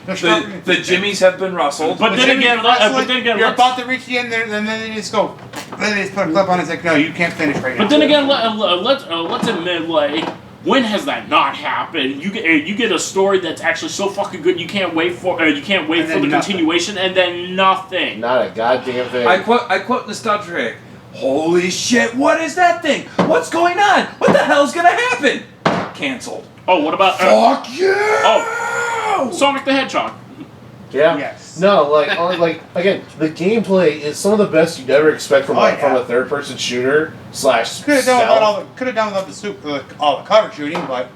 The jimmies have been rustled. But then again, you're about to reach the end there, and then they just go. Then they just put a clip on it. It's like, no, you can't finish right now. But then again, let's admit, like, when has that not happened? You get a story that's actually so fucking good, you can't wait for the continuation, and then nothing. Not a goddamn thing. I quote Nostalgic. Holy shit! What is that thing? What's going on? What the hell's gonna happen? Canceled. Oh, what about? Fuck you! Oh, Sonic the Hedgehog. Yeah. Yes. No, like again, the gameplay is some of the best you'd ever expect from from a third-person shooter / Could have done without all the cover shooting, but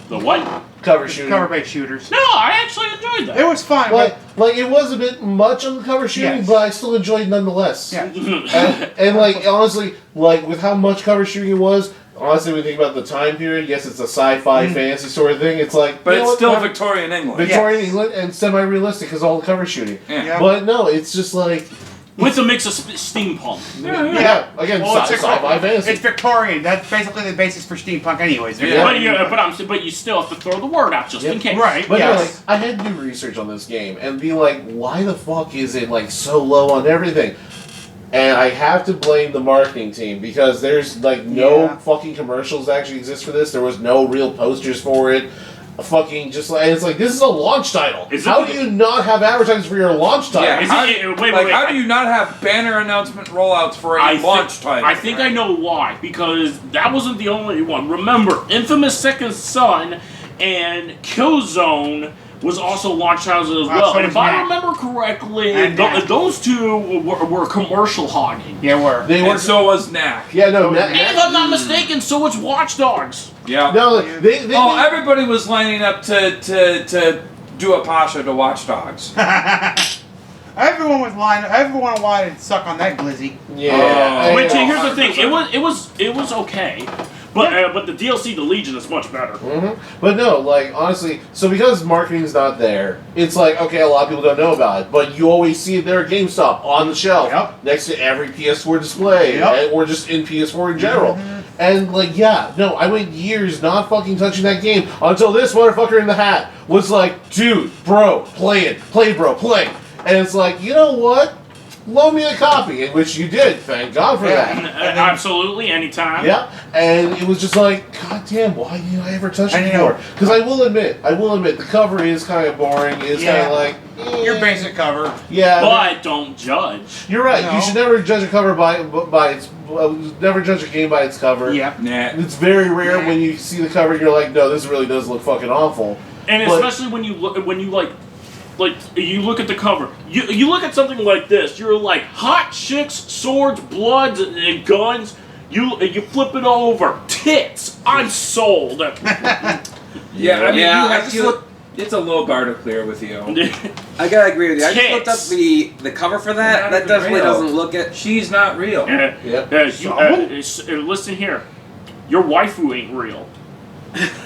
The what? cover shooting. cover-based shooters. No, I actually enjoyed that. It was fun, Like it was a bit much on the cover shooting, Yes. but I still enjoyed it nonetheless. Yeah. And like honestly, like with how much cover shooting it was, honestly, when you think about the time period, yes, it's a sci-fi fantasy sort of thing. It's like, But you know it's what, still cover- Victorian England. Victorian England and semi-realistic because all the cover shooting. Yeah. But no, it's just like With a mix of steampunk. yeah, again, sci-fi fantasy. It's Victorian. That's basically the basis for steampunk, anyways. Yeah. But you still have to throw the word out just in case. Right. But no, Yes. like, I had to do research on this game and be like, why the fuck is it like so low on everything? And I have to blame the marketing team because there's like no fucking commercials that actually exist for this. There was no real posters for it. Fucking just like, and it's like, this is a launch title. How do you not have advertisements for your launch title? Yeah, how do you not have banner announcement rollouts for a launch title? I think I know why. Because that wasn't the only one. Remember, Infamous Second Son and Killzone was also launch titles as well. so And was if I Knack. remember correctly, And Knack. those two were commercial hogging. Yeah, were. They were And so was Knack. yeah, no, And if I'm not mistaken, so was Watch Dogs. Yeah. no, they Everybody was lining up to do a pasha to Watch Dogs. Everyone was lying. Everyone wanted to suck on that glizzy. yeah. Which yeah. here's the thing, it was okay, but the DLC, the Legion, is much better. But no, like honestly, so because marketing's not there, it's like okay, a lot of people don't know about it, but you always see it there at GameStop on the shelf next to every PS4 display, or just in PS4 in general. And like, yeah, no, I went years not fucking touching that game until this motherfucker in the hat was like, dude, bro, play, bro, play. And it's like, you know what? Loan me a copy, in which you did. Thank God for that. Absolutely, anytime. Yeah, and it was just like, God damn, why didn't I ever touch it And, before? Because I will admit, the cover is kind of boring. It's kind of like Your basic cover. yeah. But don't judge. You're right. No. You should never judge a cover by its. Never judge a game by its cover. Yeah. Nah. It's very rare Yeah. when you see the cover and you're like, no, this really does look fucking awful. And But- especially when you look at the cover. You look at something like this. You're like hot chicks, swords, bloods, and guns. You flip it over, tits. I'm sold. Yeah, I mean, Yeah, it's a low bar to clear with you. I gotta agree with you. I just looked up Tits. the cover for that. Not That even definitely real. doesn't look it. She's not real. Listen here. Your waifu ain't real.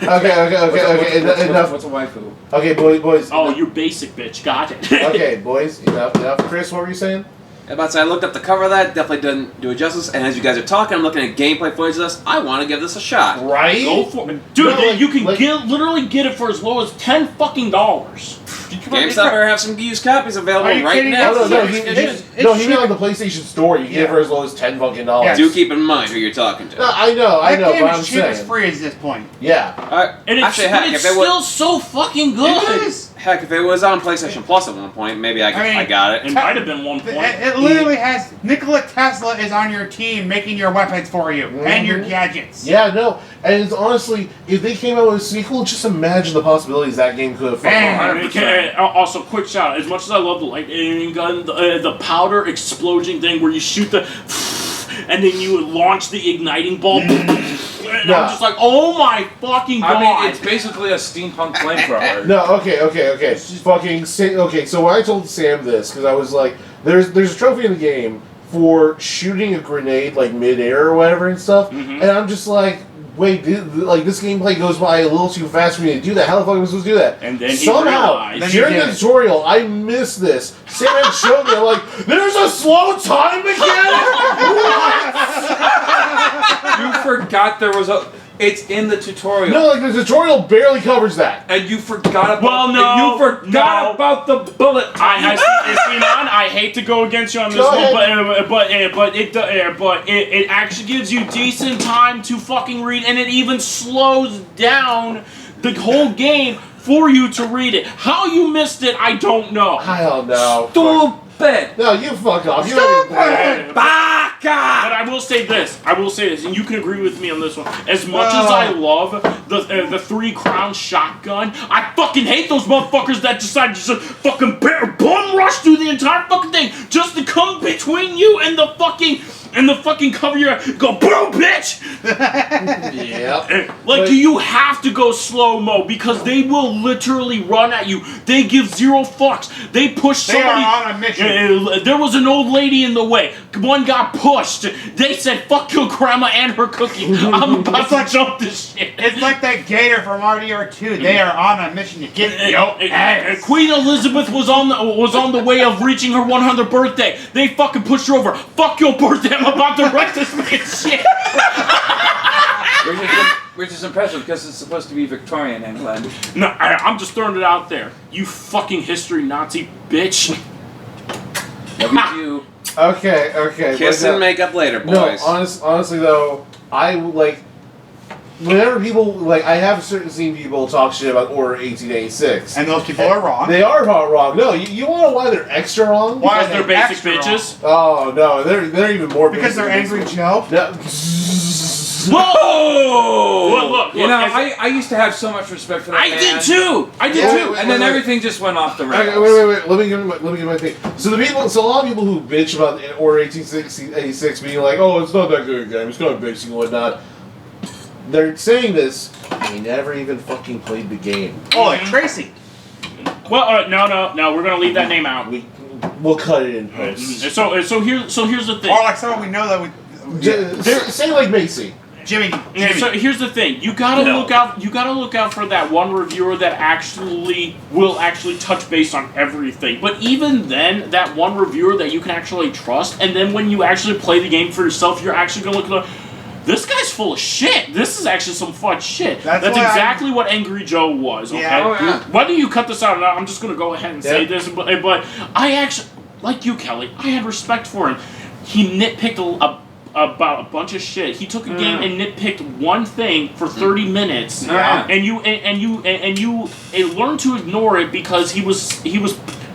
Okay. Enough. What's a waifu? Okay, boys. Oh, you basic bitch. Got it. Okay, boys. Enough. Chris, what were you saying? About to say, I looked up the cover of that, definitely didn't do it justice. And as you guys are talking, I'm looking at gameplay footage of this. I want to give this a shot. Right? Go for it. Dude, No, like- you can like- literally get it for as low as $10 fucking. GameStop better have some used copies available Are you right kidding now. No, me? he It's meant on the PlayStation Store. You get it for as low as $10 fucking. Yeah. Do keep in mind who you're talking to. No, I know, That game but I'm is cheap as saying. free at this point. Yeah. And it's, Actually, heck, it's if it was, still so fucking good. It is. heck, if it was on PlayStation Plus at one point, maybe I I mean, got it. It might have been one point. It literally has Nikola Tesla is on your team making your weapons for you and your gadgets. Yeah, no. And it's honestly, if they came out with a sequel, just imagine the possibilities that game could have Man. Okay, also, quick shout out. As much as I love the lightning gun, the powder explosion thing where you shoot the and then you launch the igniting bulb. And Yeah. I'm just like, oh my fucking god! I mean, it's basically a steampunk flamethrower. No, okay. Okay, so when I told Sam this, because I was like, there's a trophy in the game for shooting a grenade, like, mid-air or whatever and stuff, and I'm just like, wait, this gameplay goes by a little too fast for me to do that. How the fuck am I supposed to do that? And then he somehow, realized- during the tutorial, I missed this. Sam had showed me, I'm like, there's a slow time mechanic? You forgot there was a. It's in the tutorial. No, like, the tutorial barely covers that. And you forgot about. Well, no, you forgot about the bullet. I hate to go against you on this Go one, ahead. but it actually gives you decent time to fucking read, and it even slows down the whole game for you to read it. How you missed it, I don't know. I don't know. Stupid. No, you fuck off. You don't even play it. But I will say this, and you can agree with me on this one. As much as I love the 3 crown shotgun, I fucking hate those motherfuckers that decide to just fucking bum rush through the entire fucking thing just to come between you and the fucking cover your go boom, bitch. Yep. Like, But- you have to go slow-mo because they will literally run at you. They give 0 fucks. They push They somebody. are on a mission. There was an old lady in the way. One got pushed. They said, "Fuck your grandma and her cookie." I'm about to jump this shit. It's like that gator from RDR2. They are on a mission to get your ass. Queen Elizabeth was on the way of reaching her 100th birthday. They fucking pushed her over. Fuck your birthday. I'm about to wreck this man's shit. Which is impressive because it's supposed to be Victorian England. No, I'm just throwing it out there. You fucking history Nazi bitch. You. Okay. Kiss but and make up later, boys. No, honestly though, I like whenever people like I have seen people talk shit about Order 1886. And those people are wrong. They are wrong. No, you want to know why they're extra wrong? Why? Because they're basic bitches. Oh no, they're even more Because they're basic. Angry Joe. No. Whoa! Look, You know, I used to have so much respect for that I man. did too. I did Yeah, too. And then Wait. everything just went off the rails. Okay, wait. Let me give my thing. So a lot of people who bitch about Order 1886 being like, oh, it's not that good a game, it's kind of basic and whatnot. They're saying this, they never even fucking played the game. Oh, like Tracy. Well, no. We're gonna leave that name out. We'll cut it in post. So here's the thing. Or like someone we know that we. Say like Macy. Jimmy. So here's the thing: you gotta look out. You gotta look out for that one reviewer that will actually touch base on everything. But even then, that one reviewer that you can actually trust, and then when you actually play the game for yourself, you're actually gonna look at this guy's full of shit. This is actually some fun shit. That's why exactly what Angry Joe was. Okay. Yeah. Oh, yeah. Whether you cut this out or not, I'm just gonna go ahead and say this. But I actually, like you, Kelly, I had respect for him. He nitpicked about a bunch of shit. He took a game and nitpicked one thing for 30 minutes, and you learned to ignore it because he was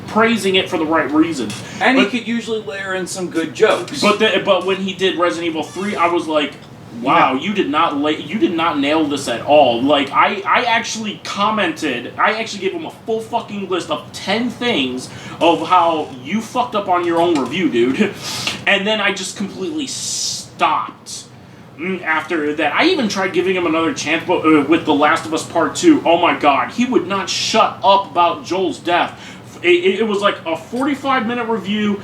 praising it for the right reasons. And he could usually layer in some good jokes. But when he did Resident Evil 3, I was like, wow, you did not nail this at all. Like, I actually commented, I actually gave him a full fucking list of 10 things of how you fucked up on your own review, dude. And then I just completely stopped. After that, I even tried giving him another chance, but with The Last of Us Part 2, oh my god, he would not shut up about Joel's death. It was like a 45-minute review.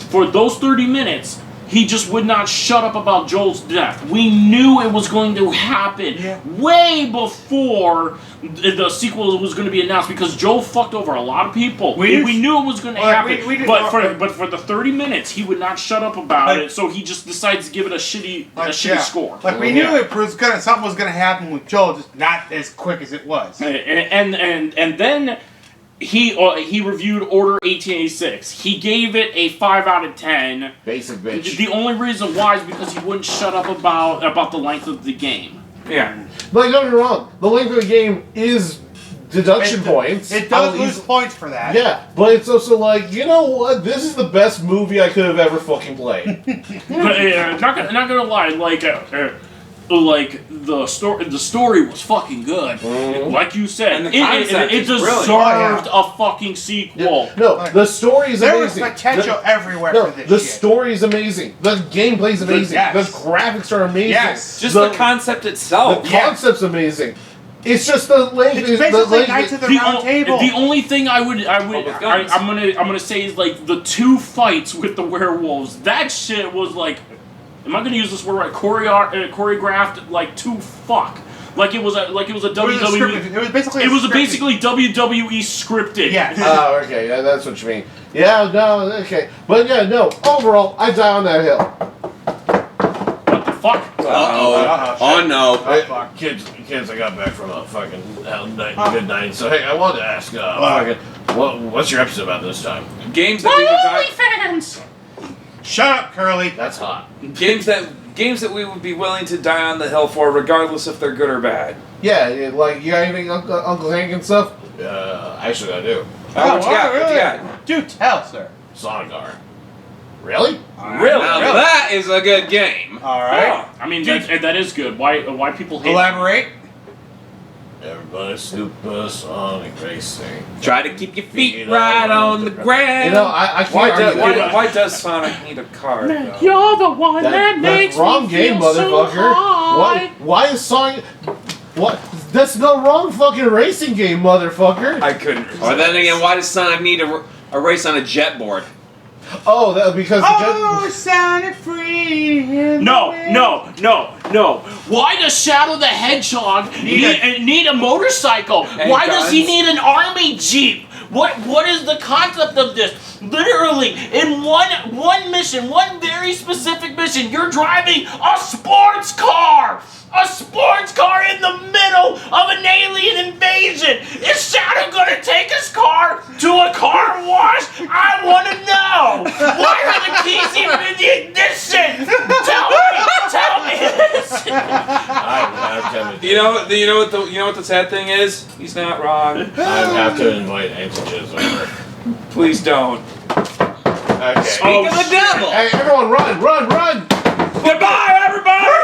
For those 30 minutes, he just would not shut up about Joel's death. We knew it was going to happen way before the sequel was going to be announced because Joel fucked over a lot of people. We knew it was going to happen, but for the 30 minutes he would not shut up about it. So he just decides to give it a shitty score. Like we knew it was something was gonna happen with Joel, just not as quick as it was. And then he reviewed Order 1886. He gave it a 5 out of 10. Basic bitch. The only reason why is because he wouldn't shut up about the length of the game. Yeah. Like, don't get me wrong, the length of the game is deduction points. It does lose points for that. Yeah, but it's also like, you know what? This is the best movie I could have ever fucking played. But, not gonna lie, like the story was fucking good. Like you said, And the concept it is deserved brilliant. a fucking sequel. No, the story is There was amazing. potential everywhere No, for this the shit. story is amazing. The gameplay is amazing. Yes. The graphics are amazing. Yes. Just the concept itself. The concept's amazing. It's just the length. It's basically Knights of the Round Table. The only thing I'm guns. gonna say is like the 2 fights with the werewolves. That shit was like, am I gonna use this word right? Choreographed like to fuck. Like it was a WWE. It was basically. It was basically WWE scripted. Yes. Oh, okay. Yeah, that's what you mean. Yeah, no, okay. But yeah, no. Overall, I die on that hill. What the fuck? Oh no. Hey, kids, I got back from a fucking good night. So hey, I wanted to ask, what's your episode about this time? Games that we would die. OnlyFans! Shut up, Curly. That's hot. Games that we would be willing to die on the hill for, regardless if they're good or bad. Yeah, like you got anything, Uncle Hank and stuff? Actually, I do. What you got? really? What you got? Do tell, sir. Sonagar. Really? Really? Now that is a good game. All right. Oh. I mean, that is good. Why people hate it? Elaborate. Everybody supersonic racing. Try to keep your feet right on the ground. You know, I can't argue that. Why does Sonic need a car? though? You're the one that makes That's wrong me game, feel so motherfucker. high. Why is Sonic... What? That's the wrong fucking racing game, motherfucker. I couldn't. Or then again, why does Sonic need a race on a jet board? Oh, that because Oh, Sonic free. in No. the wind. Why does Shadow the Hedgehog need a motorcycle? And Why does he guns. need an army jeep? What is the concept of this? Literally, in one mission, one very specific mission, you're driving a sports car! A sports car in the middle of an alien invasion! Is Shadow gonna take his car to a car wash? I wanna know! Why are the keys even in the ignition? Tell me this! You know what the sad thing is? He's not wrong. I have to invite Antigens over. Please don't. Okay. Speak of the devil! Hey, everyone, run! Goodbye, everybody!